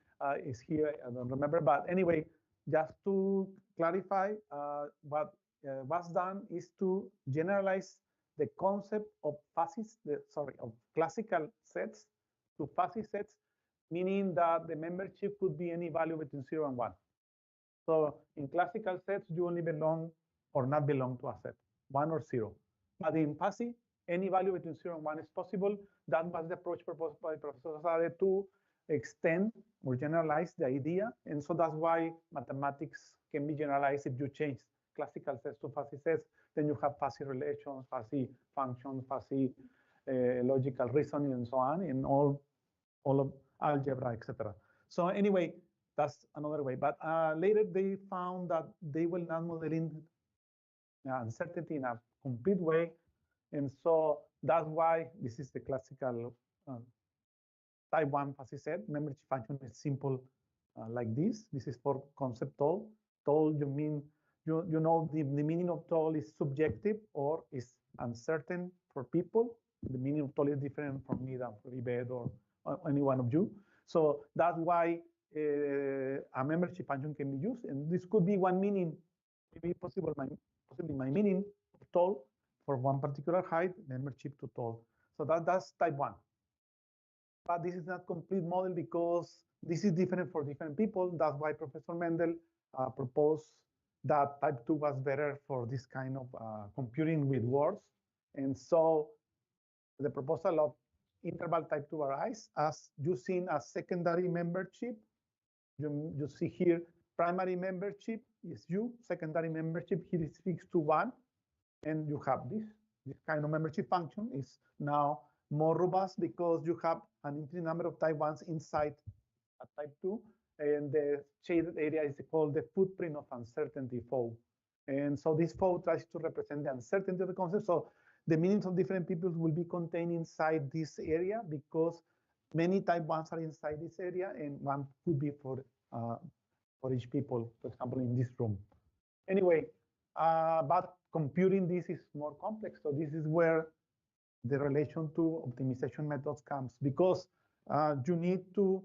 is here, I don't remember. But anyway, just to clarify, what was done is to generalize the concept of of classical sets to fuzzy sets, meaning that the membership could be any value between 0 and 1. So in classical sets, you only belong or not belong to a set, 1 or 0. But in fuzzy, any value between 0 and 1 is possible. That was the approach proposed by Professor Sade to extend or generalize the idea. And so that's why mathematics can be generalized if you change classical sets to fuzzy sets. Then you have fuzzy relations, fuzzy functions, fuzzy logical reasoning, and so on, and all of algebra, etc. So anyway, that's another way. But later they found that they will not modeling uncertainty in a complete way. And so that's why this is the classical type 1 fuzzy set. Membership function is simple like this. This is for concept toll. Toll, you mean, the meaning of toll is subjective or is uncertain for people. The meaning of toll is different from me than for Ibed or any one of you. So that's why a membership function can be used. And this could be one meaning, maybe possibly my meaning of toll for one particular height, membership to toll. So that's type 1. But this is not complete model because this is different for different people. That's why Professor Mendel proposed that type 2 was better for this kind of computing with words. And so the proposal of interval type 2 arise as using a secondary membership. You see here, primary membership is U, secondary membership here is fixed to 1, and you have this kind of membership function is now more robust because you have an infinite number of type 1s inside a type 2, and the shaded area is called the footprint of uncertainty fold. And so this fold tries to represent the uncertainty of the concept. So the meanings of different peoples will be contained inside this area because many type 1s are inside this area, and one could be for each people, for example, in this room. Anyway, but computing this is more complex. So this is where the relation to optimization methods comes, because you need to,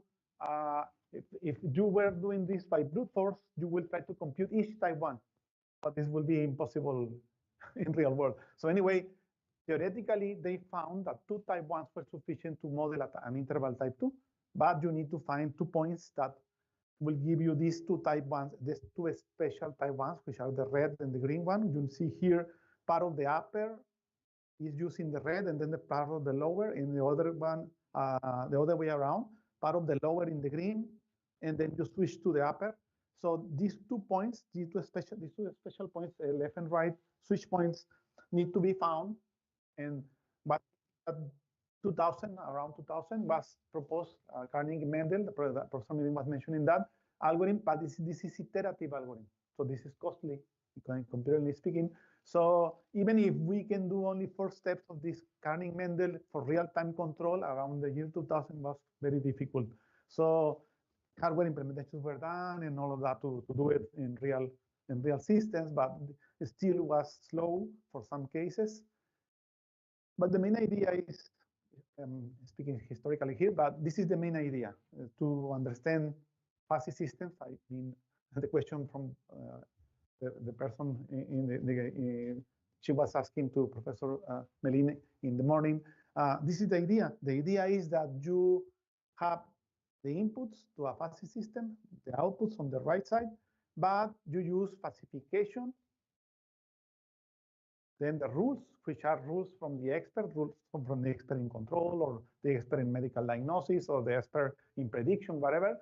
if you were doing this by brute force, you will try to compute each type 1, but this will be impossible in real world. So anyway, theoretically, they found that 2 type 1s were sufficient to model an interval type 2, but you need to find 2 points that will give you these 2 type 1s, these 2 special type 1s, which are the red and the green one. You see here, part of the upper is using the red, and then the part of the lower, and the other one, the other way around, part of the lower in the green, and then you switch to the upper. So these 2 points, these two special points, left and right switch points, need to be found. And but 2000, around 2000, was proposed, Carnegie Mendel, Professor Mendel was mentioning that algorithm, but this is iterative algorithm. So this is costly, comparatively speaking. So even if we can do only 4 steps of this Carnegie Mendel for real-time control around the year 2000 was very difficult. So hardware implementations were done and all of that to do it in real systems, but it still was slow for some cases. But the main idea is, speaking historically here, but this is the main idea, to understand fuzzy systems. I mean, the question from the person she was asking to Professor Melin in the morning. This is the idea. The idea is that you have the inputs to a fuzzy system, the outputs on the right side, but you use falsification. Then the rules, which are rules from the expert, rules from the expert in control, or the expert in medical diagnosis, or the expert in prediction, whatever.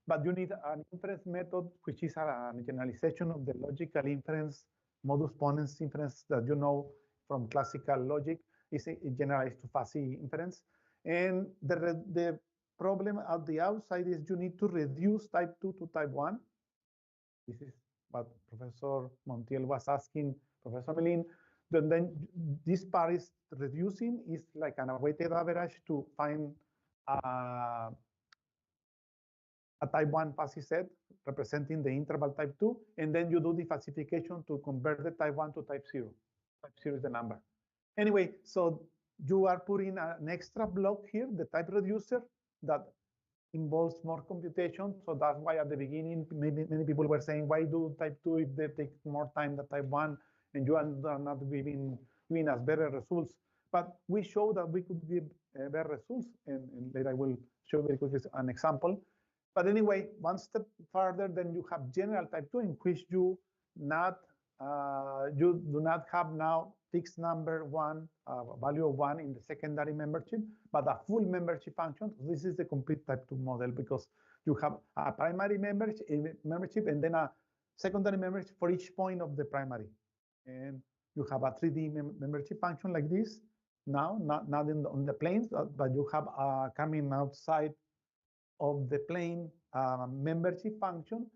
But you need an inference method, which is a generalization of the logical inference, modus ponens inference that you know from classical logic. Is generalized to fuzzy inference. And the problem at the outside is you need to reduce type 2 to type 1. This is what Professor Montiel was asking Professor Melin. Then this part is reducing, is like an weighted average to find a type 1 fuzzy set representing the interval type 2, and then you do the falsification to convert the type 1 to type 0. Type 0 is the number. Anyway, so you are putting an extra block here, the type reducer, that involves more computation. So that's why at the beginning, many people were saying, why do type 2 if they take more time than type 1, and you are not giving us better results? But we show that we could give better results, and later I will show very quickly an example. But anyway, one step further, then you have general type 2, in which you do not have now fixed number 1, value of 1 in the secondary membership, but a full membership function. This is the complete type 2 model, because you have a primary membership and then a secondary membership for each point of the primary. And you have a 3D membership function like this now, not on the planes, but you have coming outside of the plane membership function,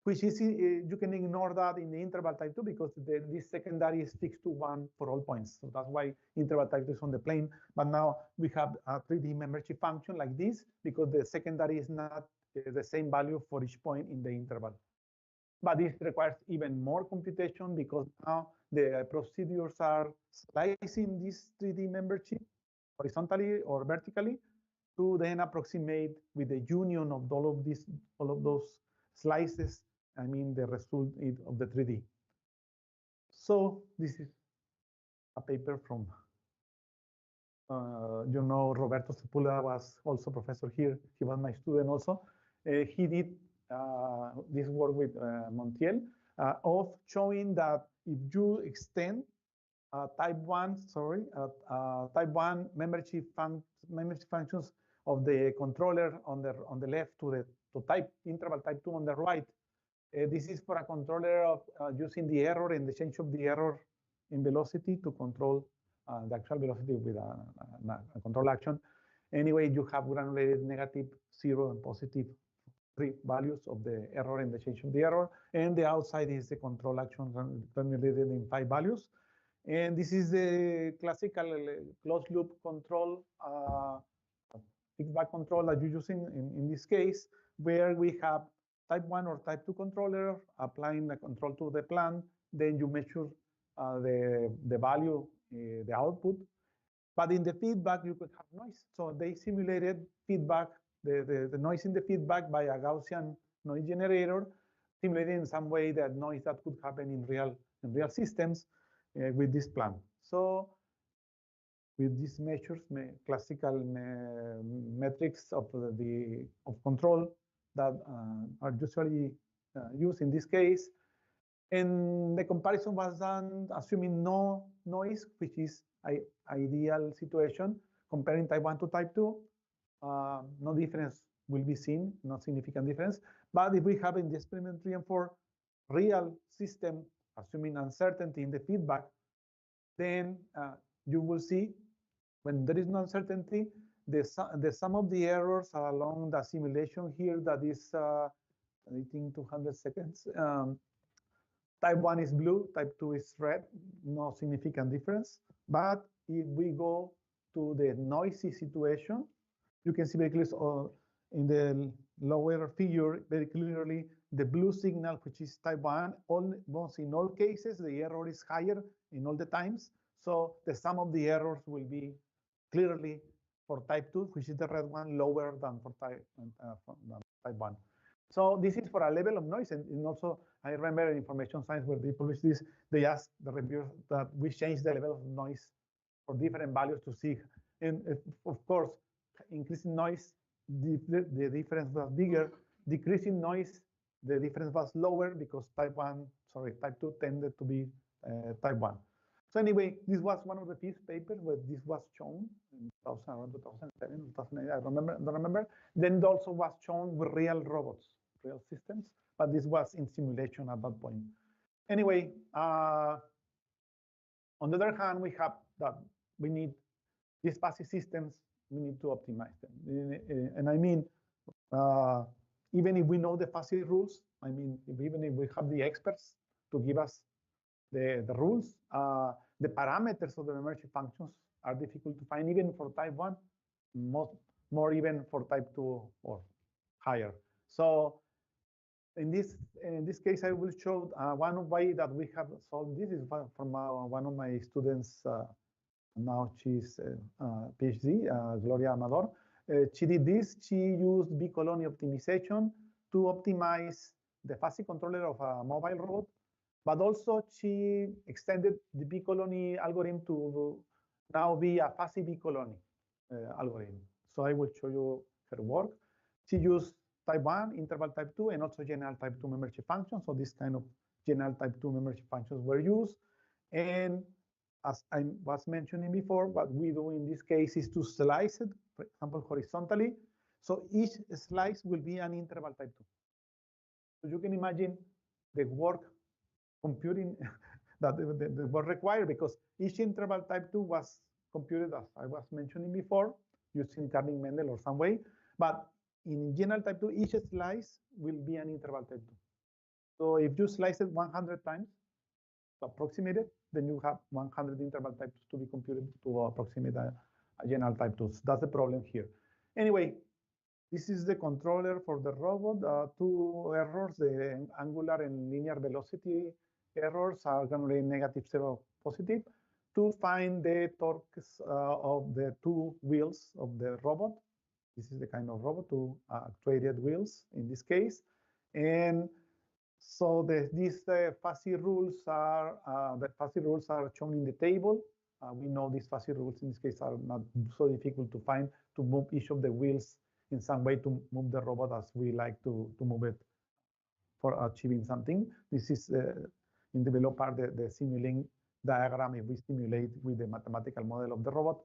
which is, you can ignore that in the interval type 2 because this secondary is fixed to 1 for all points. So that's why interval type 2 is on the plane. But now we have a 3D membership function like this because the secondary is not the same value for each point in the interval. But this requires even more computation because now the procedures are slicing this 3D membership horizontally or vertically to then approximate with the union of all of those slices, I mean the result of the 3D. So this is a paper from, Roberto Sepúlveda was also professor here. He was my student also. He did this work with Montiel of showing that if you extend type 1, type 1 membership functions of the controller on the left to type interval type 2 on the right. This is for a controller of using the error and the change of the error in velocity to control the actual velocity with a control action. Anyway, you have granulated negative, 0, and positive 3 values of the error and the change of the error. And the outside is the control action granulated in 5 values. And this is the classical closed loop control, feedback control that you're using in this case, where we have type 1 or type 2 controller applying the control to the plant. Then you measure the value, the output. But in the feedback, you could have noise. So they simulated feedback, the noise in the feedback by a Gaussian noise generator, simulating in some way that noise that could happen in real systems with this plan. So with these measures, classical metrics of control that are usually used in this case. And the comparison was done assuming no noise, which is an ideal situation, comparing type 1 to type 2. No difference will be seen, no significant difference. But if we have in the experiment 3 and 4 real system, assuming uncertainty in the feedback, then you will see when there is no uncertainty, the sum of the errors along the simulation here that is, I think 200 seconds. Type 1 is blue, type 2 is red, no significant difference. But if we go to the noisy situation, you can see very clearly in the lower figure, very clearly the blue signal, which is type 1, almost in all cases, the error is higher in all the times. So the sum of the errors will be clearly for type 2, which is the red one, lower than for type 1. So this is for a level of noise. And also, I remember in information science where they published this, they asked the reviewers that we change the level of noise for different values to see. And of course, increasing noise, the difference was bigger. Decreasing noise, the difference was lower because type 2 tended to be type 1. So anyway, this was one of the fifth papers where this was shown in 2007, 2008, I don't remember. Then it also was shown with real robots, real systems, but this was in simulation at that point. Anyway, on the other hand, we have that we need these fuzzy systems, we need to optimize them. And I mean, even if we know the fuzzy rules, I mean, even if we have the experts to give us the rules, the parameters of the membership functions are difficult to find even for type 1, more even for type 2 or higher. So in this case, I will show one way that we have solved this is from one of my students. Now she's PhD, Gloria Amador. She did this. She used B-colony optimization to optimize the fuzzy controller of a mobile robot. But also she extended the B-colony algorithm to now be a fuzzy B-colony algorithm. So I will show you her work. She used type 1, interval type 2, and also general type 2 membership functions. So this kind of general type 2 membership functions were used. And as I was mentioning before, what we do in this case is to slice it, for example, horizontally. So each slice will be an interval type 2. So you can imagine the work computing that was required because each interval type 2 was computed, as I was mentioning before, using Karning-Mendel or some way. But in general type 2, each slice will be an interval type 2. So if you slice it 100 times to approximate it, then you have 100 interval type 2s to be computed to approximate a general type 2. So that's the problem here. Anyway, this is the controller for the robot. Two errors, the angular and linear velocity errors are going to be negative, 0, positive, to find the torques of the two wheels of the robot. This is the kind of robot, two actuated wheels in this case. And so these fuzzy rules are shown in the table. We know these fuzzy rules in this case are not so difficult to find to move each of the wheels in some way to move the robot as we like to move it for achieving something. This is in the below part, the Simulink diagram if we simulate with the mathematical model of the robot.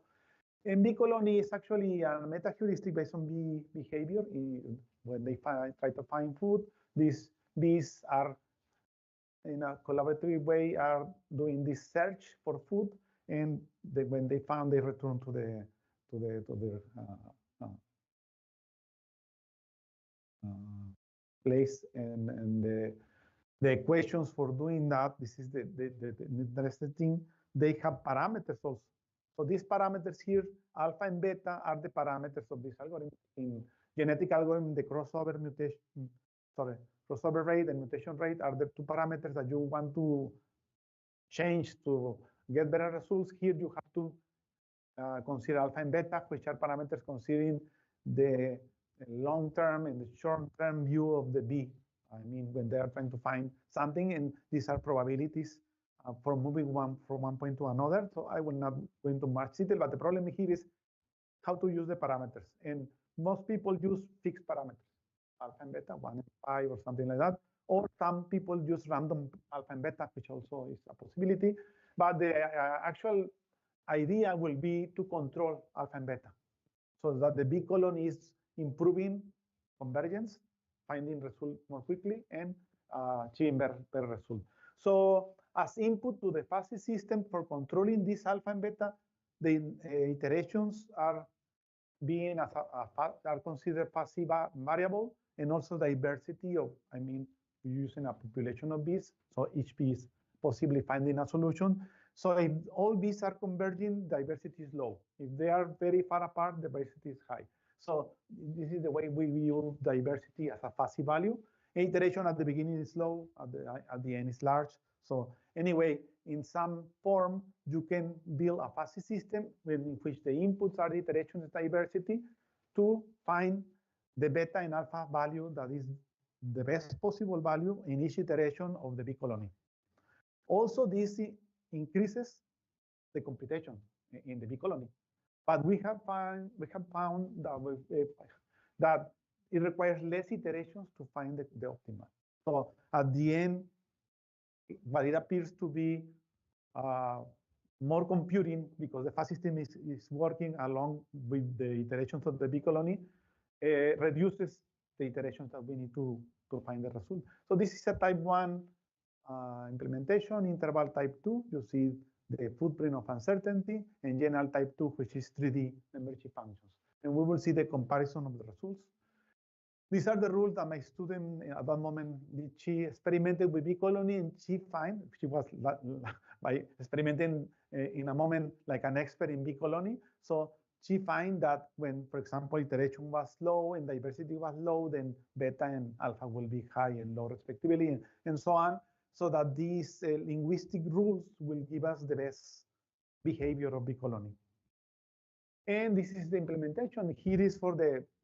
And bee colony is actually a meta heuristic based on bee behavior. When they try to find food, these bees are in a collaborative way are doing this search for food, and when they found, they return to their place, and the equations for doing that, this is the interesting thing, they have parameters also. So these parameters here, alpha and beta, are the parameters of this algorithm. In genetic algorithm, the crossover rate and mutation rate are the two parameters that you want to change to get better results. Here you have to consider alpha and beta, which are parameters considering the long-term and the short-term view of the bee. I mean, when they are trying to find something, and these are probabilities for moving from one point to another. So I will not go into much detail, but the problem here is how to use the parameters. And most people use fixed parameters, alpha and beta, 1 and 5 or something like that. Or some people use random alpha and beta, which also is a possibility. But the actual idea will be to control alpha and beta, so that the bee colony is improving convergence, finding results more quickly, and achieving better results. So as input to the fuzzy system for controlling this alpha and beta, the iterations are being are considered fuzzy variable, and also diversity of, I mean, using a population of bees, so each bee is possibly finding a solution. So if all bees are converging, diversity is low. If they are very far apart, diversity is high. So this is the way we view diversity as a fuzzy value. Iteration at the beginning is low, at the end is large. So anyway, in some form, you can build a fuzzy system in which the inputs are the iterations diversity to find the beta and alpha value that is the best possible value in each iteration of the bee colony. Also, this increases the computation in the bee colony, but we have found that it requires less iterations to find the optimal. So at the end, what it appears to be more computing, because the fuzzy system is working along with the iterations of the bee colony, reduces the iterations that we need to find the result. So this is a type 1 implementation. Interval type 2, you see the footprint of uncertainty, and general type 2, which is 3D membership functions. And we will see the comparison of the results. These are the rules that my student at that moment, she experimented with bee colony, and she was by experimenting in a moment like an expert in bee colony. So she find that when, for example, iteration was low and diversity was low, then beta and alpha will be high and low respectively, and so on. So that these linguistic rules will give us the best behavior of bee colony. And this is the implementation. Here is for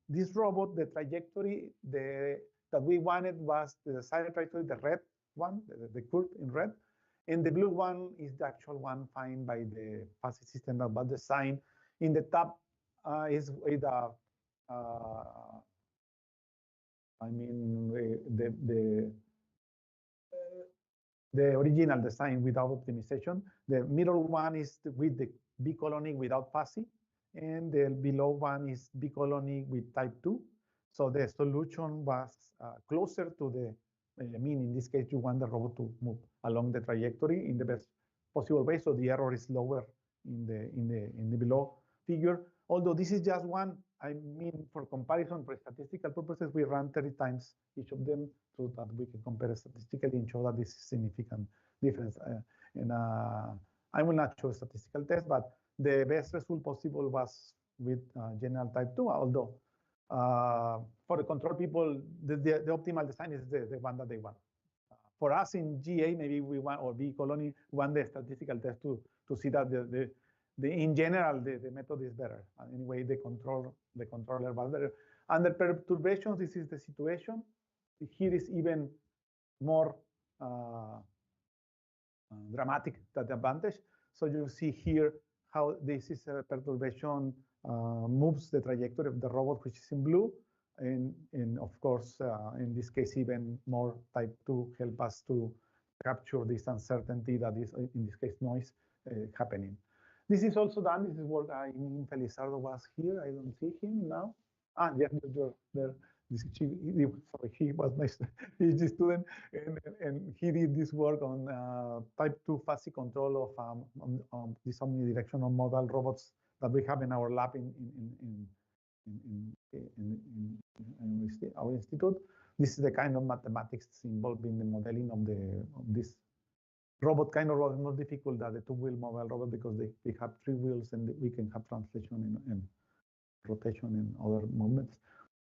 this robot, the trajectory that we wanted was the desired trajectory, the red one, the curve in red. And the blue one is the actual one found by the fuzzy system that was designed. In the top is with the original design without optimization. The middle one is with the bee colony without fuzzy, and the below one is bee colony with type 2. So the solution was closer to the, I mean, in this case, you want the robot to move along the trajectory in the best possible way, so the error is lower in the below figure. Although this is just one, I mean, for comparison, for statistical purposes, we run 30 times each of them so that we can compare statistically and show that this is significant difference. I will not show a statistical test, but the best result possible was with general type 2, although for the control people, the optimal design is the one that they want. For us in GA, maybe we want, or bee colony, want the statistical test to see that in general, the method is better. Anyway, the controller was better. Under perturbations, this is the situation. Here is even more dramatic than the advantage. So you see here how this is a perturbation moves the trajectory of the robot, which is in blue. And of course, in this case, even more type 2 help us to capture this uncertainty that is, in this case, noise happening. This is also done. This is work. I mean, Felizardo was here. I don't see him now. Ah, yeah, you're there. Sorry, he was my PhD student, and he did this work on type 2 fuzzy control of this omnidirectional modal robots that we have in our lab in our institute. This is the kind of mathematics involved in the modeling of this robot. Kind of robot is more difficult than the two-wheel mobile robot because they have 3 wheels and we can have translation and rotation and other movements.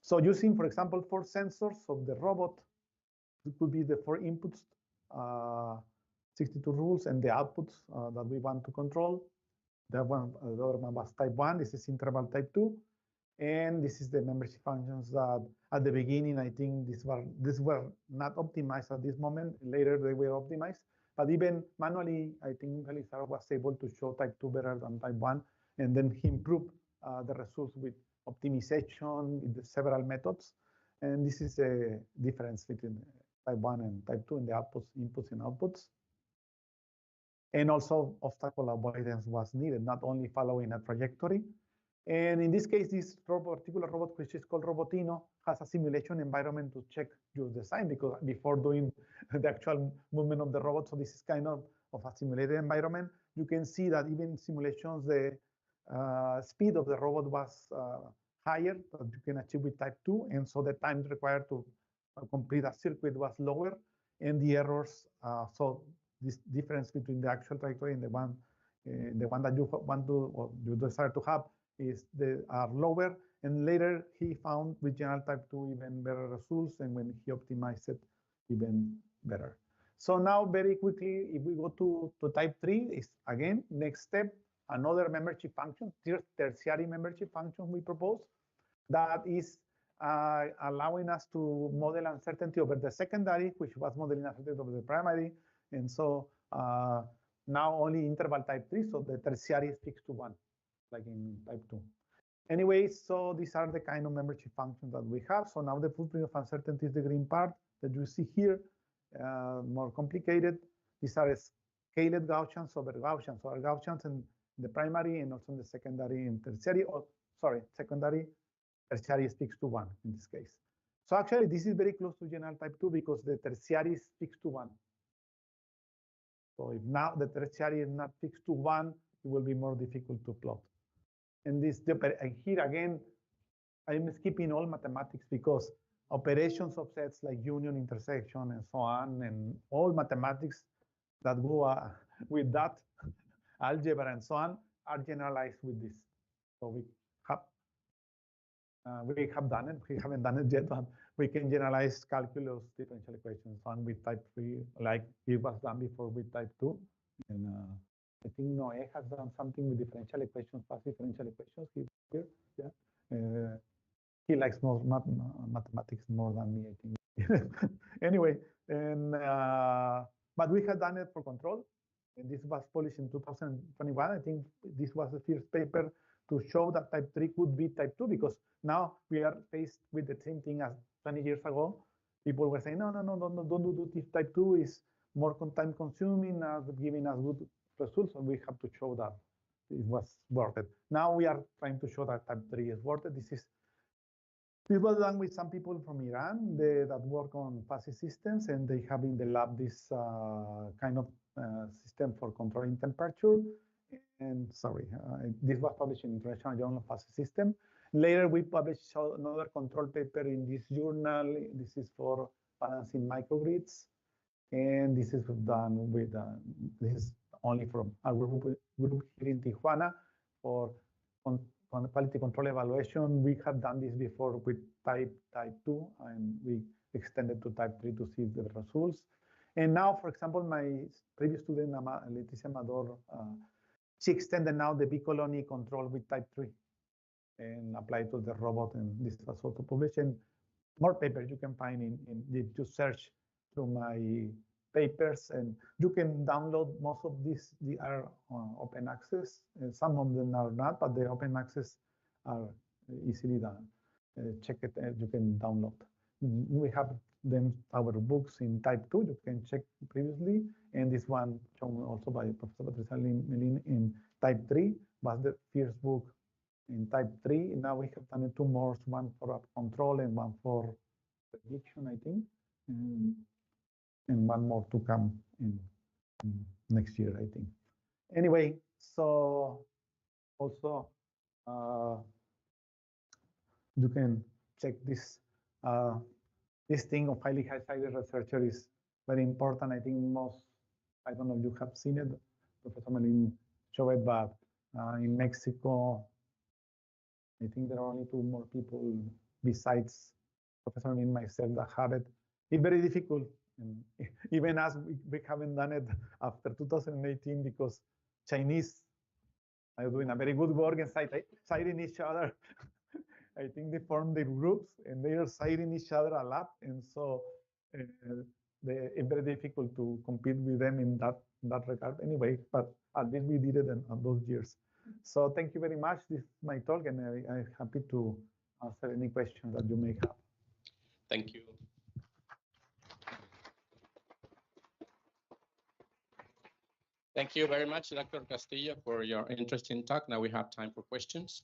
So using, for example, 4 sensors of the robot, it could be the 4 inputs, 62 rules, and the outputs that we want to control. The other one was type 1. This is interval type 2. And this is the membership functions that at the beginning, I think these were not optimized at this moment. Later, they were optimized. But even manually, I think Felizardo was able to show type 2 better than type 1. And then he improved the results with optimization with the several methods. And this is the difference between type 1 and type 2 in the inputs and outputs. And also obstacle avoidance was needed, not only following a trajectory. And in this case, this particular robot, which is called Robotino, has a simulation environment to check your design because before doing the actual movement of the robot. So this is kind of a simulated environment. You can see that even simulations, the speed of the robot was higher that you can achieve with type 2. And so the time required to complete a circuit was lower. And the errors, so this difference between the actual trajectory and the one that you want to, or you desire to have, is are lower. And later he found with general type 2 even better results, and when he optimized it, even better. So now very quickly, if we go to type 3, is again, next step, another membership function, tertiary membership function we propose, that is allowing us to model uncertainty over the secondary, which was modeling uncertainty over the primary. And so now only interval type 3, so the tertiary is fixed to 1, like in type 2. Anyway, so these are the kind of membership functions that we have. So now the footprint of uncertainty is the green part that you see here, more complicated. These are scaled Gaussians over Gaussians. So our Gaussians in the primary and also in the secondary and tertiary, or sorry, secondary, tertiary is fixed to 1 in this case. So actually, this is very close to general type 2 because the tertiary is fixed to 1. So if now the tertiary is not fixed to 1, it will be more difficult to plot. And here again, I'm skipping all mathematics because operations of sets like union, intersection, and so on, and all mathematics that go with that, algebra and so on, are generalized with this. So we have done it. We haven't done it yet, but we can generalize calculus, differential equations, on with type 3, like it was done before with type 2. And I think Noe has done something with differential equations, fast differential equations here. Yeah. He likes more mathematics more than me, I think. Anyway, and but we had done it for control, and this was published in 2021. I think this was the first paper to show that type 3 could be type 2, because now we are faced with the same thing as 20 years ago. People were saying, no, don't do this. Type 2 is more time consuming, giving us good results, and we have to show that it was worth it. Now we are trying to show that type 3 is worth it. This was done with some people from Iran that work on fuzzy systems, and they have in the lab this kind of system for controlling temperature. And sorry, this was published in International Journal of Fuzzy System. Later, we published another control paper in this journal. This is for balancing microgrids. And this is done with, this is only from a group here in Tijuana for quality control evaluation. We have done this before with type 2, and we extended to type 3 to see the results. And now, for example, my previous student, Leticia Amador, she extended now the B-colony control with type 3 and applied to the robot, and this was also published. And more papers you can find if you search through my papers, and you can download most of these. They are open access, and some of them are not, but the open access are easily done. Check it, you can download. We have then our books in type 2, you can check previously, and this one shown also by Professor Patricia Melin in type 3 was the first book in type 3. Now we have done 2 more, one for control and one for prediction, I think, and one more to come in next year, I think. Anyway, so also you can check this. This thing of highly cited researcher is very important. I think I don't know if you have seen it, Professor Melin showed it, but in Mexico, I think there are only 2 more people besides Professor Melin and myself that have it. It's very difficult. And even as we haven't done it after 2018 because Chinese are doing a very good work and citing each other. I think they formed the groups and they are citing each other a lot. And so it's very difficult to compete with them in that regard anyway, but at least we did it in those years. So thank you very much. This is my talk, and I'm happy to answer any questions that you may have.
Thank you. Thank you very much, Dr. Castillo, for your interesting talk. Now we have time for questions.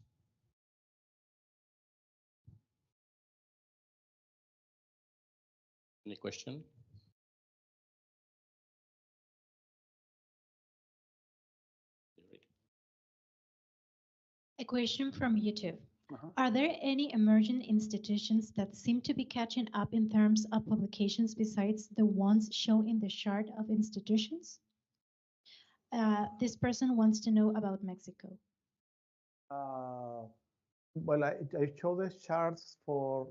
Any question?
A question from YouTube. Are there any emerging institutions that seem to be catching up in terms of publications besides the ones shown in the chart of institutions? This person wants to know about Mexico.
Well, I show the charts for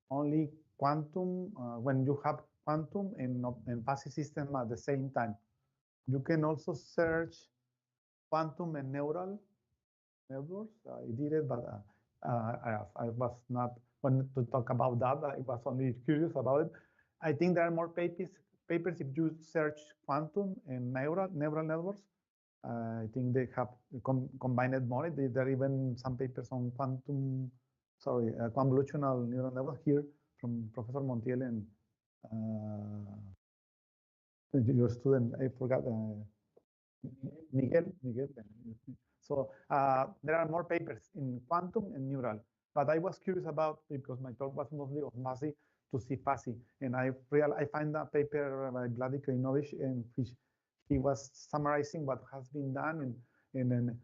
only quantum, when you have quantum and fuzzy system at the same time. You can also search quantum and neural networks. I did it, but I was not wanting to talk about that. I was only curious about it. I think there are more papers if you search quantum and neural networks. I think they have combined more. There are even some papers on convolutional neural network here from Professor Montiel and your student, I forgot, Miguel. So there are more papers in quantum and neural, but I was curious about, because my talk was mostly of fuzzy to see fuzzy, and I find a paper by Vladi Krinovich in which he was summarizing what has been done, and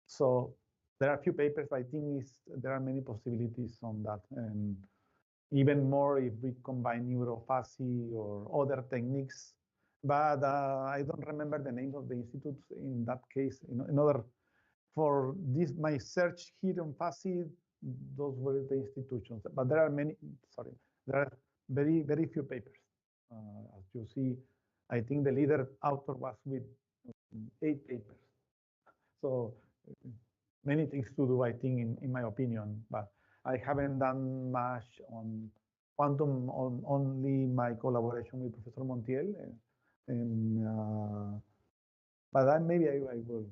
so there are a few papers. I think there are many possibilities on that, and even more if we combine neurofuzzy or other techniques. But I don't remember the names of the institutes in that case. For this, my search here on fuzzy, those were the institutions. But there are there are very, very few papers. As you see, I think the leader author was with 8 papers. So many things to do, I think, in my opinion, but I haven't done much on quantum, on only my collaboration with Professor Montiel, but maybe I will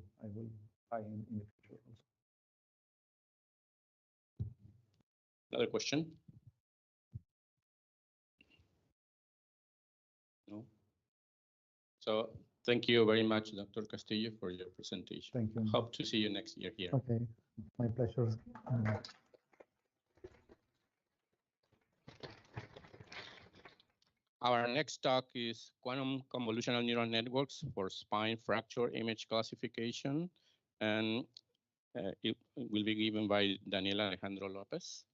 try in the future also.
Another question? No. So thank you very much, Dr. Castillo, for your presentation.
Thank you.
Hope to see you next year here.
Okay, my pleasure.
Our next talk is quantum convolutional neural networks for spine fracture image classification, and it will be given by Daniel Alejandro Lopez.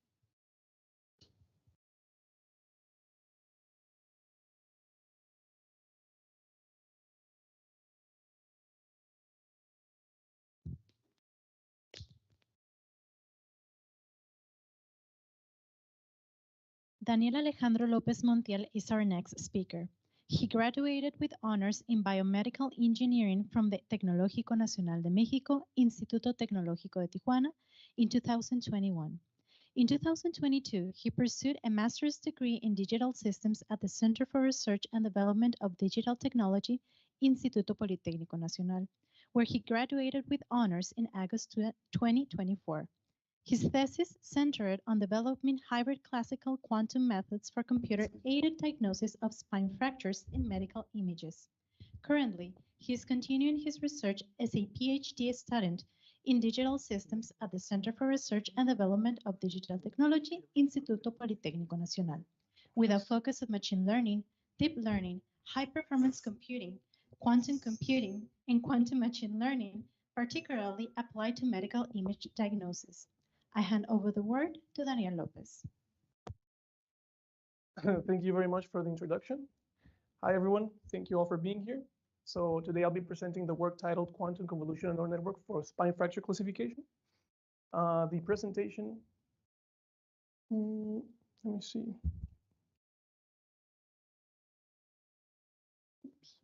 Daniel Alejandro Lopez Montiel is our next speaker. He graduated with honors in biomedical engineering from the Tecnológico Nacional de México, Instituto Tecnológico de Tijuana in 2021. In 2022, he pursued a master's degree in digital systems at the Center for Research and Development of Digital Technology, Instituto Politécnico Nacional, where he graduated with honors in August 2024. His thesis centered on developing hybrid classical quantum methods for computer-aided diagnosis of spine fractures in medical images. Currently, he is continuing his research as a PhD student in digital systems at the Center for Research and Development of Digital Technology, Instituto Politécnico Nacional, with a focus of machine learning, deep learning, high-performance computing, quantum computing, and quantum machine learning, particularly applied to medical image diagnosis. I hand over the word to Daniel Lopez.
Thank you very much for the introduction. Hi, everyone. Thank you all for being here. So today I'll be presenting the work titled Quantum Convolutional Neural Network for Spine Fracture Classification. The presentation, let me see. Oops.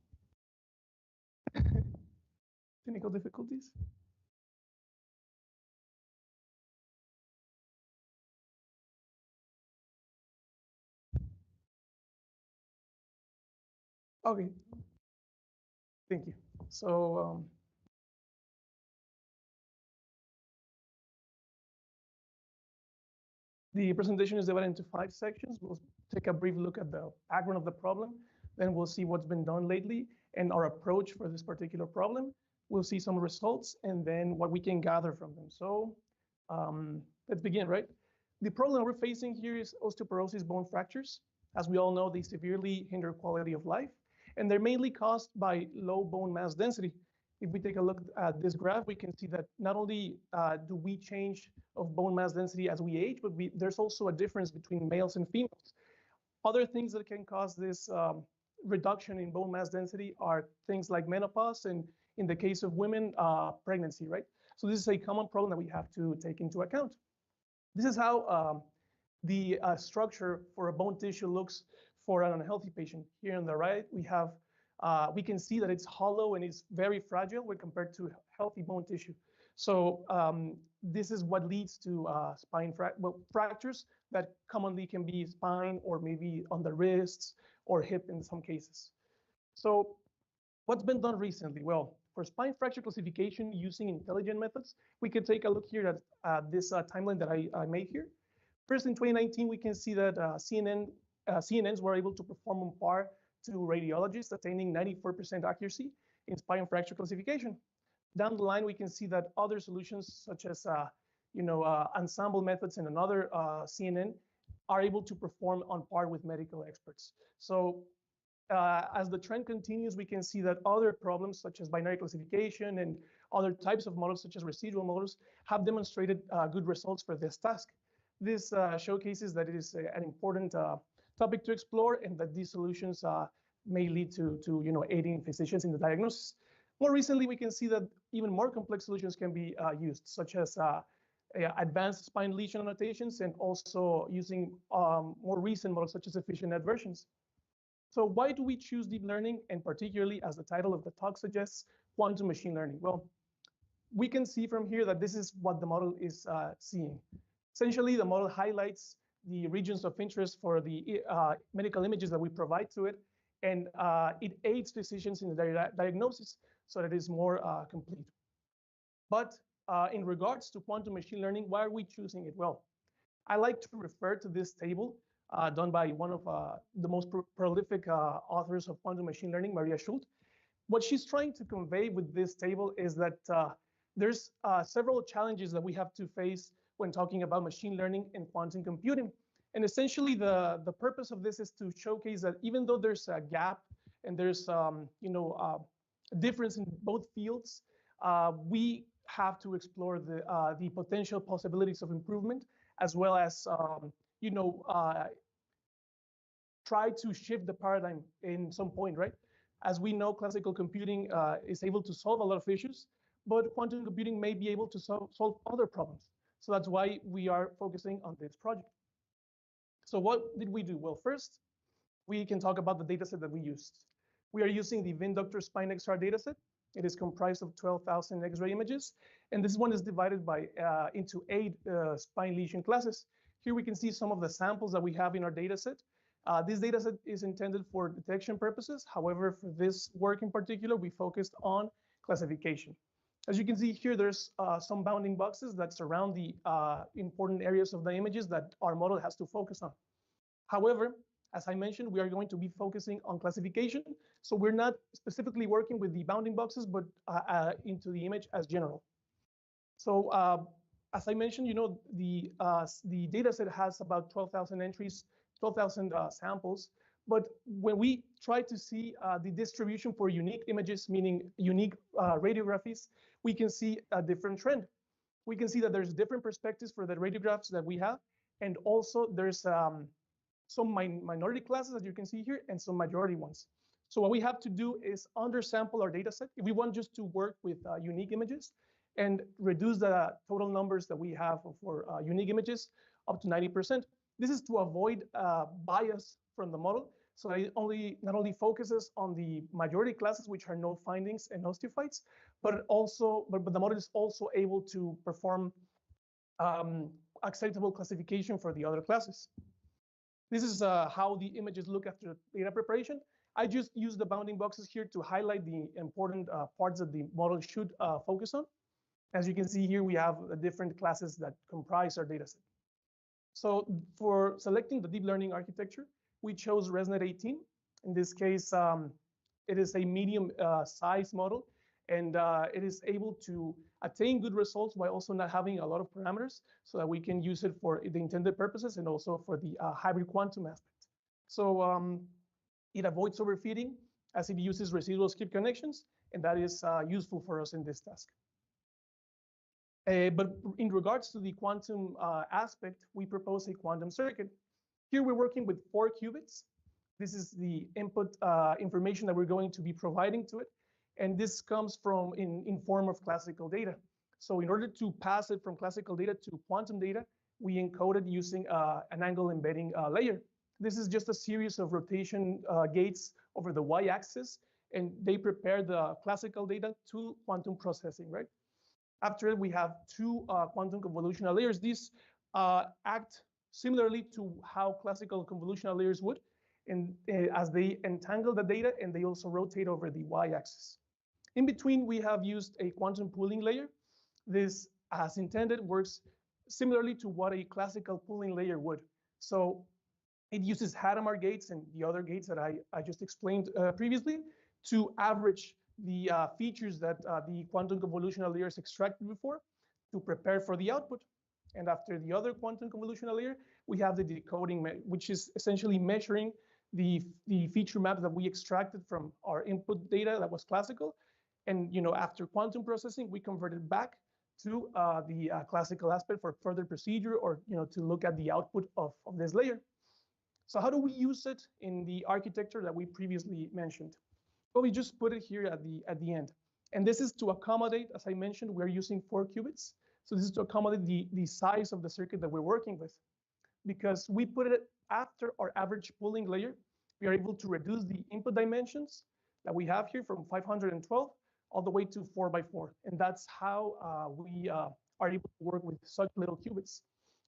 Technical difficulties. Okay, thank you. So the presentation is divided into 5 sections. We'll take a brief look at the background of the problem. Then we'll see what's been done lately and our approach for this particular problem. We'll see some results and then what we can gather from them. So let's begin, right? The problem we're facing here is osteoporosis bone fractures. As we all know, they severely hinder quality of life, and they're mainly caused by low bone mass density. If we take a look at this graph, we can see that not only do we change of bone mass density as we age, but there's also a difference between males and females. Other things that can cause this reduction in bone mass density are things like menopause, and in the case of women, pregnancy, right? So this is a common problem that we have to take into account. This is how the structure for a bone tissue looks for an unhealthy patient. Here on the right, we can see that it's hollow and it's very fragile when compared to healthy bone tissue. So this is what leads to spine fractures that commonly can be spine or maybe on the wrists or hip in some cases. So what's been done recently? Well, for spine fracture classification using intelligent methods, we can take a look here at this timeline that I made here. First, in 2019, we can see that CNNs were able to perform on par to radiologists, attaining 94% accuracy in spine fracture classification. Down the line, we can see that other solutions, such as ensemble methods and another CNN, are able to perform on par with medical experts. So as the trend continues, we can see that other problems, such as binary classification and other types of models, such as residual models, have demonstrated good results for this task. This showcases that it is an important topic to explore, and that these solutions may lead to aiding physicians in the diagnosis. More recently, we can see that even more complex solutions can be used, such as advanced spine lesion annotations, and also using more recent models such as efficient net versions. So why do we choose deep learning, and particularly, as the title of the talk suggests, quantum machine learning? Well, we can see from here that this is what the model is seeing. Essentially, the model highlights the regions of interest for the medical images that we provide to it, and it aids physicians in the diagnosis so that it is more complete. But in regards to quantum machine learning, why are we choosing it? Well, I like to refer to this table done by one of the most prolific authors of quantum machine learning, Maria Schultz. What she's trying to convey with this table is that there's several challenges that we have to face when talking about machine learning and quantum computing. And essentially, the purpose of this is to showcase that even though there's a gap and there's a difference in both fields, we have to explore the potential possibilities of improvement, as well as try to shift the paradigm in some point, right? As we know, classical computing is able to solve a lot of issues, but quantum computing may be able to solve other problems. So that's why we are focusing on this project. So what did we do? Well, first, we can talk about the dataset that we used. We are using the VinDoctor Spine XR dataset. It is comprised of 12,000 X-ray images, and this one is divided into 8 spine lesion classes. Here we can see some of the samples that we have in our dataset. This dataset is intended for detection purposes. However, for this work in particular, we focused on classification. As you can see here, there's some bounding boxes that surround the important areas of the images that our model has to focus on. However, as I mentioned, we are going to be focusing on classification. So we're not specifically working with the bounding boxes, but into the image as general. So as I mentioned, the data set has about 12,000 entries, 12,000 samples. But when we try to see the distribution for unique images, meaning unique radiographies, we can see a different trend. We can see that there's different perspectives for the radiographs that we have. And also there's some minority classes, as you can see here, and some majority ones. So what we have to do is undersample our data set if we want just to work with unique images and reduce the total numbers that we have for unique images up to 90%. This is to avoid bias from the model. So it not only focuses on the majority classes, which are no findings and no stifites, but the model is also able to perform acceptable classification for the other classes. This is how the images look after data preparation. I just use the bounding boxes here to highlight the important parts that the model should focus on. As you can see here, we have different classes that comprise our dataset. So for selecting the deep learning architecture, we chose ResNet 18. In this case, it is a medium size model, and it is able to attain good results while also not having a lot of parameters, so that we can use it for the intended purposes and also for the hybrid quantum aspect. So it avoids overfitting as it uses residual skip connections, and that is useful for us in this task. But in regards to the quantum aspect, we propose a quantum circuit. Here we're working with 4 qubits. This is the input information that we're going to be providing to it. And this comes from in form of classical data. So in order to pass it from classical data to quantum data, we encode it using an angle embedding layer. This is just a series of rotation gates over the y-axis, and they prepare the classical data to quantum processing, right? After it, we have 2 quantum convolutional layers. These act similarly to how classical convolutional layers would, and as they entangle the data, and they also rotate over the y-axis. In between, we have used a quantum pooling layer. This, as intended, works similarly to what a classical pooling layer would. So it uses Hadamard gates and the other gates that I just explained previously to average the features that the quantum convolutional layers extracted before to prepare for the output. And after the other quantum convolutional layer, we have the decoding, which is essentially measuring the feature maps that we extracted from our input data that was classical. And after quantum processing, we convert it back to the classical aspect for further procedure, or to look at the output of this layer. So how do we use it in the architecture that we previously mentioned? Well, we just put it here at the end. And this is to accommodate, as I mentioned, we're using 4 qubits. So this is to accommodate the size of the circuit that we're working with. Because we put it after our average pooling layer, we are able to reduce the input dimensions that we have here from 512 all the way to 4 by 4. And that's how we are able to work with such little qubits.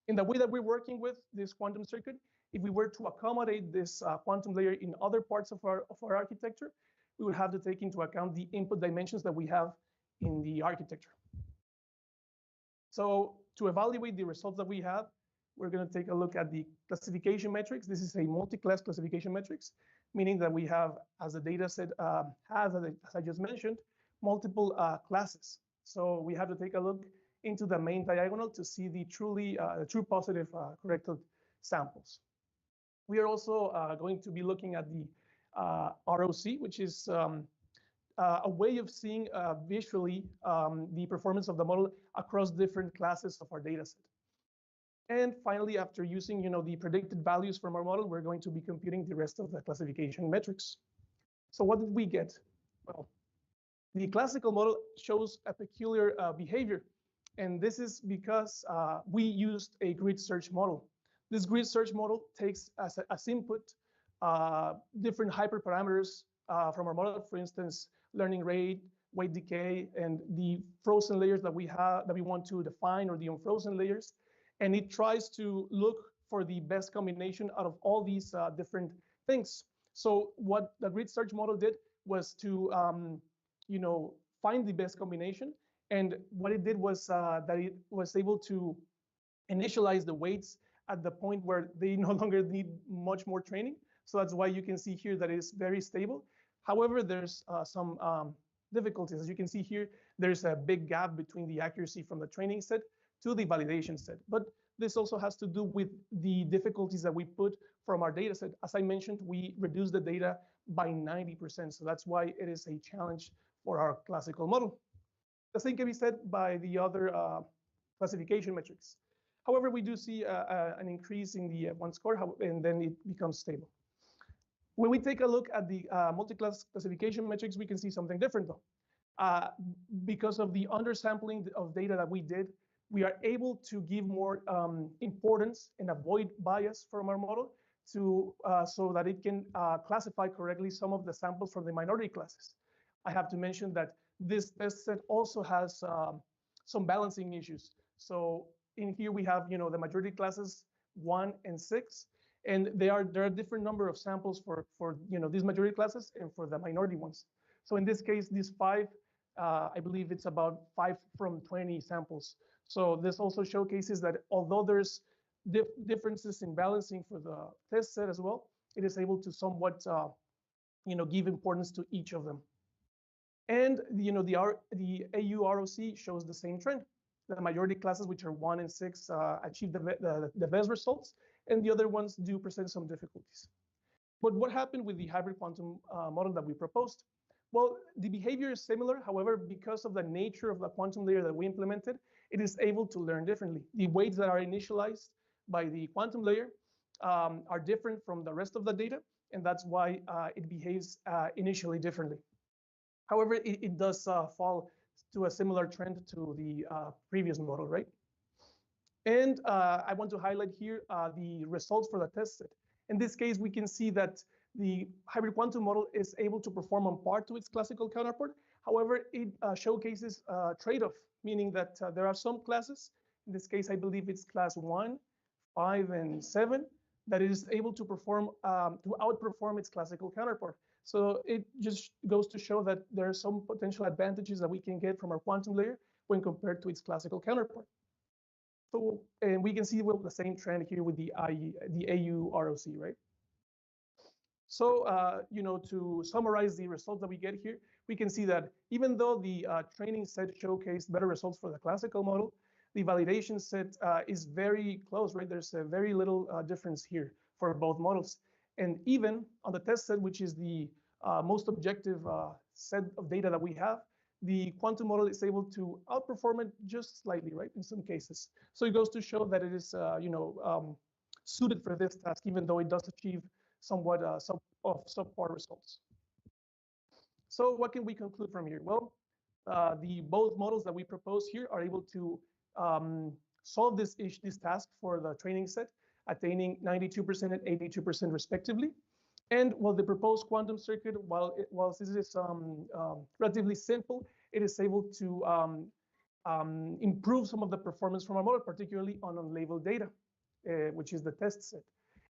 In the way that we're working with this quantum circuit, if we were to accommodate this quantum layer in other parts of our architecture, we would have to take into account the input dimensions that we have in the architecture. So to evaluate the results that we have, we're going to take a look at the classification metrics. This is a multi-class classification metrics, meaning that we have, as the data set has, as I just mentioned, multiple classes. So we have to take a look into the main diagonal to see the true positive corrected samples. We are also going to be looking at the ROC, which is a way of seeing visually the performance of the model across different classes of our data set. And finally, after using the predicted values from our model, we're going to be computing the rest of the classification metrics. So what did we get? Well, the classical model shows a peculiar behavior. And this is because we used a grid search model. This grid search model takes as input different hyperparameters from our model, for instance, learning rate, weight decay, and the frozen layers that we have that we want to define, or the unfrozen layers. And it tries to look for the best combination out of all these different things. So what the grid search model did was to find the best combination And what it did was that it was able to initialize the weights at the point where they no longer need much more training. So that's why you can see here that it's very stable. However, there's some difficulties. As you can see here, there's a big gap between the accuracy from the training set to the validation set. But this also has to do with the difficulties that we put from our data set. As I mentioned, we reduced the data by 90%. So that's why it is a challenge for our classical model. The same can be said by the other classification metrics. However, we do see an increase in the one score, and then it becomes stable. When we take a look at the multi-class classification metrics, we can see something different though. Because of the undersampling of data that we did, we are able to give more importance and avoid bias from our model to so that it can classify correctly some of the samples from the minority classes. I have to mention that this test set also has some balancing issues. So in here we have, the majority classes 1 and 6, and there are a different number of samples for these majority classes and for the minority ones. So in this case, these 5, I believe it's about 5 from 20 samples. So this also showcases that although there's differences in balancing for the test set as well, it is able to somewhat give importance to each of them. And the AU-ROC shows the same trend. The majority classes, which are 1 and 6, achieve the best results, and the other ones do present some difficulties. But what happened with the hybrid quantum model that we proposed? Well, the behavior is similar. However, because of the nature of the quantum layer that we implemented, it is able to learn differently. The weights that are initialized by the quantum layer are different from the rest of the data, and that's why it behaves initially differently. However, it does fall to a similar trend to the previous model, right? And I want to highlight here the results for the test set. In this case, we can see that the hybrid quantum model is able to perform on par to its classical counterpart. However, it showcases a trade-off, meaning that there are some classes, in this case, I believe it's class 1, 5, and 7, that it is able to perform, to outperform its classical counterpart. So it just goes to show that there are some potential advantages that we can get from our quantum layer when compared to its classical counterpart. So, and we can see the same trend here with the AU-ROC, right? So, to summarize the results that we get here, we can see that even though the training set showcased better results for the classical model, the validation set is very close, right? There's a very little difference here for both models. And even on the test set, which is the most objective set of data that we have, the quantum model is able to outperform it just slightly, right, in some cases. So it goes to show that it is, suited for this task, even though it does achieve somewhat subpar results. So what can we conclude from here? Well, both models that we propose here are able to solve this task for the training set, attaining 92% and 82% respectively. And while the proposed quantum circuit, while this is relatively simple, it is able to improve some of the performance from our model, particularly on unlabeled data, which is the test set.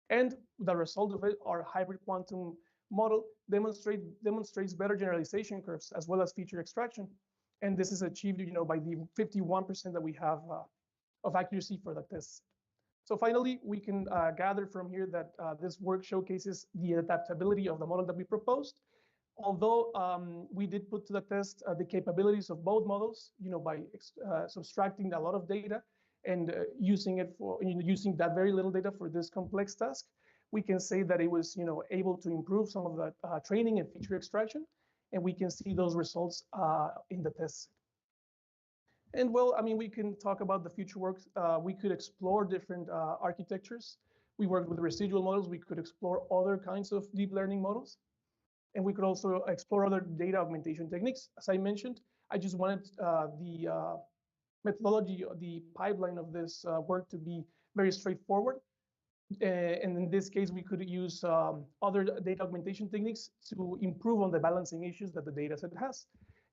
And the result of it, our hybrid quantum model demonstrates better generalization curves as well as feature extraction. And this is achieved, by the 51% that we have of accuracy for the test. So finally, we can gather from here that this work showcases the adaptability of the model that we proposed. Although we did put to the test the capabilities of both models, by subtracting a lot of data and using that very little data for this complex task, we can say that it was, able to improve some of the training and feature extraction, and we can see those results in the test. And well, we can talk about the future work. We could explore different architectures. We worked with residual models. We could explore other kinds of deep learning models. And we could also explore other data augmentation techniques. As I mentioned, I just wanted the methodology, the pipeline of this work to be very straightforward. And in this case, we could use other data augmentation techniques to improve on the balancing issues that the data set has.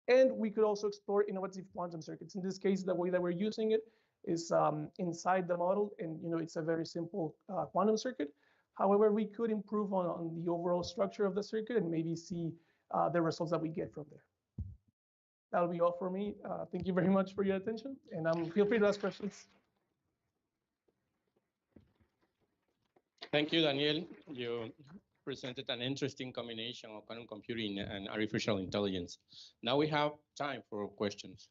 And we could also explore innovative quantum circuits. In this case, the way that we're using it is inside the model, and it's a very simple quantum circuit. However, we could improve on the overall structure of the circuit and maybe see the results that we get from there. that'll be all for me. Thank you very much for your attention, and feel free to ask questions.
Thank you, Daniel. You presented an interesting combination of quantum computing and artificial intelligence. Now we have time for questions.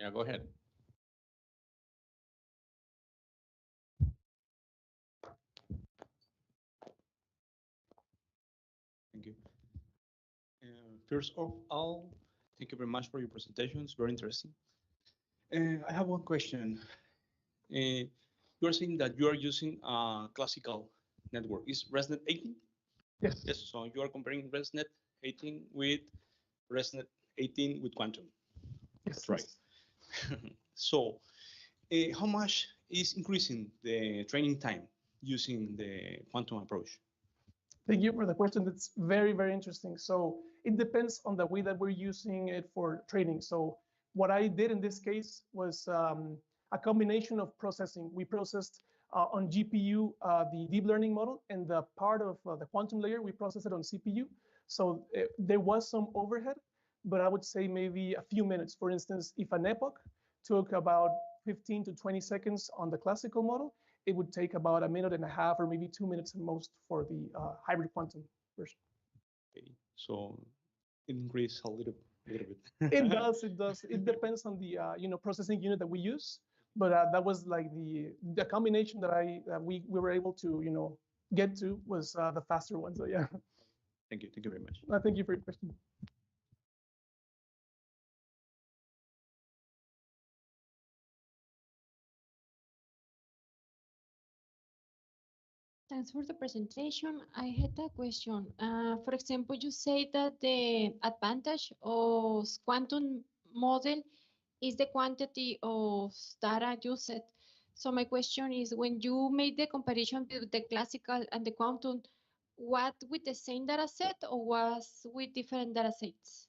Yeah, go ahead.
Thank you. First of all, thank you very much for your presentation. It's very interesting. I have one question. You are saying that you are using a classical network. Is ResNet 18?
Yes.
Yes. So you are comparing ResNet 18 with ResNet 18 with quantum.
Yes.
That's right. So how much is increasing the training time using the quantum approach?
Thank you for the question. That's very, very interesting. So it depends on the way that we're using it for training. So what I did in this case was a combination of processing. We processed on GPU the deep learning model, and the part of the quantum layer, we processed it on CPU. So there was some overhead, but I would say maybe a few minutes. For instance, if an epoch took about 15 to 20 seconds on the classical model, it would take about a minute and a half or maybe 2 minutes at most for the hybrid quantum version.
Okay, so it increased a little bit.
It does. It depends on the processing unit that we use, but that was like the combination that we were able to get to was the faster one. So yeah.
Thank you. Thank you very much.
Thank you for your question.
Thanks for the presentation. I had a question. For example, you say that the advantage of quantum model is the quantity of data used. So my question is, when you made the comparison with the classical and the quantum, what with the same data set or was with different data sets?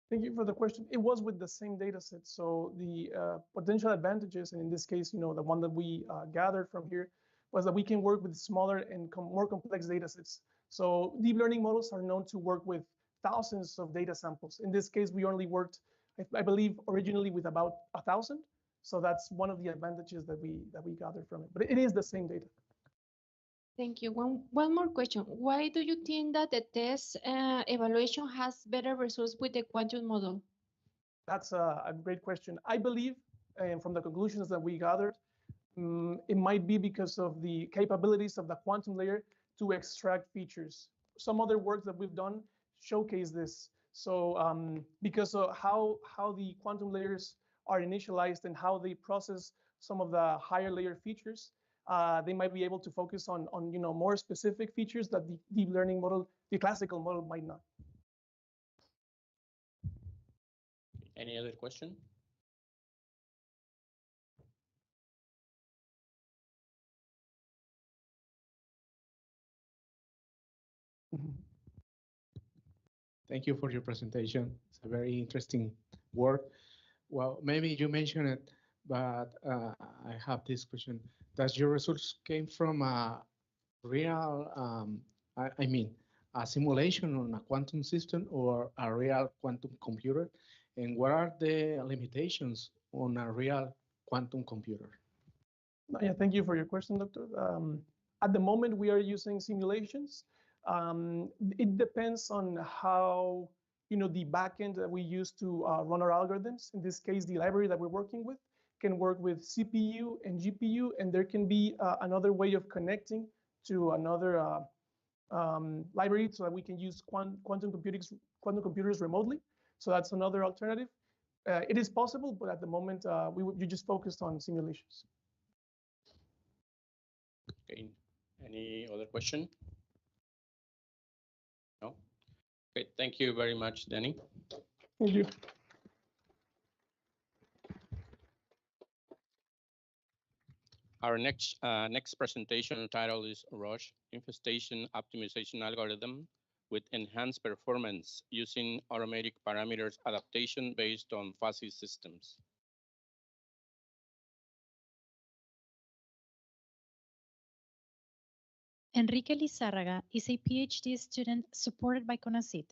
Thank you for the question. It was with the same data set. So the potential advantages, and in this case, the one that we gathered from here, was that we can work with smaller and more complex data sets. So deep learning models are known to work with thousands of data samples. In this case, we only worked, I believe, originally with about 1,000. So that's one of the advantages that we gathered from it. But it is the same data.
Thank you. One more question. Why do you think that the test evaluation has better results with the quantum model?
That's a great question. I believe, and from the conclusions that we gathered, it might be because of the capabilities of the quantum layer to extract features. Some other works that we've done showcase this. So because of how the quantum layers are initialized and how they process some of the higher layer features, they might be able to focus on more specific features that the deep learning model, the classical model, might not.
Any other question?
Thank you for your presentation. It's a very interesting work. Well, maybe you mentioned it, but I have this question. Does your results came from a real, I mean, a simulation on a quantum system or a real quantum computer? And what are the limitations on a real quantum computer?
Yeah, thank you for your question, Doctor. At the moment, we are using simulations. It depends on how, the backend that we use to run our algorithms. In this case, the library that we're working with can work with CPU and GPU, and there can be another way of connecting to another library so that we can use quantum computers remotely. So that's another alternative. It is possible, but at the moment, you just focused on simulations.
Okay. Any other question? No? Okay, thank you very much, Danny.
Thank you.
Our next presentation title is Roche Infestation Optimization Algorithm with Enhanced Performance using Automatic Parameters Adaptation based on fuzzy systems.
Enrique Lizárraga is a PhD student supported by CONACYT.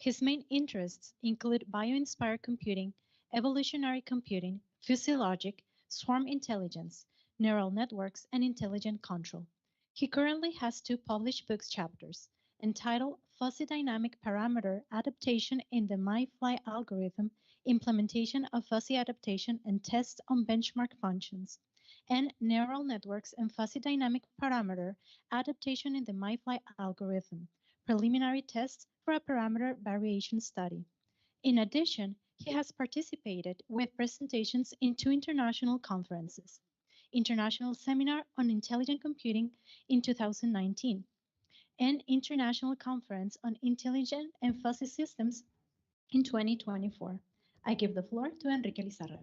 His main interests include bio-inspired computing, evolutionary computing, physiologic, swarm intelligence, neural networks, and intelligent control. He currently has 2 published book chapters entitled Fuzzy Dynamic Parameter Adaptation in the MyFly Algorithm, Implementation of Fuzzy Adaptation and Tests on Benchmark Functions, and Neural Networks and Fuzzy Dynamic Parameter Adaptation in the MyFly Algorithm, Preliminary Tests for a Parameter Variation Study. In addition, he has participated with presentations in 2 international conferences, International Seminar on Intelligent Computing in 2019, and International Conference on Intelligent and Fuzzy Systems in 2024. I give the floor to Enrique Lizarra.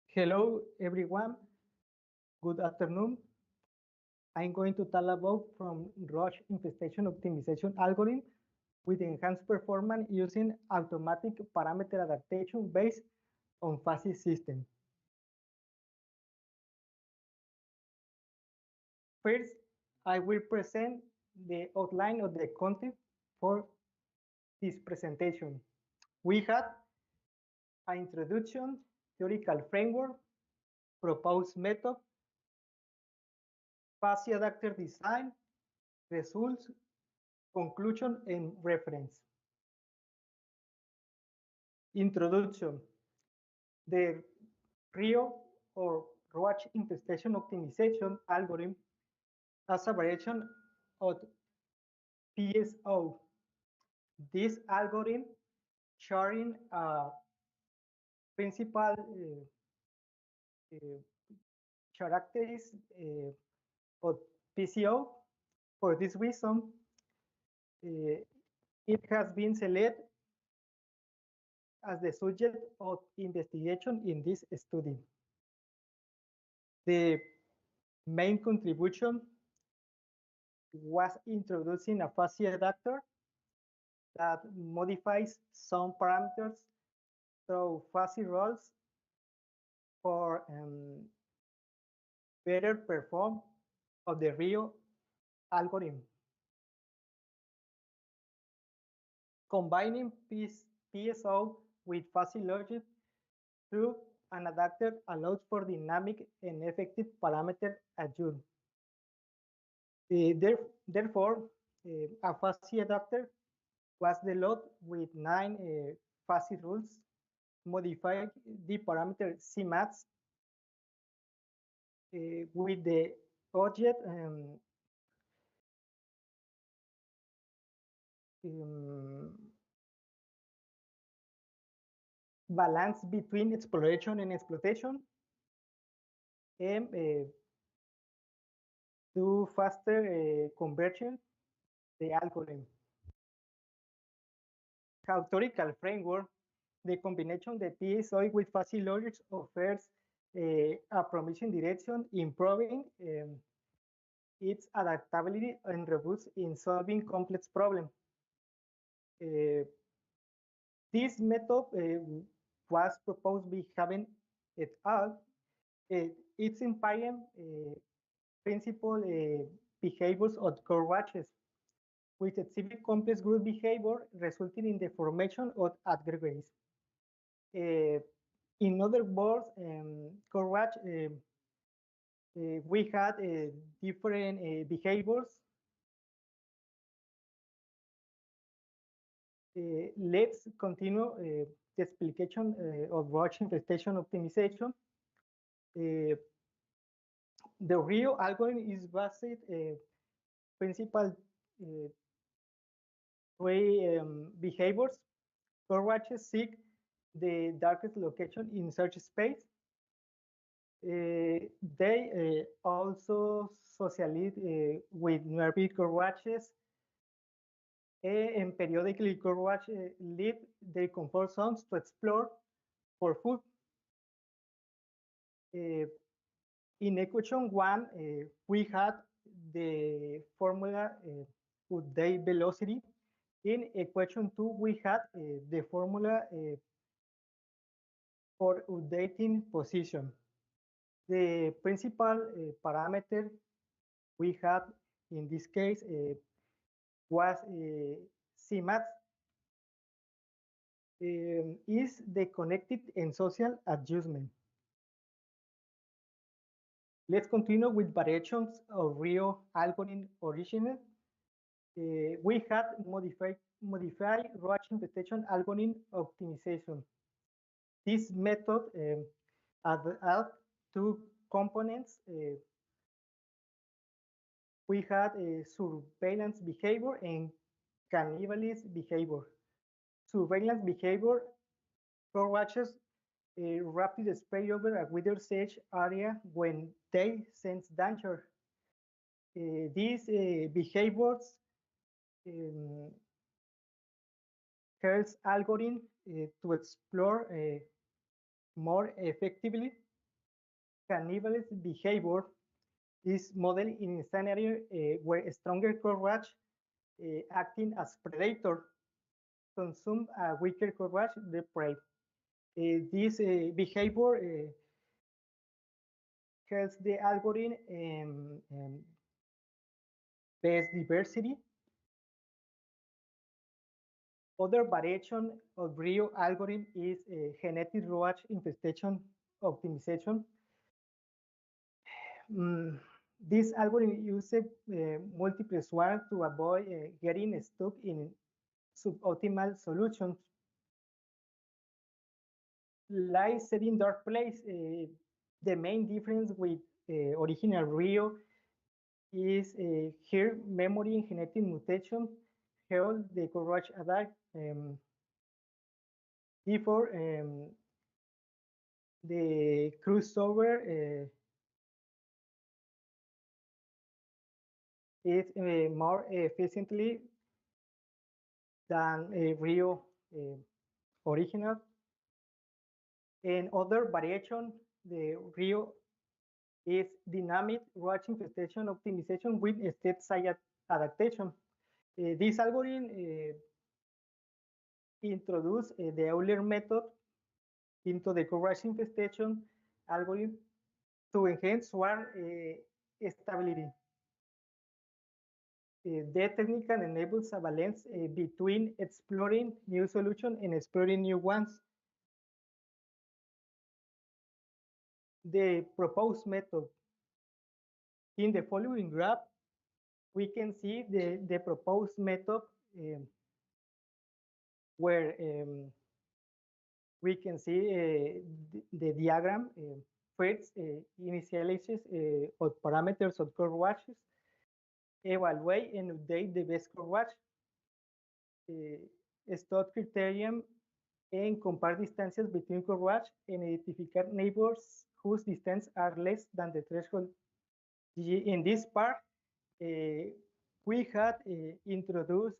Hello, everyone. Good afternoon. I'm going to talk about from Roche infestation optimization algorithm with enhanced performance using automatic parameter adaptation based on fuzzy system. First, I will present the outline of the content for this presentation. We had an introduction, theoretical framework, proposed method, fuzzy adapter design, results, conclusion, and reference. Introduction. The RIO or Roche infestation optimization algorithm as a variation of PSO. This algorithm sharing principal characteristics of PCO. For this reason, it has been selected as the subject of investigation in this study. The main contribution was introducing a fuzzy adapter that modifies some parameters through fuzzy rules for better perform of the RIO algorithm. Combining PSO with fuzzy logic through an adapter allows for dynamic and effective parameter adjustment. Therefore, a fuzzy adapter was developed with 9 fuzzy rules, modifying the parameter Cmax with the object balance between exploration and exploitation, and do faster conversion the algorithm. Theoretical framework, the combination of the PSO with fuzzy logic offers a promising direction, improving its adaptability and robust in solving complex problems. This method was proposed by Haben et al. It's implying principal behaviors of core watches with exhibit complex group behavior resulting in the formation of aggregates. In other words, core watch we had different behaviors. Let's continue the explication of Roche infestation optimization. The RIO algorithm is based principal 3 behaviors. Core watches seek the darkest location in search space. They also socialize with nearby core watches, and periodically core watch leave their comfort zones to explore for food. In equation 1, we had the formula update velocity. In equation 2, we had the formula for updating position. The principal parameter we have in this case was CMATS, is the connected and social adjustment. Let's continue with variations of real algorithm original. We had modified roach infestation algorithm optimization. This method adds two components. We had surveillance behavior and cannibalism behavior. Surveillance behavior roaches rapid spray over a wider edge area when they sense danger. These behaviors helps algorithm to explore more effectively. Cannibalism behavior is modeled in a scenario where a stronger roach acting as predator consume a weaker roach the prey. This behavior helps the algorithm base diversity. Other variation of real algorithm is genetic roach infestation optimization. This algorithm uses multiple swarms to avoid getting stuck in suboptimal solutions. Like setting dark place, the main difference with original Rio is here memory and genetic mutation held the courage adapt before the crossover is more efficiently than a real original. And other variation, the real is dynamic roach infestation optimization with state side adaptation. This algorithm introduced the Euler method into the roach infestation algorithm to enhance swarm stability. The technique enables a balance between exploring new solutions and exploring new ones. The proposed method. In the following graph, we can see the proposed method where we can see the diagram. First, initializes of parameters of core watches, evaluate and update the best core watch, start criterion, and compare distances between core watch and identify neighbors whose distance are less than the threshold. In this part, we had introduced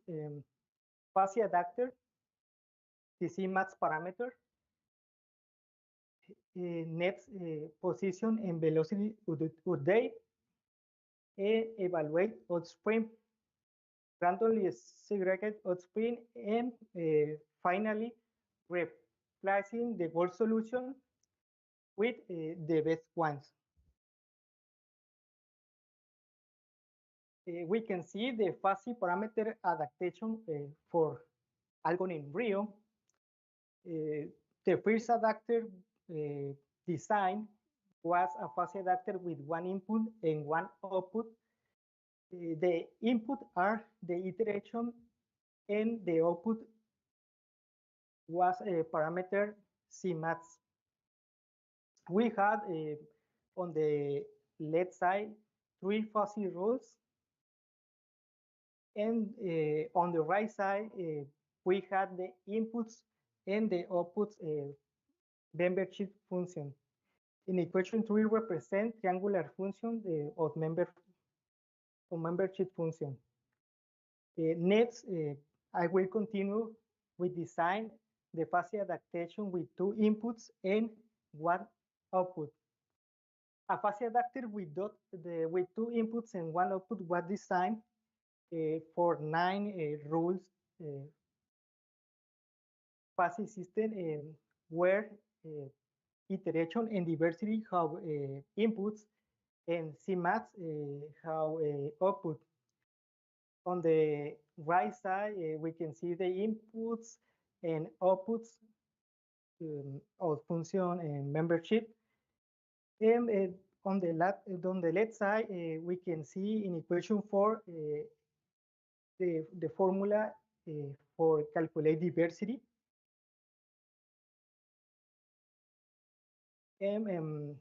fuzzy adapter, the CMATS parameter, next position and velocity update, and evaluate outspring, randomly segregate outspring, and finally replacing the worst solution with the best ones. We can see the fuzzy parameter adaptation for algorithm Rio. The first adapter design was a fuzzy adapter with one input and one output. The input are the iteration and the output was a parameter CMATS. We had on the left side 3 fuzzy rules, and on the right side we had the inputs and the outputs membership function. In equation 3 represent triangular function of membership function. Next, I will continue with design the fuzzy adaptation with 2 inputs and 1 output. A fuzzy adapter with 2 inputs and 1 output was designed for 9 rules fuzzy system where iteration and diversity have inputs and CMATS have output. On the right side, we can see the inputs and outputs of function and membership. And on the left side, we can see in equation 4 the formula for calculate diversity. And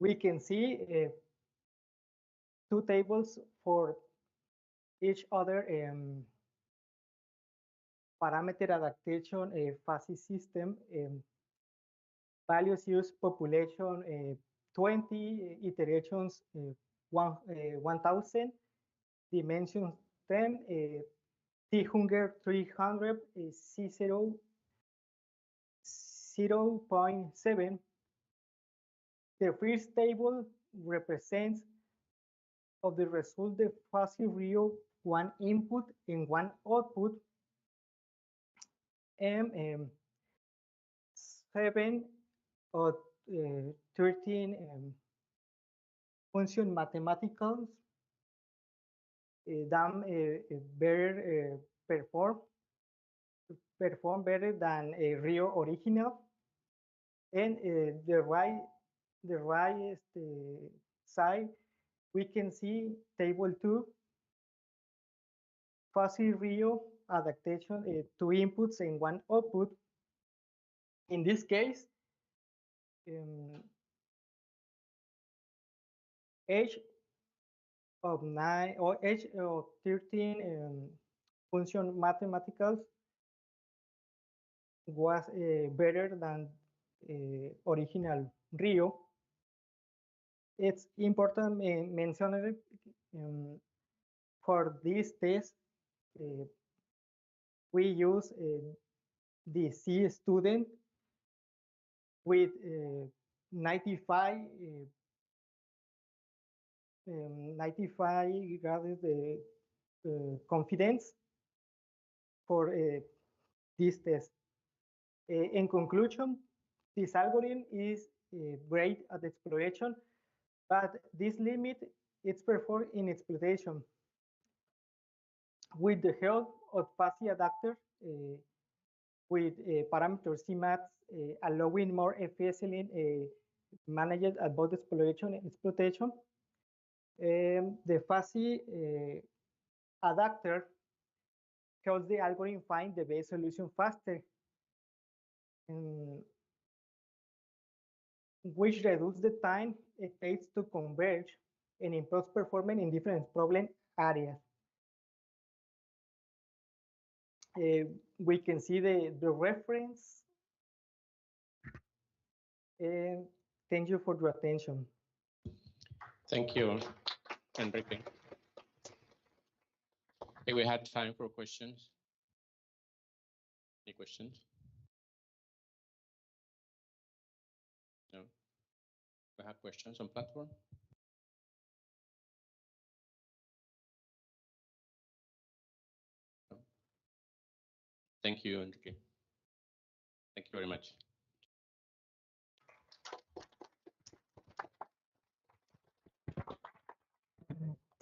we can see two tables for each other parameter adaptation phase system. Values use population 20, iterations 1000, dimensions 10, T-hunger 300, C0 0.7. The first table represents of the result the phase real one input and one output, and 7 or 13 function mathematicals done better perform better than a real original. And the right side, we can see table 2, fuzzy real adaptation, 2 inputs and 1 output. In this case, age of 9 or age of 13 function mathematicals was better than original Rio. It's important mention for this test we use the C student with 95 degrees confidence for this test. In conclusion, this algorithm is great at exploration, but this limit its performance in exploitation. With the help of fuzzy adapter with parameter CMAX allowing more efficiently managed at both exploration and exploitation, the fuzzy adapter helps the algorithm find the best solution faster, which reduces the time it takes to converge and improves performance in different problem areas. We can see the reference. And thank you for your attention.
Thank you, Enrique. Okay, we had time for questions. Any questions? No. We have questions on platform. No. Thank you, Enrique. Thank you very much.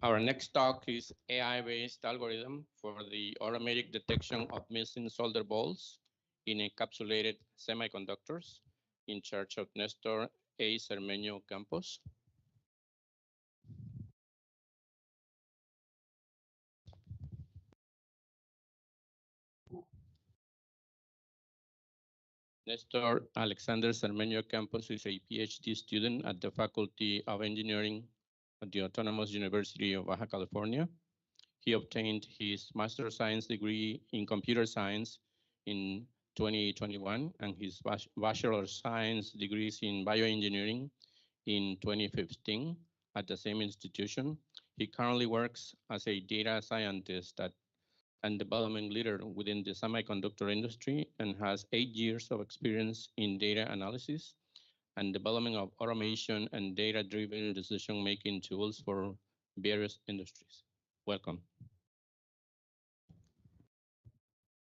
Our next talk is AI-based algorithm for the automatic detection of missing solder balls in encapsulated semiconductors, in charge of Nestor A. Cermeño Campos. Nestor Alexander Cermeño Campos is a PhD student at the Faculty of Engineering at the Autonomous University of Baja California. He obtained his Master of Science degree in Computer Science in 2021 and his Bachelor of Science degrees in Bioengineering in 2015 at the same institution. He currently works as a data scientist and development leader within the semiconductor industry and has 8 years of experience in data analysis and development of automation and data-driven decision-making tools for various industries. Welcome.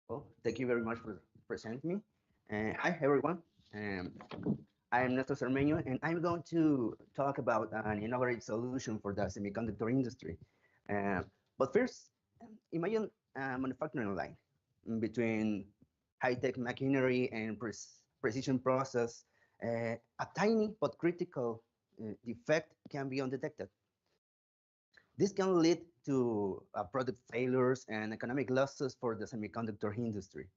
Well, thank you very much for presenting me. Hi, everyone. I am Nestor Cermeño, and I'm going to talk about an innovative solution for the semiconductor industry. But first, imagine a manufacturing line between high-tech machinery and precision process. A tiny but critical defect can be undetected. This can lead to product failures and economic losses for the semiconductor industry.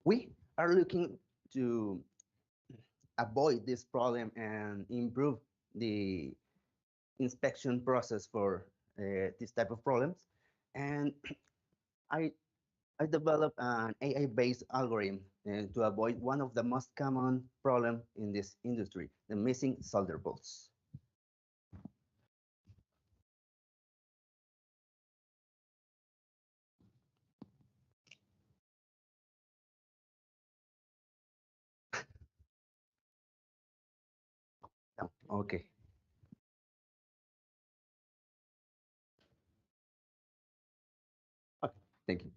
We are looking to avoid this problem and improve the inspection process for this type of problems. And I developed an AI-based algorithm to avoid one of the most common problems in this industry, the missing solder bolts. Okay. Okay, thank you.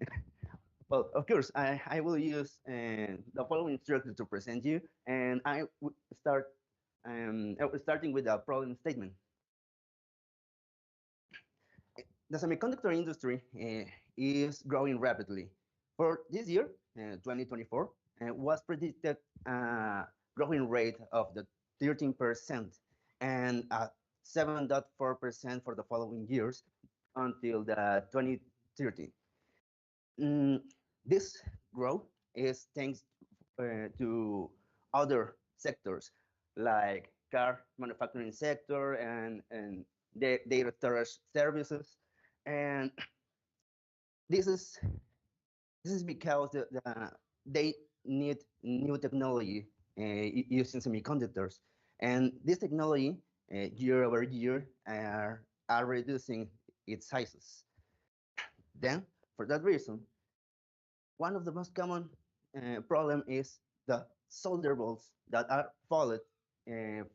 Well, of course, I will use the following instructions to present you, and I will start starting with a problem statement. The semiconductor industry is growing rapidly. For this year, 2024, was predicted a growing rate of the 13% and a 7.4% for the following years until the 2030. This growth is thanks to other sectors like car manufacturing sector and data storage services, and this is because they need new technology using semiconductors, and this technology year over year are reducing its sizes. Then, for that reason, one of the most common problem is the solder bolts that are fallen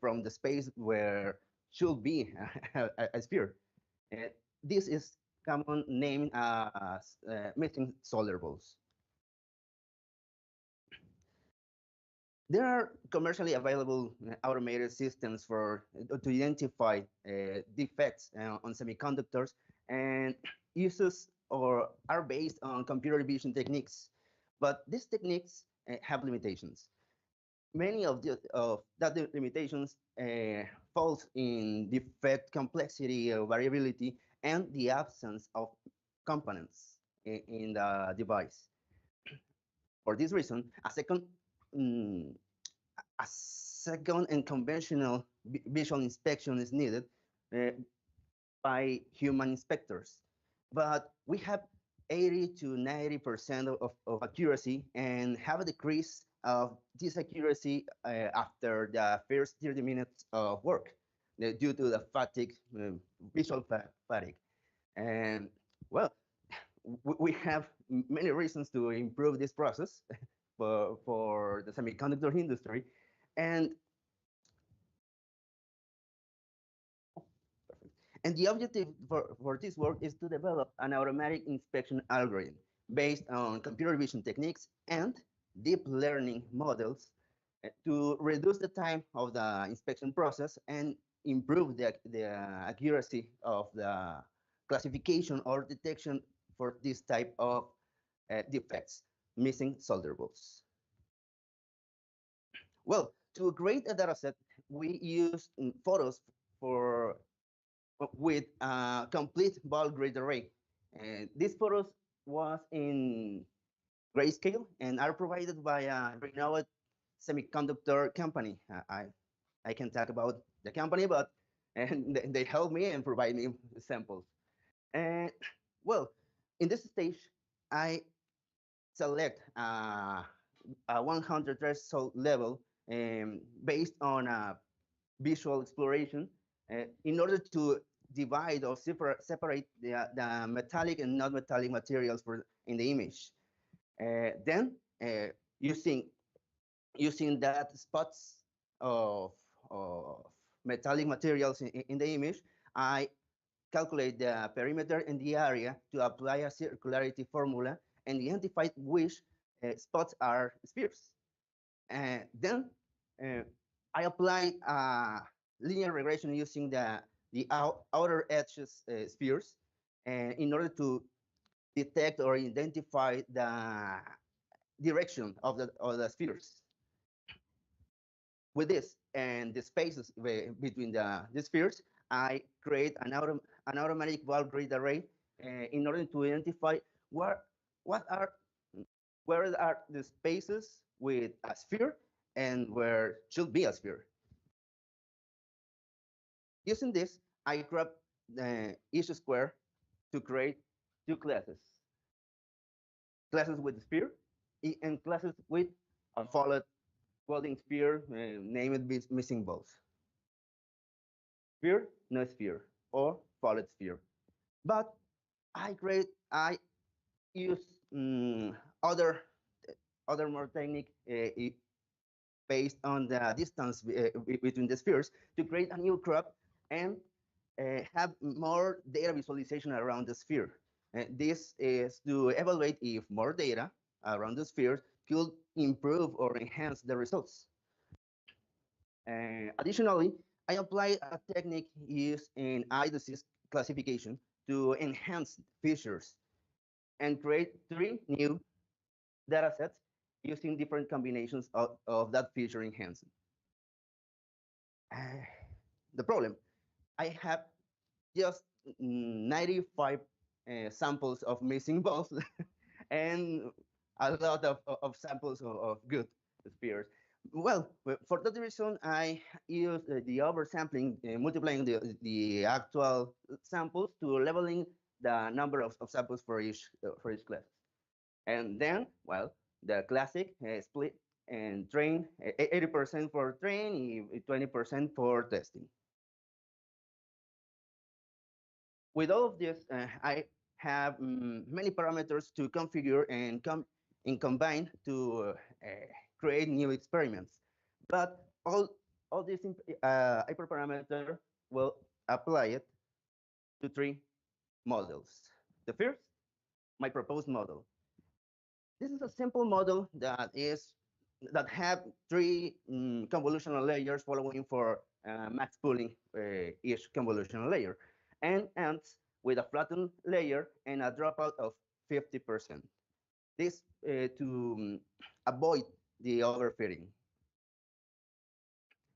from the space where should be a sphere. This is common named as missing solder bolts. There are commercially available automated systems to identify defects on semiconductors, and uses or are based on computer vision techniques. But these techniques have limitations. Many of that limitations falls in defect complexity, variability, and the absence of components in the device. For this reason, a second and conventional visual inspection is needed by human inspectors. But we have 80 to 90% of accuracy and have a decrease of this accuracy after the first 30 minutes of work due to the fatigue, visual fatigue. And well, we have many reasons to improve this process for the semiconductor industry. And the objective for this work is to develop an automatic inspection algorithm based on computer vision techniques and deep learning models to reduce the time of the inspection process and improve the accuracy of the classification or detection for this type of defects, missing solder bolts. Well, to create a data set, we use photos with a complete ball grid array. These photos was in grayscale and are provided by a renowned semiconductor company. I can talk about the company, but they help me and provide me samples. And well, in this stage, I select a 100 threshold level based on a visual exploration in order to divide or separate the metallic and non-metallic materials in the image. Then, using that spots of metallic materials in the image, I calculate the perimeter and the area to apply a circularity formula and identify which spots are spheres. Then I apply linear regression using the the outer edges spheres, and in order to detect or identify the direction of the spheres. With this and the spaces between the spheres, I create an automatic value grid array in order to identify what are where are the spaces with a sphere and where should be a sphere. Using this, I grab each square to create two classes. Classes with sphere and classes with a folded folding sphere, named missing balls. Sphere, no sphere, or folded sphere. But I use other more technique based on the distance between the spheres to create a new crop and have more data visualization around the sphere. This is to evaluate if more data around the sphere could improve or enhance the results. Additionally, I apply a technique used in eye disease classification to enhance features and create 3 new data sets using different combinations of that feature enhancement. The problem, I have just 95 samples of missing balls and a lot of samples of good spheres. Well, for that reason, I use the oversampling, multiplying the actual samples to leveling the number of samples for each class. And then, well, the classic split and train, 80% for train, 20% for testing. With all of this, I have many parameters to configure and combine to create new experiments. But all these hyperparameter will apply it to 3 models. The first, my proposed model. This is a simple model that have 3 convolutional layers following for max pooling each convolutional layer, and ends with a flattened layer and a dropout of 50%. This to avoid the overfitting.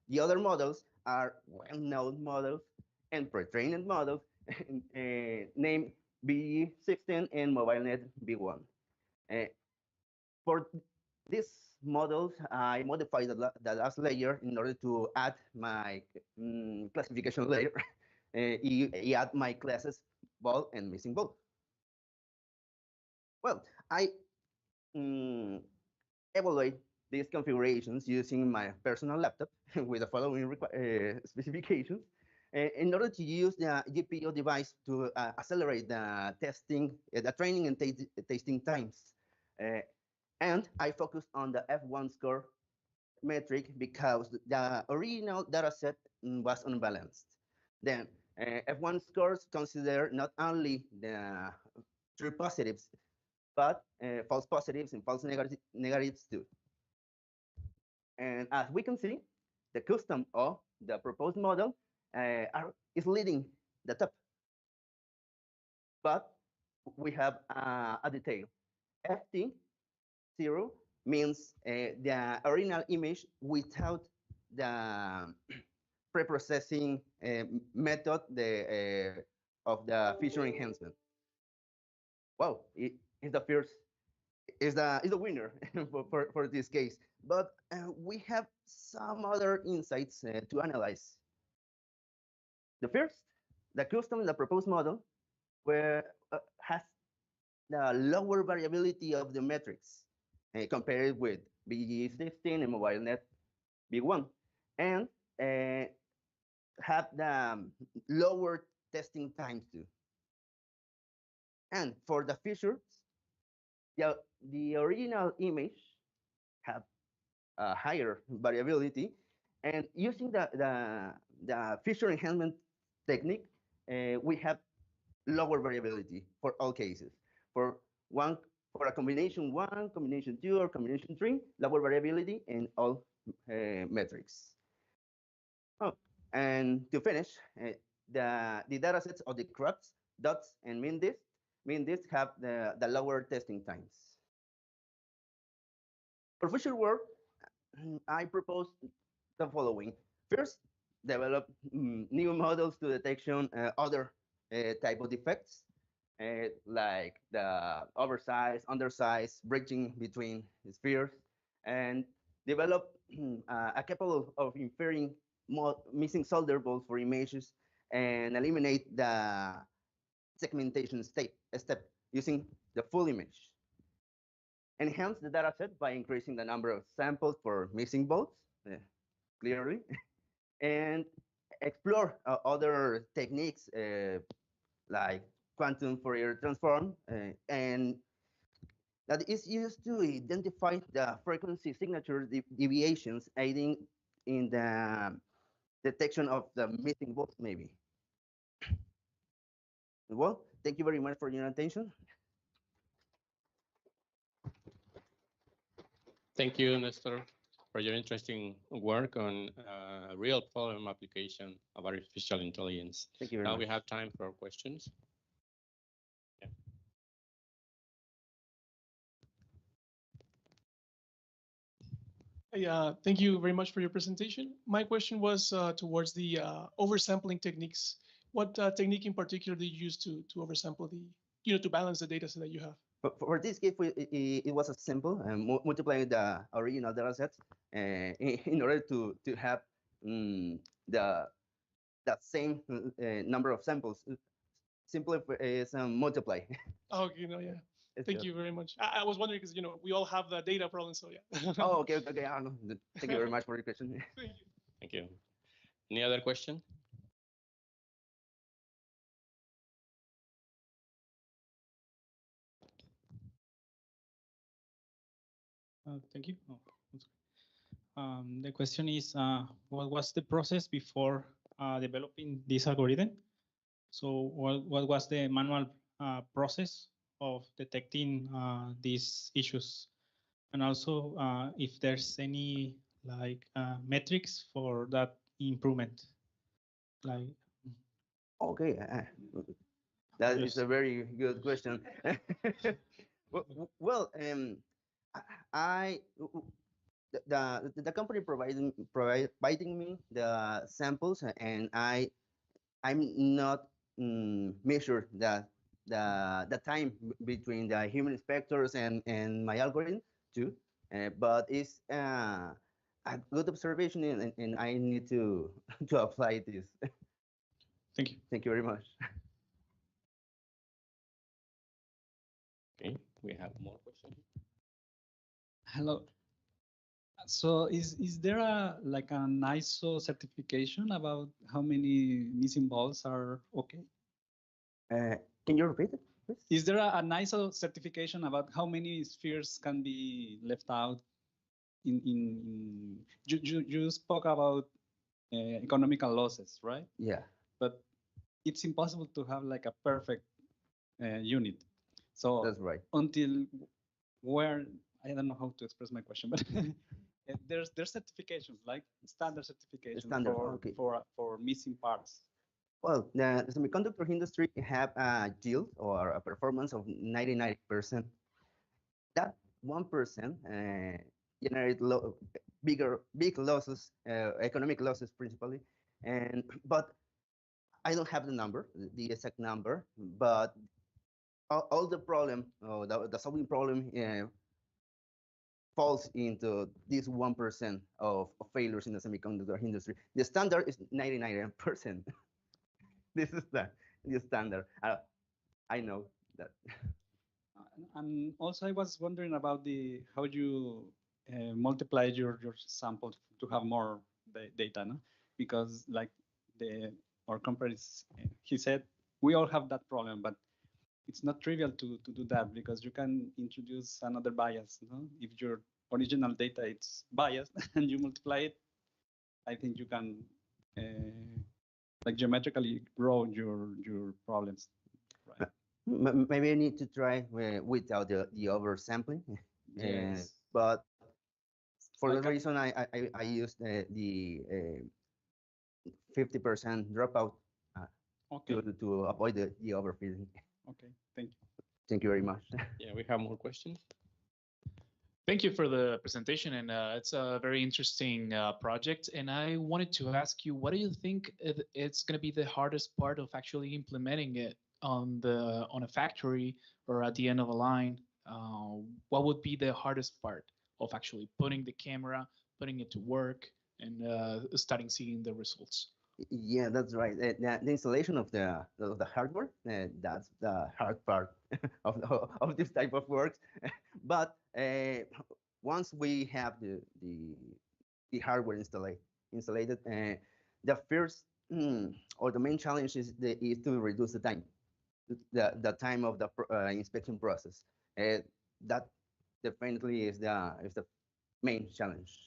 The other models are well-known models and pre-trained models named B16 and MobileNet B1. For these models, I modified the last layer in order to add my classification layer. Add my classes ball and missing ball. Well, I evaluate these configurations using my personal laptop with the following specifications in order to use the GPU device to accelerate the testing, the training and testing times. And I focused on the F1 score metric because the original data set was unbalanced. Then F1 scores consider not only the true positives, but false positives and false negatives too. And as we can see, the custom of the proposed model is leading the top. But we have a detail. FT0 means the original image without the pre-processing method of the feature enhancement. Wow, it's the first, is the winner for this case. But we have some other insights to analyze. The first, the custom, the proposed model, where has the lower variability of the metrics compared with BG16 and MobileNet B1, and have the lower testing times too. And for the features, the original image have a higher variability, and using the feature enhancement technique, we have lower variability for all cases. For a combination 1, combination 2, or combination 3, lower variability in all metrics. Oh, and to finish, the data sets of the crops, dots, and min disks have the lower testing times. For future work, I propose the following. First, develop new models to detection other type of defects, like the oversize, undersize, bridging between spheres, and develop a couple of inferring missing solverables for images and eliminate the segmentation step using the full image. Enhance the data set by increasing the number of samples for missing votes, clearly, and explore other techniques like quantum Fourier transform, and that is used to identify the frequency signature deviations, aiding in the detection of the missing votes, maybe. Well, thank you very much for your attention.
Thank you, Nestor, for your interesting work on real problem application of artificial intelligence.
Thank you very
now
much.
we have time for questions.
Yeah, thank you very much for your presentation. My question was towards the oversampling techniques. What technique in particular do you use to oversample to balance the data set that you have?
For this case, it was a simple multiplying the original data sets in order to have the same number of samples. Simply is multiply.
Okay, no, yeah. Thank you very much. I was wondering because we all have the data problem, so yeah.
Oh, okay. Thank you very much for your question.
Thank you.
Thank you. Any other question?
Thank you. Oh, the question is, what was the process before developing this algorithm? So what was the manual process of detecting these issues? And also if there's any metrics for that improvement?
Okay, that is a very good question. Well, the company providing me the samples, and I'm not measure the time between the human inspectors and my algorithm too, but it's a good observation, and I need to apply this.
Thank you.
Thank you very much.
Okay, we have more questions.
Hello. So is there an ISO certification about how many missing balls are okay?
Can you repeat it, please?
Is there an ISO certification about how many spheres can be left out? You spoke about economical losses, right?
Yeah.
But it's impossible to have a perfect unit. So
that's right.
Until where, I don't know how to express my question, but there's certifications, like standard certification for missing parts.
Well, the semiconductor industry have a yield or a performance of 99%. That 1% generate big losses, economic losses principally, but I don't have the number, the exact number, but all the problem, the solving problem falls into this 1% of failures in the semiconductor industry. The standard is 99%. This is the standard. I know that.
And also, I was wondering about how you multiply your sample to have more data, no? Because our companies, he said, we all have that problem, but it's not trivial to do that because you can introduce another bias. No? If your original data it's biased and you multiply it, I think you can geometrically grow your problems. Right?
Maybe I need to try without the oversampling.
Yes.
But for that reason, I used the 50% dropout
Okay.
to avoid the overfilling.
Okay, thank you.
Thank you very much.
Yeah, we have more questions.
Thank you for the presentation, and it's a very interesting project. And I wanted to ask you, what do you think it's going to be the hardest part of actually implementing it on a factory or at the end of a line? What would be the hardest part of actually putting the camera, putting it to work, and starting seeing the results?
Yeah, that's right. The installation of the hardware, that's the hard part of this type of works. But once we have the hardware installed, the first or the main challenge is to reduce the time, the time of the inspection process. That definitely is the main challenge.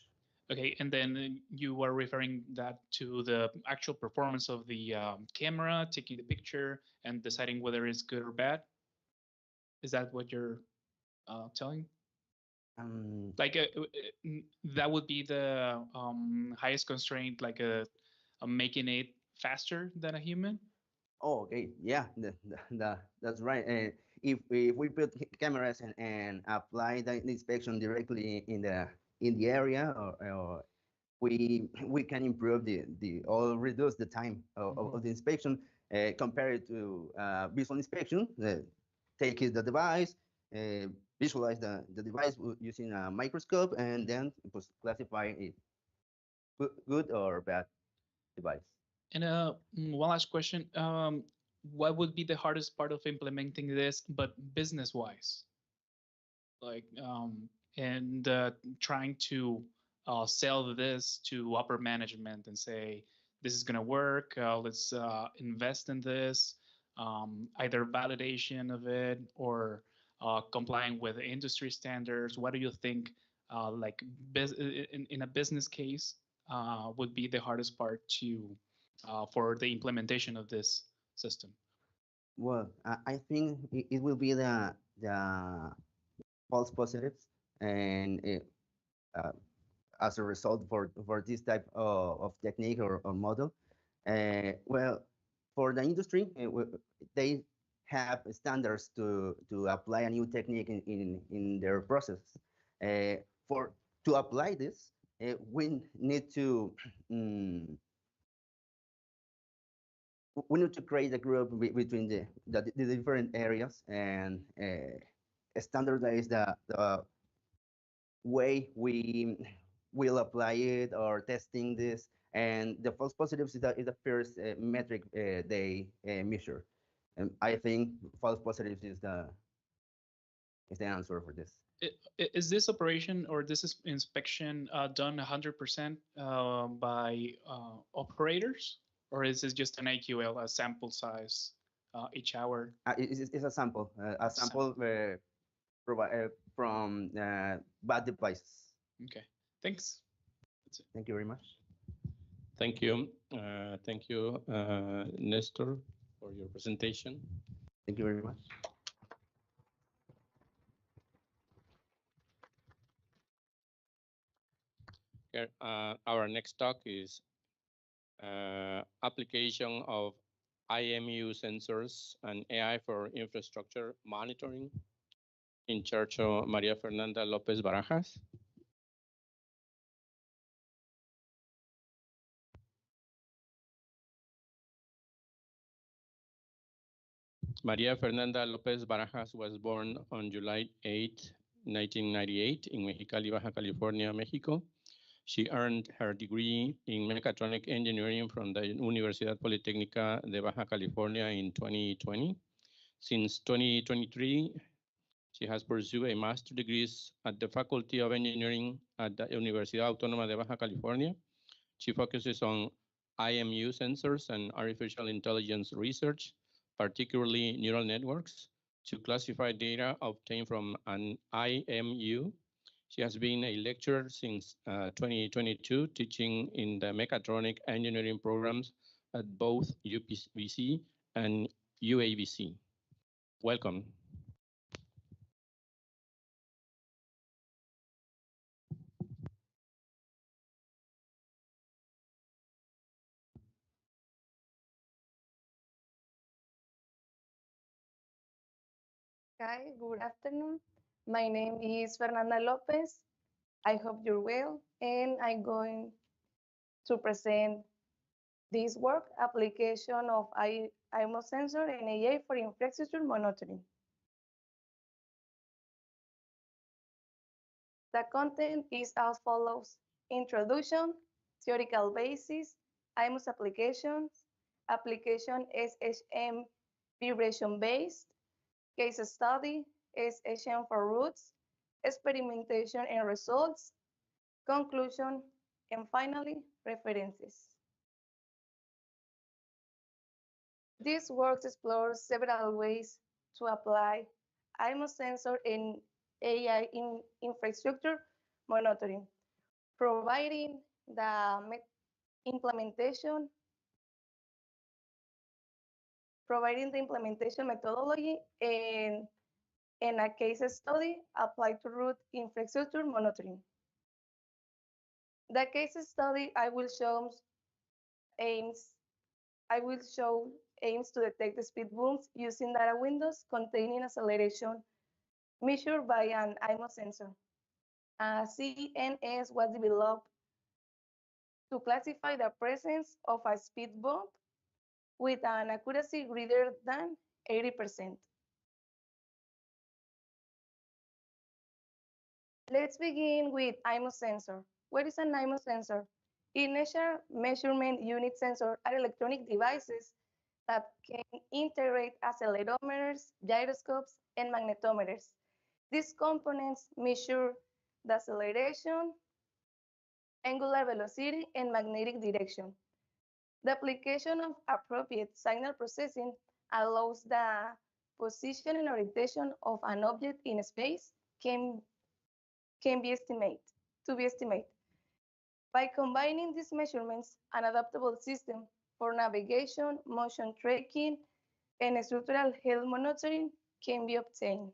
Okay, and then you were referring that to the actual performance of the camera, taking the picture and deciding whether it's good or bad. Is that what you're telling? Like that would be the highest constraint, like making it faster than a human.
Oh, okay, yeah, that's right. If we put cameras and apply the inspection directly in the area, or we can improve or reduce the time of the inspection compared to visual inspection. Take the device, visualize the device using a microscope, and then classify it good or bad device.
And one last question. What would be the hardest part of implementing this, but business-wise? Like, and trying to sell this to upper management and say, this is going to work, let's invest in this, either validation of it or complying with industry standards. What do you think, like in a business case, would be the hardest part to for the implementation of this system?
Well, I think it will be the false positives, and as a result for this type of technique or model. Well, for the industry, they have standards to apply a new technique in their process. To apply this, we need to create a group between the different areas and standardize the way we will apply it or testing this. And the false positives is the first metric they measure. And I think false positives is the answer for this.
Is this operation or this inspection done 100% by operators, or is this just an AQL, a sample size each hour?
It's a sample, from bad devices.
Okay, thanks. That's it.
Thank you very much.
Thank you. Thank you, Nestor, for your presentation.
Thank you very much.
Here, our next talk is application of IMU sensors and AI for infrastructure monitoring. In charge of Maria Fernanda Lopez Barajas. Maria Fernanda Lopez Barajas was born on July 8, 1998 in Mexicali, Baja California, Mexico. She earned her degree in mechatronic engineering from the Universidad Politécnica de Baja California in 2020. Since 2023, she has pursued a master's degrees at the Faculty of Engineering at the Universidad Autónoma de Baja California. She focuses on IMU sensors and artificial intelligence research, particularly neural networks, to classify data obtained from an IMU. She has been a lecturer since 2022, teaching in the mechatronic engineering programs at both UPVC and UAVC. Welcome.
Hi, good afternoon. My name is Fernanda Lopez. I hope you're well, and I'm going to present this work, application of IMO sensor and AI for infrastructure monitoring. The content is as follows: introduction, theoretical basis, IMOS applications, application SHM vibration-based, case study, SHM for roots, experimentation and results, conclusion, and finally, references. This work explores several ways to apply IMO sensor and AI in infrastructure monitoring, providing the implementation methodology and a case study applied to root infrastructure monitoring. The case study aims aims to detect the speed bumps using data windows containing acceleration measured by an IMO sensor. CNS was developed to classify the presence of a speed bump with an accuracy greater than 80%. Let's begin with IMO sensor. What is an IMO sensor? Initial measurement unit sensors are electronic devices that can integrate accelerometers, gyroscopes, and magnetometers. These components measure the acceleration, angular velocity, and magnetic direction. The application of appropriate signal processing allows the position and orientation of an object in space can be estimated. By combining these measurements, an adaptable system for navigation, motion tracking, and structural health monitoring can be obtained.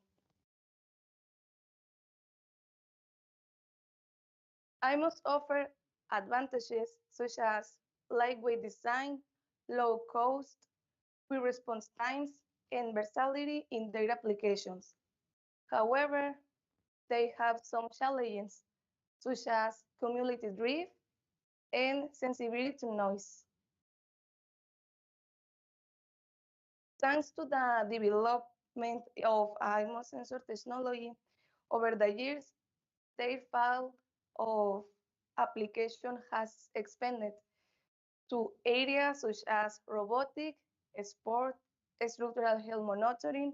IMOS offer advantages such as lightweight design, low cost, quick response times, and versatility in their applications. However, they have some challenges, such as cumulative drift and sensitivity to noise. Thanks to the development of IMO sensor technology, over the years, their field of application has expanded to areas such as robotic, sport, structural health monitoring,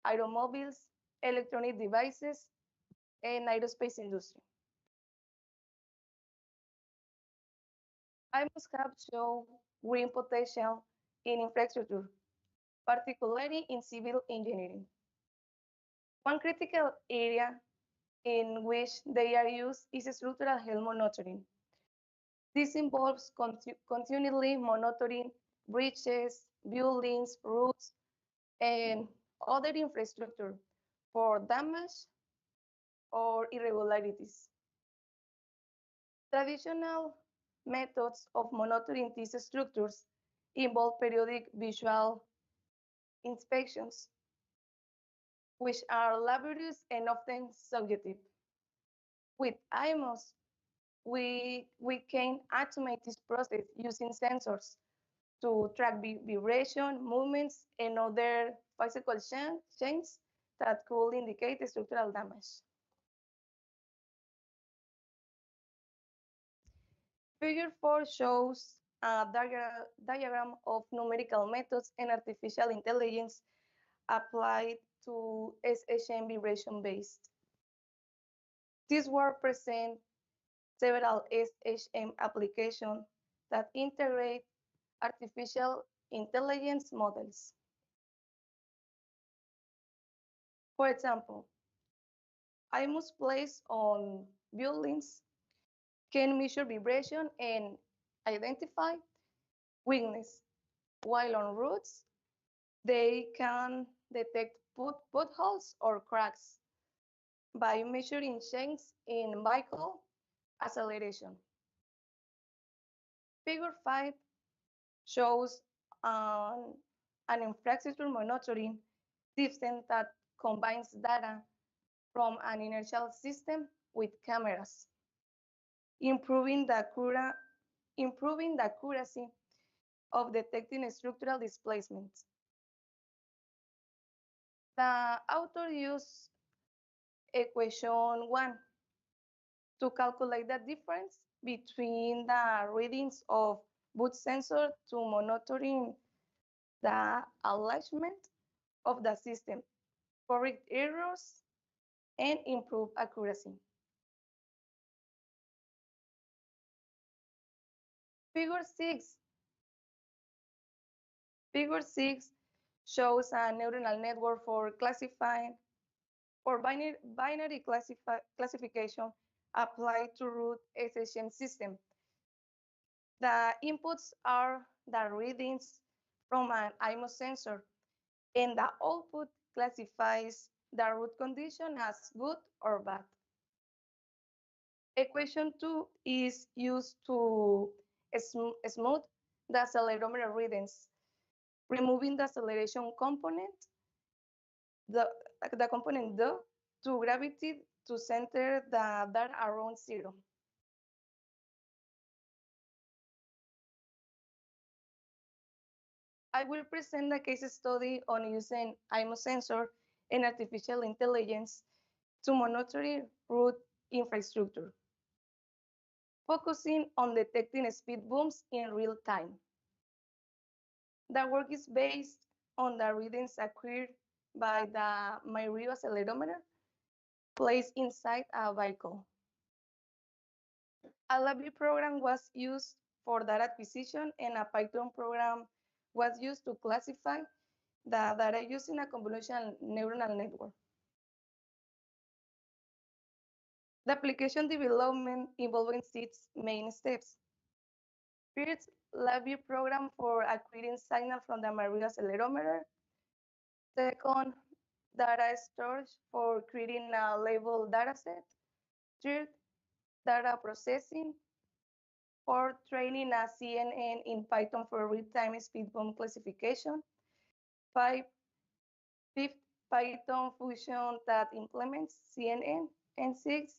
automobiles, electronic devices, and aerospace industry. I must have shown green potential in infrastructure, particularly in civil engineering. One critical area in which they are used is structural health monitoring. This involves continually monitoring bridges, buildings, roads, and other infrastructure for damage or irregularities. Traditional methods of monitoring these structures involve periodic visual inspections, which are laborious and often subjective. With IMOS, we can automate this process using sensors to track vibration, movements, and other physical changes that could indicate structural damage. Figure 4 shows a diagram of numerical methods and artificial intelligence applied to SHM vibration-based. This work presents several SHM applications that integrate artificial intelligence models. For example, IMOS placed on buildings can measure vibration and identify weakness, while on roads, they can detect potholes or cracks by measuring changes in vehicle acceleration. Figure 5 shows an infrastructure monitoring system that combines data from an inertial system with cameras, improving the accuracy of detecting structural displacements. The author used equation 1 to calculate the difference between the readings of both sensor to monitoring the alignment of the system, correct errors, and improve accuracy. Figure 6. Figure 6 shows a neuronal network for classifying or binary classification applied to root SHM system. The inputs are the readings from an IMO sensor, and the output classifies the root condition as good or bad. Equation 2 is used to smooth the accelerometer readings, removing the acceleration component, the component due to gravity to center the data around zero. I will present a case study on using IMO sensor and artificial intelligence to monitor root infrastructure, focusing on detecting speed bumps in real time. The work is based on the readings acquired by the MyRio accelerometer placed inside a vehicle. A library program was used for data acquisition, and a Python program was used to classify the data using a convolutional neural network. The application development involving 6 main steps. First, library program for acquiring signal from the MyRio accelerometer. Second, data storage for creating a label dataset. Third, data processing. Fourth, training a CNN in Python for real-time speed bump classification. Fifth, Python function that implements CNN. And sixth,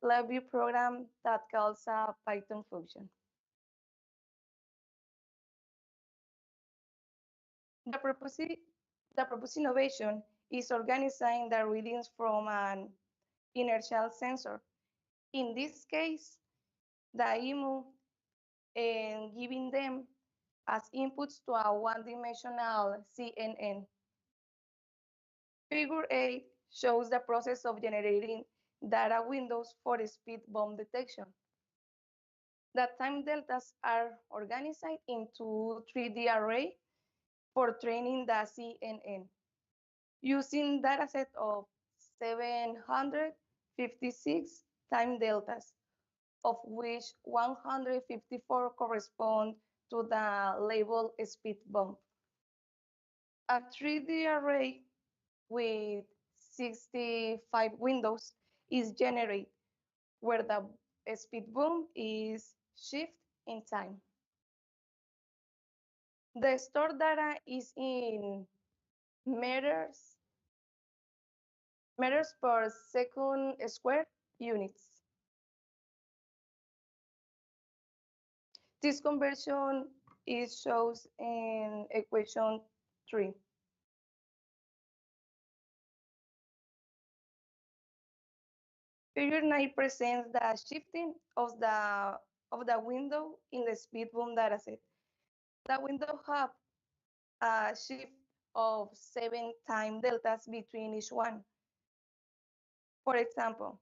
library program that calls a Python function. The proposed innovation is organizing the readings from an inertial sensor. In this case, the IMU, and giving them as inputs to a one-dimensional CNN. Figure 8 shows the process of generating data windows for speed bump detection. The time deltas are organized into 3D array for training the CNN, using dataset of 756 time deltas, of which 154 correspond to the label speed bump. A 3D array with 65 windows is generated, where the speed bump is shift in time. The stored data is in meters per second square units. This conversion is shown in equation 3. Figure 9 presents the shifting of the window in the speed bump dataset. The window have a shift of 7 time deltas between each one. For example,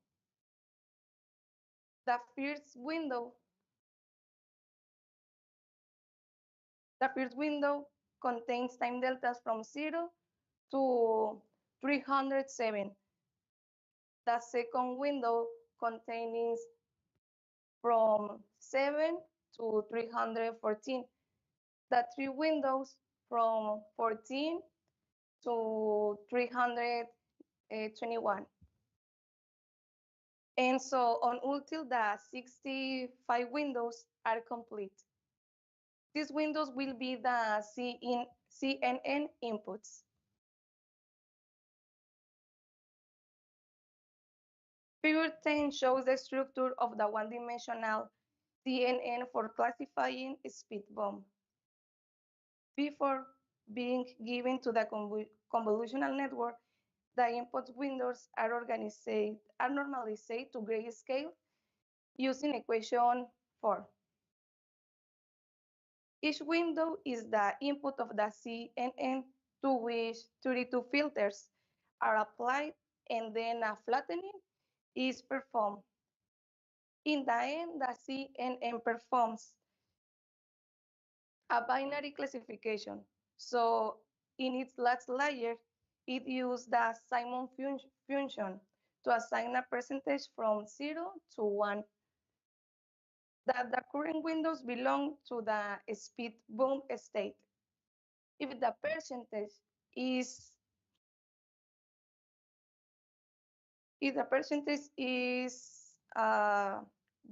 the first window contains time deltas from 0 to 307. The second window contains from 7 to 314. The three windows from 14 to 321. And so on until the 65 windows are complete. These windows will be the CNN inputs. Figure 10 shows the structure of the one-dimensional CNN for classifying speed bump. Before being given to the convolutional network, the input windows are normalized to grayscale using equation 4. Each window is the input of the CNN to which 32 filters are applied, and then a flattening is performed. In the end, the CNN performs a binary classification. So in its last layer, it used the Simon function to assign a percentage from 0 to 1 that the current windows belong to the speed bump state. If the percentage is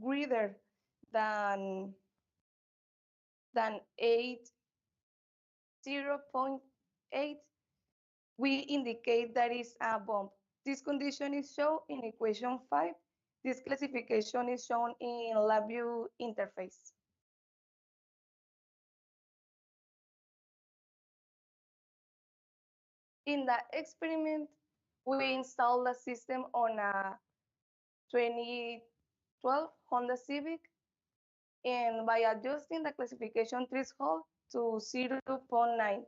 greater than 0.8, we indicate that is a bump. This condition is shown in equation 5. This classification is shown in LabVIEW interface. In the experiment, we installed the system on a 2012 Honda Civic, and by adjusting the classification threshold to 0.9,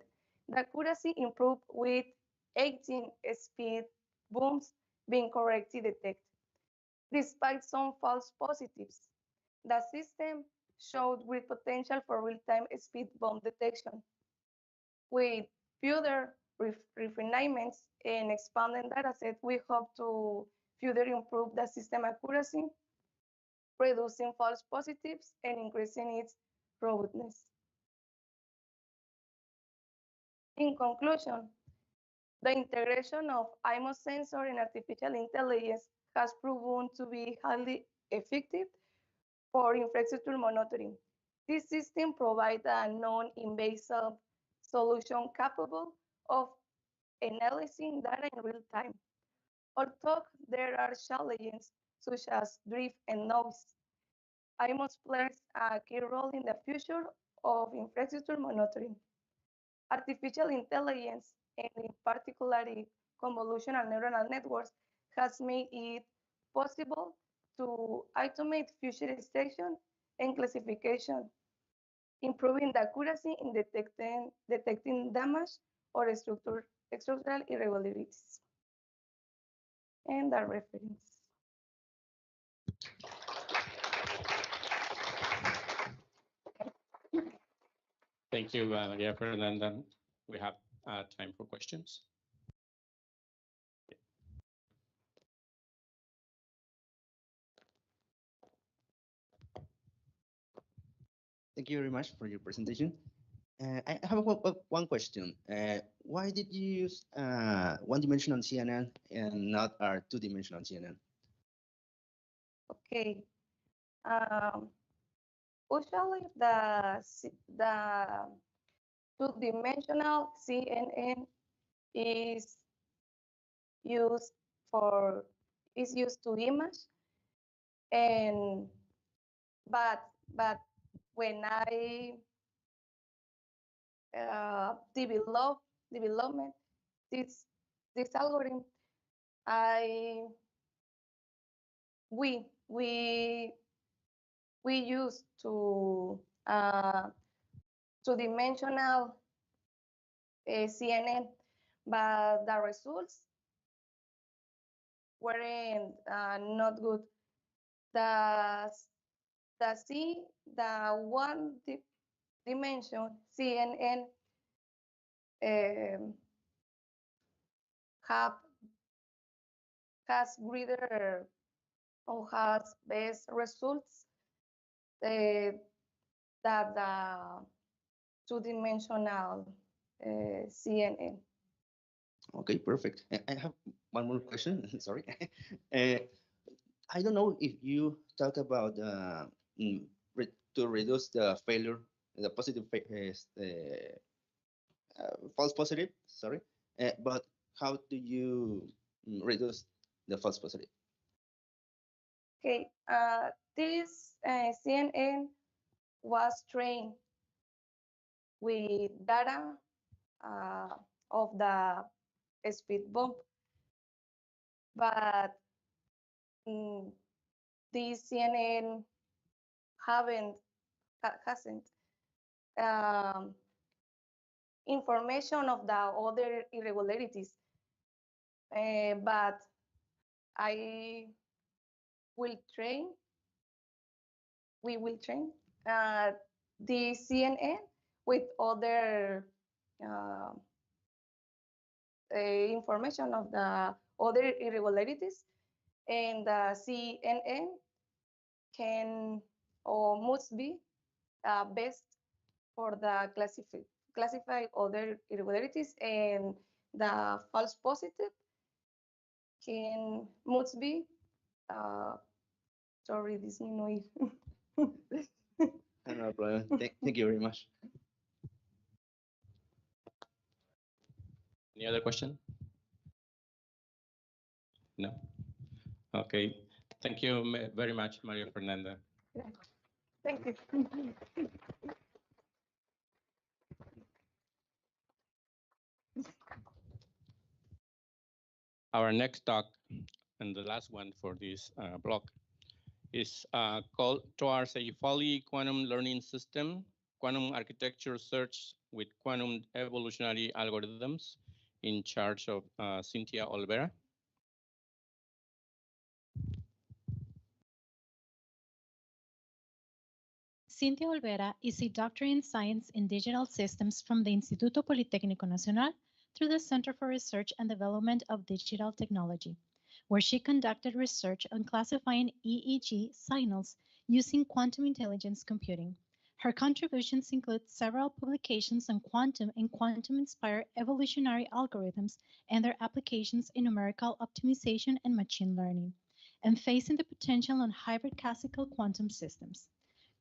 the accuracy improved with 18 speed bumps being correctly detected. Despite some false positives, the system showed great potential for real-time speed bump detection. With further refinements and expanded dataset, we hope to further improve the system accuracy, reducing false positives and increasing its robustness. In conclusion, the integration of IMO sensor and artificial intelligence has proven to be highly effective for infrastructure monitoring. This system provides a non-invasive solution capable of analyzing data in real time. Although there are challenges such as drift and noise, IMOS plays a key role in the future of infrastructure monitoring. Artificial intelligence, and in particular convolutional neural networks, has made it possible to automate future extraction and classification, improving the accuracy in detecting damage or structural irregularities. And the reference.
Thank you, Jeffrey. And then we have time for questions.
Thank you very much for your presentation. I have one question. Why did you use one-dimensional CNN and not our two-dimensional CNN?
Okay. Usually the two-dimensional CNN is used to image, and but when I development this algorithm, we use two-dimensional CNN, but the results weren't not good. The one dimension CNN has greater or has best results than the two-dimensional CNN.
Okay, perfect. I have one more question. Sorry. I don't know if you talk about to reduce the failure, the positive false positive. Sorry, but how do you reduce the false positive?
Okay, this CNN was trained with data of the speed bump, but this CNN hasn't information of the other irregularities, but I will train. We will train the CNN with other information of the other irregularities, and the CNN can or must be best for the classify other irregularities, and the false positive must be sorry, this is noise.
No problem. Thank you very much.
Any other question? No? Okay. Thank you very much, Maria Fernanda.
Thank you.
Our next talk, and the last one for this block, is called Towards a Fully Quantum Learning System, Quantum Architecture Search with Quantum Evolutionary Algorithms, in charge of Cynthia Olvera.
Cynthia Olvera is a doctor in science in digital systems from the Instituto Politécnico Nacional through the Center for Research and Development of Digital Technology, where she conducted research on classifying EEG signals using quantum intelligence computing. Her contributions include several publications on quantum and quantum-inspired evolutionary algorithms and their applications in numerical optimization and machine learning, and facing the potential on hybrid classical quantum systems.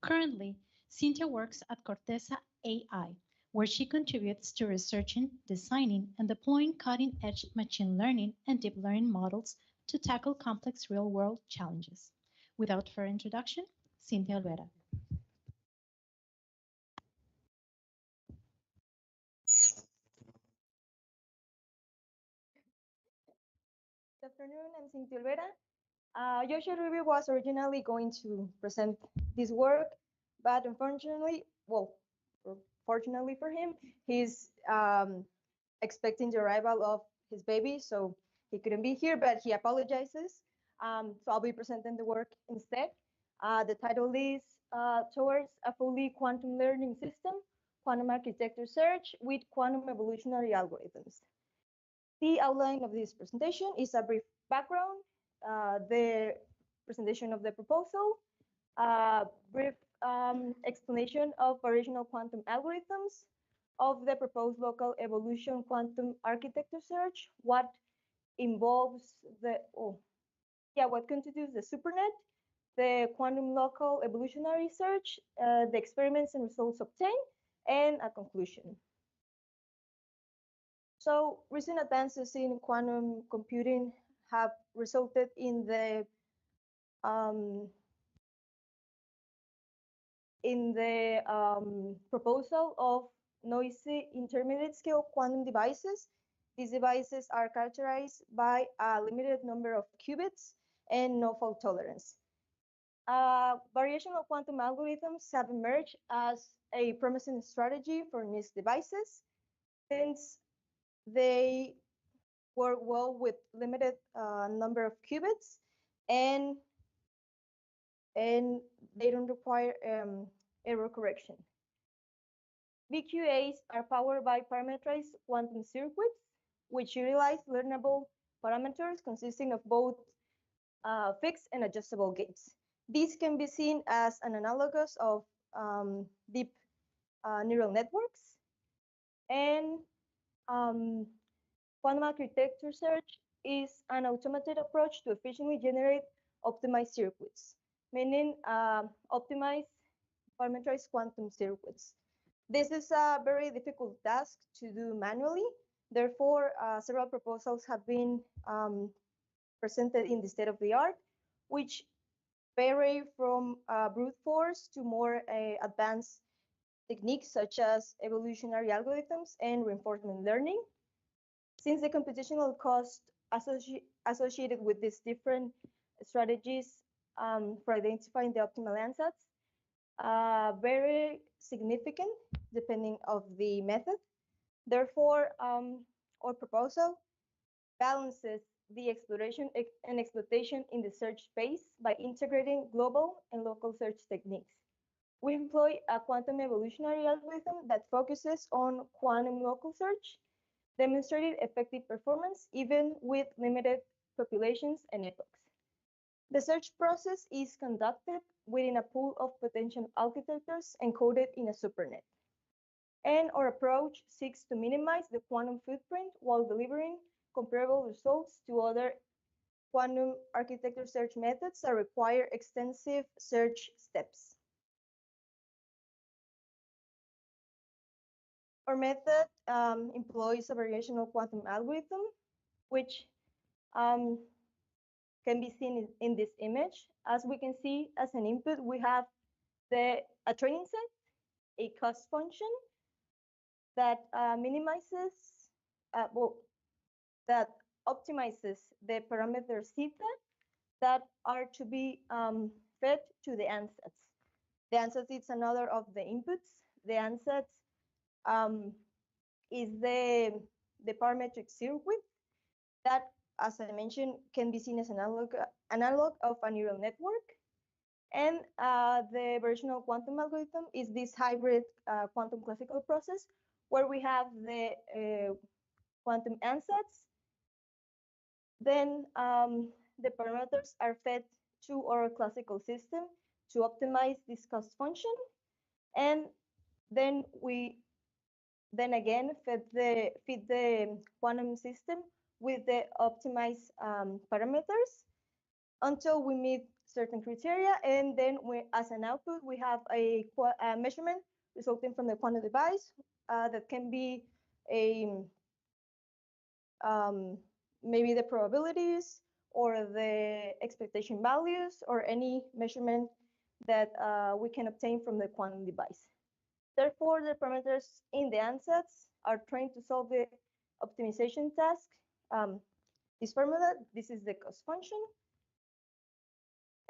Currently, Cynthia works at Corteza AI, where she contributes to researching, designing, and deploying cutting-edge machine learning and deep learning models to tackle complex real-world challenges. Without further introduction, Cynthia Olvera.
Good afternoon, I'm Cynthia Olvera. Joshua Rubio was originally going to present this work, but unfortunately, well, fortunately for him, he's expecting the arrival of his baby, so he couldn't be here, but he apologizes. So I'll be presenting the work instead. The title is Towards a Fully Quantum Learning System, Quantum Architecture Search with Quantum Evolutionary Algorithms. The outline of this presentation is a brief background, the presentation of the proposal, brief explanation of original quantum algorithms, of the proposed local evolution quantum architecture search, what involves what constitutes the supernet, the quantum local evolutionary search, the experiments and results obtained, and a conclusion. So recent advances in quantum computing have resulted in the proposal of noisy intermediate scale quantum devices. These devices are characterized by a limited number of qubits and no fault tolerance. Variational quantum algorithms have emerged as a promising strategy for these devices, since they work well with limited number of qubits, and they don't require error correction. VQAs are powered by parameterized quantum circuits, which utilize learnable parameters consisting of both fixed and adjustable gates. These can be seen as an analogous of deep neural networks. And quantum architecture search is an automated approach to efficiently generate optimized circuits, meaning optimized parameterized quantum circuits. This is a very difficult task to do manually. Therefore, several proposals have been presented in the state of the art, which vary from brute force to more advanced techniques such as evolutionary algorithms and reinforcement learning. Since the computational cost associated with these different strategies for identifying the optimal answers very significant depending of the method. Therefore, our proposal balances the exploration and exploitation in the search space by integrating global and local search techniques. We employ a quantum evolutionary algorithm that focuses on quantum local search, demonstrated effective performance even with limited populations and epochs. The search process is conducted within a pool of potential architectures encoded in a supernet. And our approach seeks to minimize the quantum footprint while delivering comparable results to other quantum architecture search methods that require extensive search steps. Our method employs a variational quantum algorithm, which can be seen in this image. As we can see, as an input, we have a training set, a cost function that minimizes, that optimizes the parameters theta that are to be fed to the ansatz. The ansatz is another of the inputs. The ansatz is the parametric circuit that, as I mentioned, can be seen as an analog of a neural network. And the variational quantum algorithm is this hybrid quantum classical process where we have the quantum ansatz. Then the parameters are fed to our classical system to optimize this cost function. And then we again feed the quantum system with the optimized parameters until we meet certain criteria. And then as an output, we have a measurement resulting from the quantum device that can be maybe the probabilities or the expectation values or any measurement that we can obtain from the quantum device. Therefore, the parameters in the ansatz are trained to solve the optimization task. This formula, this is the cost function.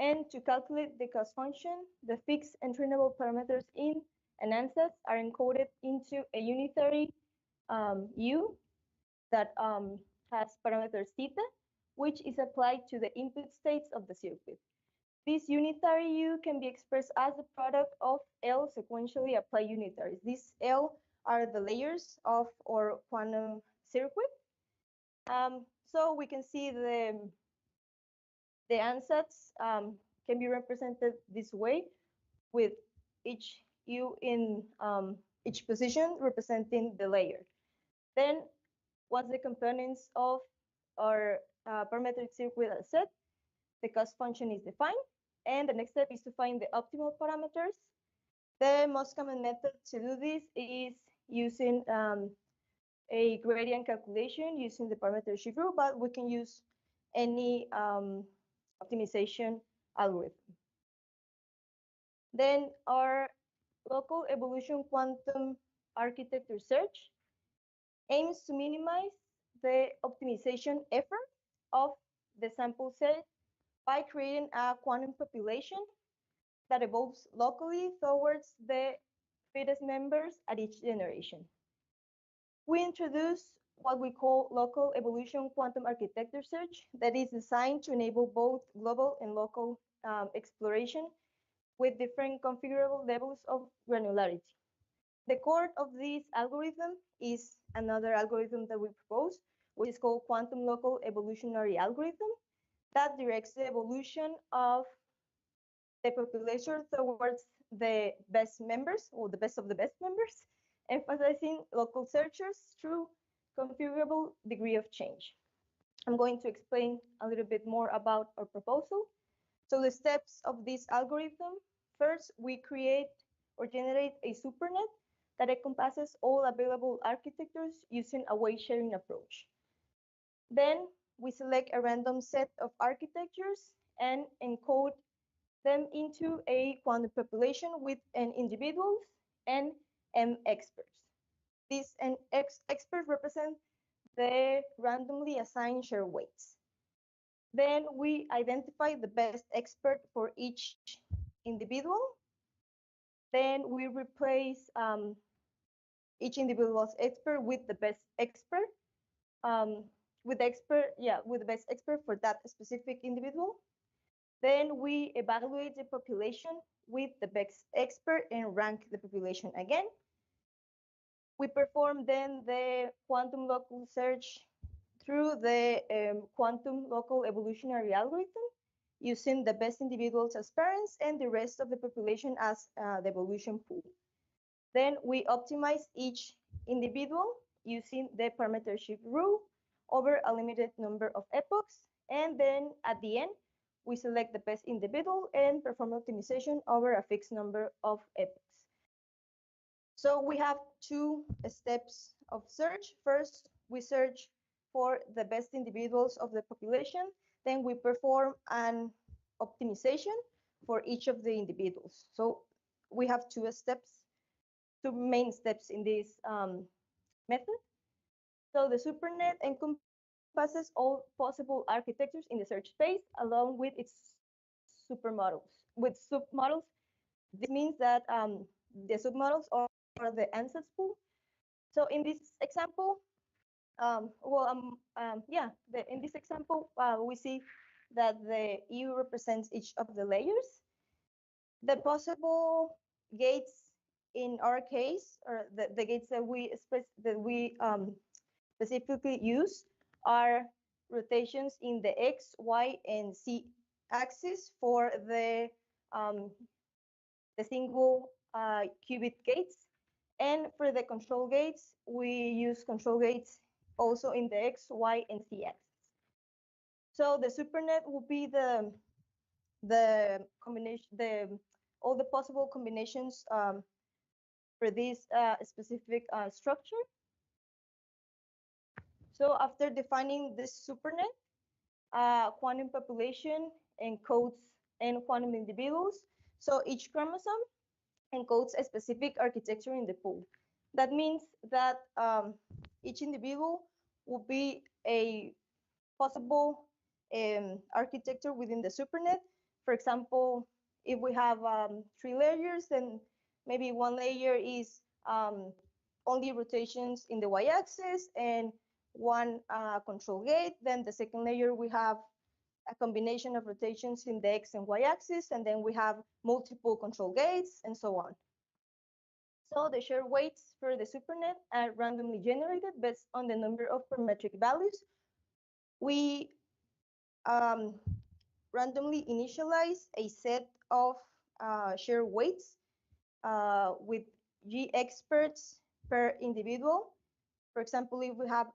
And to calculate the cost function, the fixed and trainable parameters in an ansatz are encoded into a unitary U that has parameters theta, which is applied to the input states of the circuit. This unitary U can be expressed as the product of L sequentially applied unitaries. These L are the layers of our quantum circuit. So we can see the ansatz can be represented this way, with each U in each position representing the layer. Then once the components of our parametric circuit are set, the cost function is defined, and the next step is to find the optimal parameters. The most common method to do this is using a gradient calculation using the parameter shift rule, but we can use any optimization algorithm. Then our local evolution quantum architecture search aims to minimize the optimization effort of the sample set by creating a quantum population that evolves locally towards the fittest members at each generation. We introduce what we call local evolution quantum architecture search that is designed to enable both global and local exploration with different configurable levels of granularity. The core of this algorithm is another algorithm that we propose, which is called quantum local evolutionary algorithm, that directs the evolution of the population towards the best members, or the best of the best members, emphasizing local searchers through configurable degree of change. I'm going to explain a little bit more about our proposal. So the steps of this algorithm: first, we create or generate a supernet that encompasses all available architectures using a weight sharing approach. Then we select a random set of architectures and encode them into a quantum population with N individuals and M experts. These N experts represent the randomly assigned share weights. Then we identify the best expert for each individual. Then we replace each individual's expert with the best expert, with the best expert for that specific individual. Then we evaluate the population with the best expert and rank the population again. We perform then the quantum local search through the quantum local evolutionary algorithm using the best individuals as parents and the rest of the population as the evolution pool. Then we optimize each individual using the parameter shift rule over a limited number of epochs. And then at the end, we select the best individual and perform optimization over a fixed number of epochs. So we have two steps of search. First, we search for the best individuals of the population. Then we perform an optimization for each of the individuals. So we have two main steps in this method. So the SuperNet encompasses all possible architectures in the search space along with its supermodels. With submodels, this means that the submodels are the answers pool. So in this example, in this example, we see that the U represents each of the layers. The possible gates in our case, or the gates that we specifically use, are rotations in the X, Y, and Z axis for the single qubit gates. And for the control gates, we use control gates also in the X, Y, and Z axis. So the SuperNet will be the combination, all the possible combinations for this specific structure. So after defining this SuperNet, quantum population encodes n quantum individuals. So each chromosome encodes a specific architecture in the pool. That means that each individual will be a possible architecture within the SuperNet. For example, if we have 3 layers, then maybe one layer is only rotations in the y-axis and one control gate. Then the second layer, we have a combination of rotations in the x and y-axis, and then we have multiple control gates and so on. So the share weights for the SuperNet are randomly generated based on the number of parametric values. We randomly initialize a set of share weights with G experts per individual. For example, if we have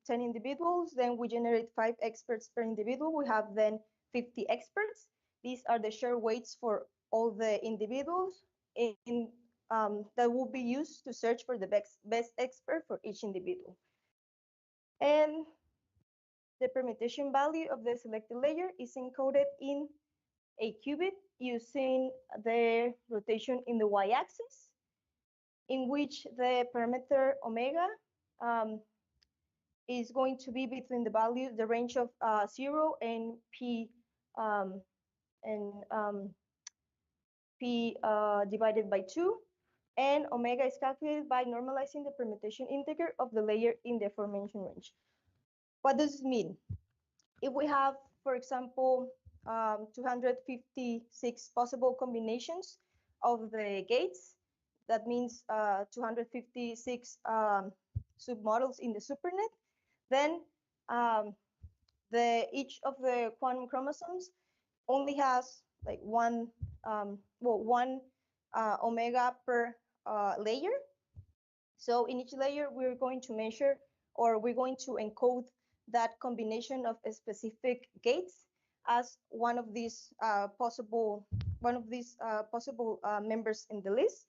10 individuals, then we generate 5 experts per individual. We have then 50 experts. These are the share weights for all the individuals that will be used to search for the best expert for each individual. And the permutation value of the selected layer is encoded in a qubit using the rotation in the y-axis, in which the parameter omega is going to be between the range of 0 and p divided by 2, and omega is calculated by normalizing the permutation integer of the layer in the aforementioned range. What does this mean? If we have, for example, 256 possible combinations of the gates, that means 256 submodels in the SuperNet, then each of the quantum chromosomes only has like one omega per layer. So in each layer, we're going to measure, or we're going to encode that combination of specific gates as one of these possible members in the list.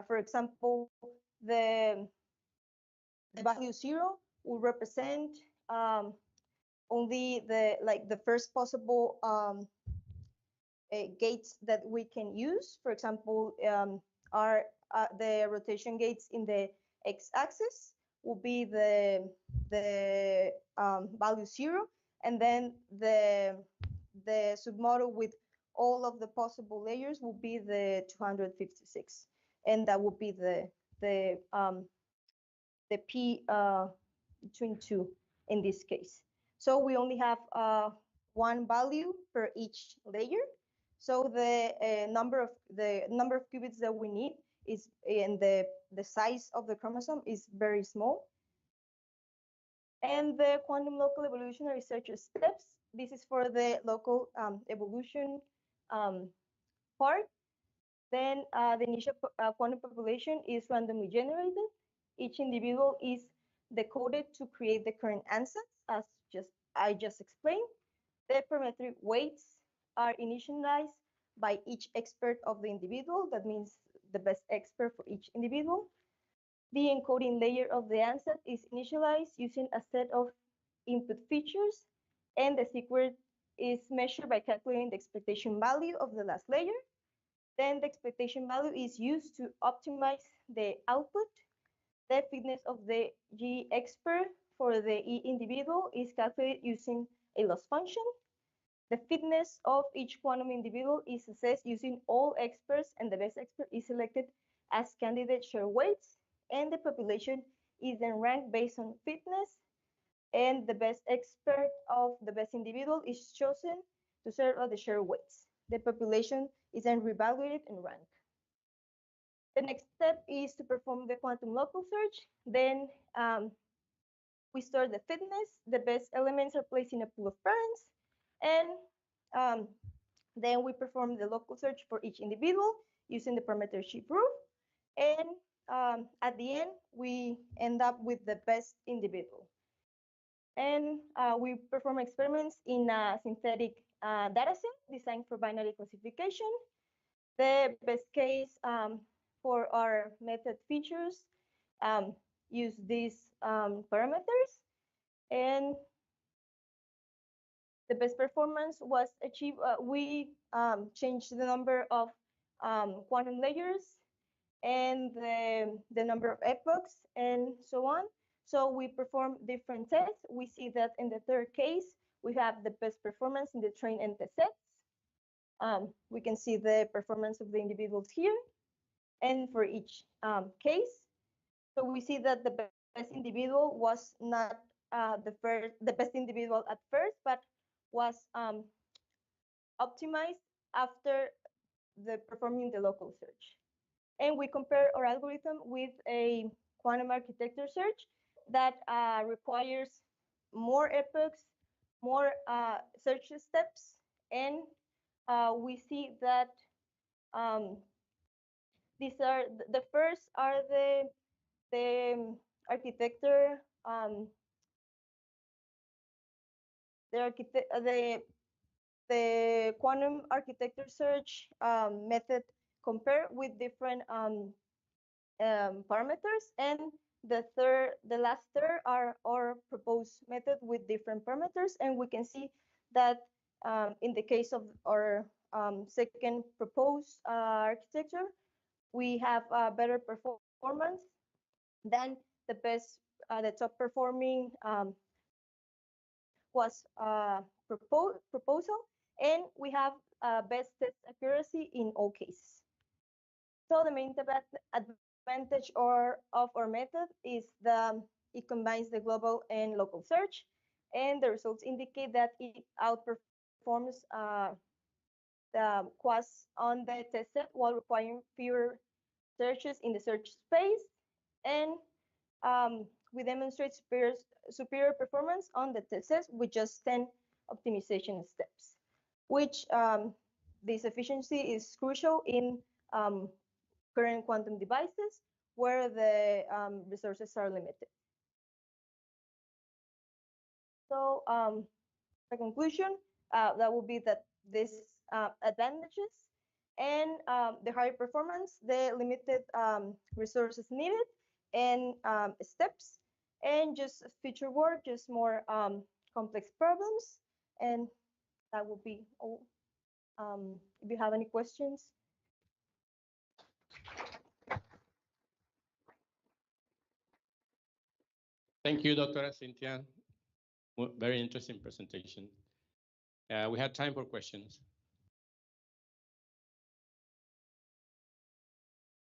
For example, the value 0 will represent only the first possible gates that we can use. For example, are the rotation gates in the x-axis will be the value 0, and then the submodel with all of the possible layers will be the 256, and that would be the p between 2 in this case. So we only have one value per each layer. So the number of qubits that we need is, and the size of the chromosome is very small. And the quantum local evolutionary research steps. This is for the local evolution part. Then the initial quantum population is randomly generated. Each individual is decoded to create the current answers, as I just explained. The parametric weights are initialized by each expert of the individual. That means the best expert for each individual. The encoding layer of the answer is initialized using a set of input features, and the secret is measured by calculating the expectation value of the last layer. Then the expectation value is used to optimize the output. The fitness of the G expert for the E individual is calculated using a loss function. The fitness of each quantum individual is assessed using all experts, and the best expert is selected as candidate share weights, and the population is then ranked based on fitness, and the best expert of the best individual is chosen to serve as the share weights. The population is then reevaluated and ranked. The next step is to perform the quantum local search. Then we store the fitness. The best elements are placed in a pool of parents, and then we perform the local search for each individual using the parameter sheaf rule. And at the end, we end up with the best individual. And we perform experiments in a synthetic dataset designed for binary classification. The best case for our method features use these parameters, and the best performance was achieved. We changed the number of quantum layers and the number of epochs and so on. So we perform different tests. We see that in the third case, we have the best performance in the train and test sets. We can see the performance of the individuals here and for each case. So we see that the best individual was not the best individual at first, but was optimized after performing the local search. And we compare our algorithm with a quantum architecture search that requires more epochs, more search steps, and we see that these are the first are the architecture the quantum architecture search method compared with different parameters, and the last third are our proposed method with different parameters. And we can see that in the case of our second proposed architecture, we have better performance than the top performing was proposal, and we have best test accuracy in all cases. So the main advantage of our method is it combines the global and local search, and the results indicate that it outperforms the QUAS on the test set while requiring fewer searches in the search space, and we demonstrate superior performance on the test set with just 10 optimization steps, which this efficiency is crucial in current quantum devices where the resources are limited. So the conclusion, that would be that these advantages and the higher performance, the limited resources needed, and steps, and just future work, just more complex problems, and that will be all. if you have any questions.
Thank you, Dr. Cynthia. Very interesting presentation. We had time for questions.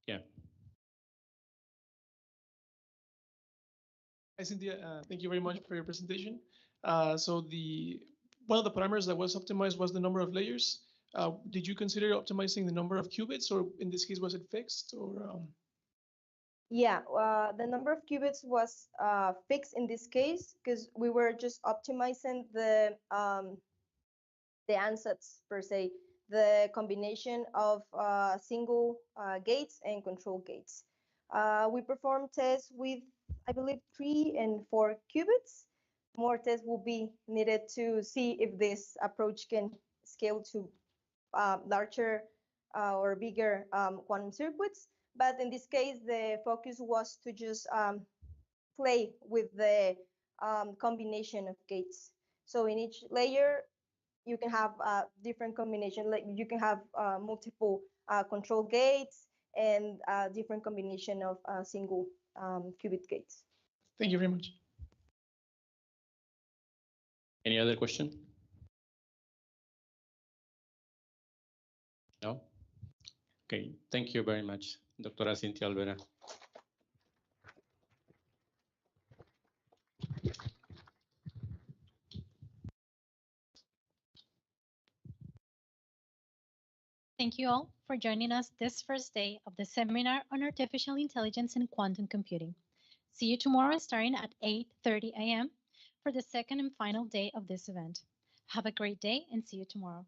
Yeah.
Hi, Cynthia. Thank you very much for your presentation. So one of the parameters that was optimized was the number of layers. Did you consider optimizing the number of qubits, or in this case, was it fixed? Or
Yeah, the number of qubits was fixed in this case because we were just optimizing the ansatz per se, the combination of single gates and control gates. We performed tests with, I believe, 3 and 4 qubits. More tests will be needed to see if this approach can scale to larger or bigger quantum circuits. But in this case, the focus was to just play with the combination of gates. So in each layer, you can have different combination. Like you can have multiple control gates and different combination of single qubit gates.
Thank you very much.
Any other question? No? Okay, thank you very much, Dr. Cynthia Alvera.
Thank you all for joining us this first day of the seminar on artificial intelligence and quantum computing. See you tomorrow starting at 8:30 a.m. for the second and final day of this event. Have a great day and see you tomorrow.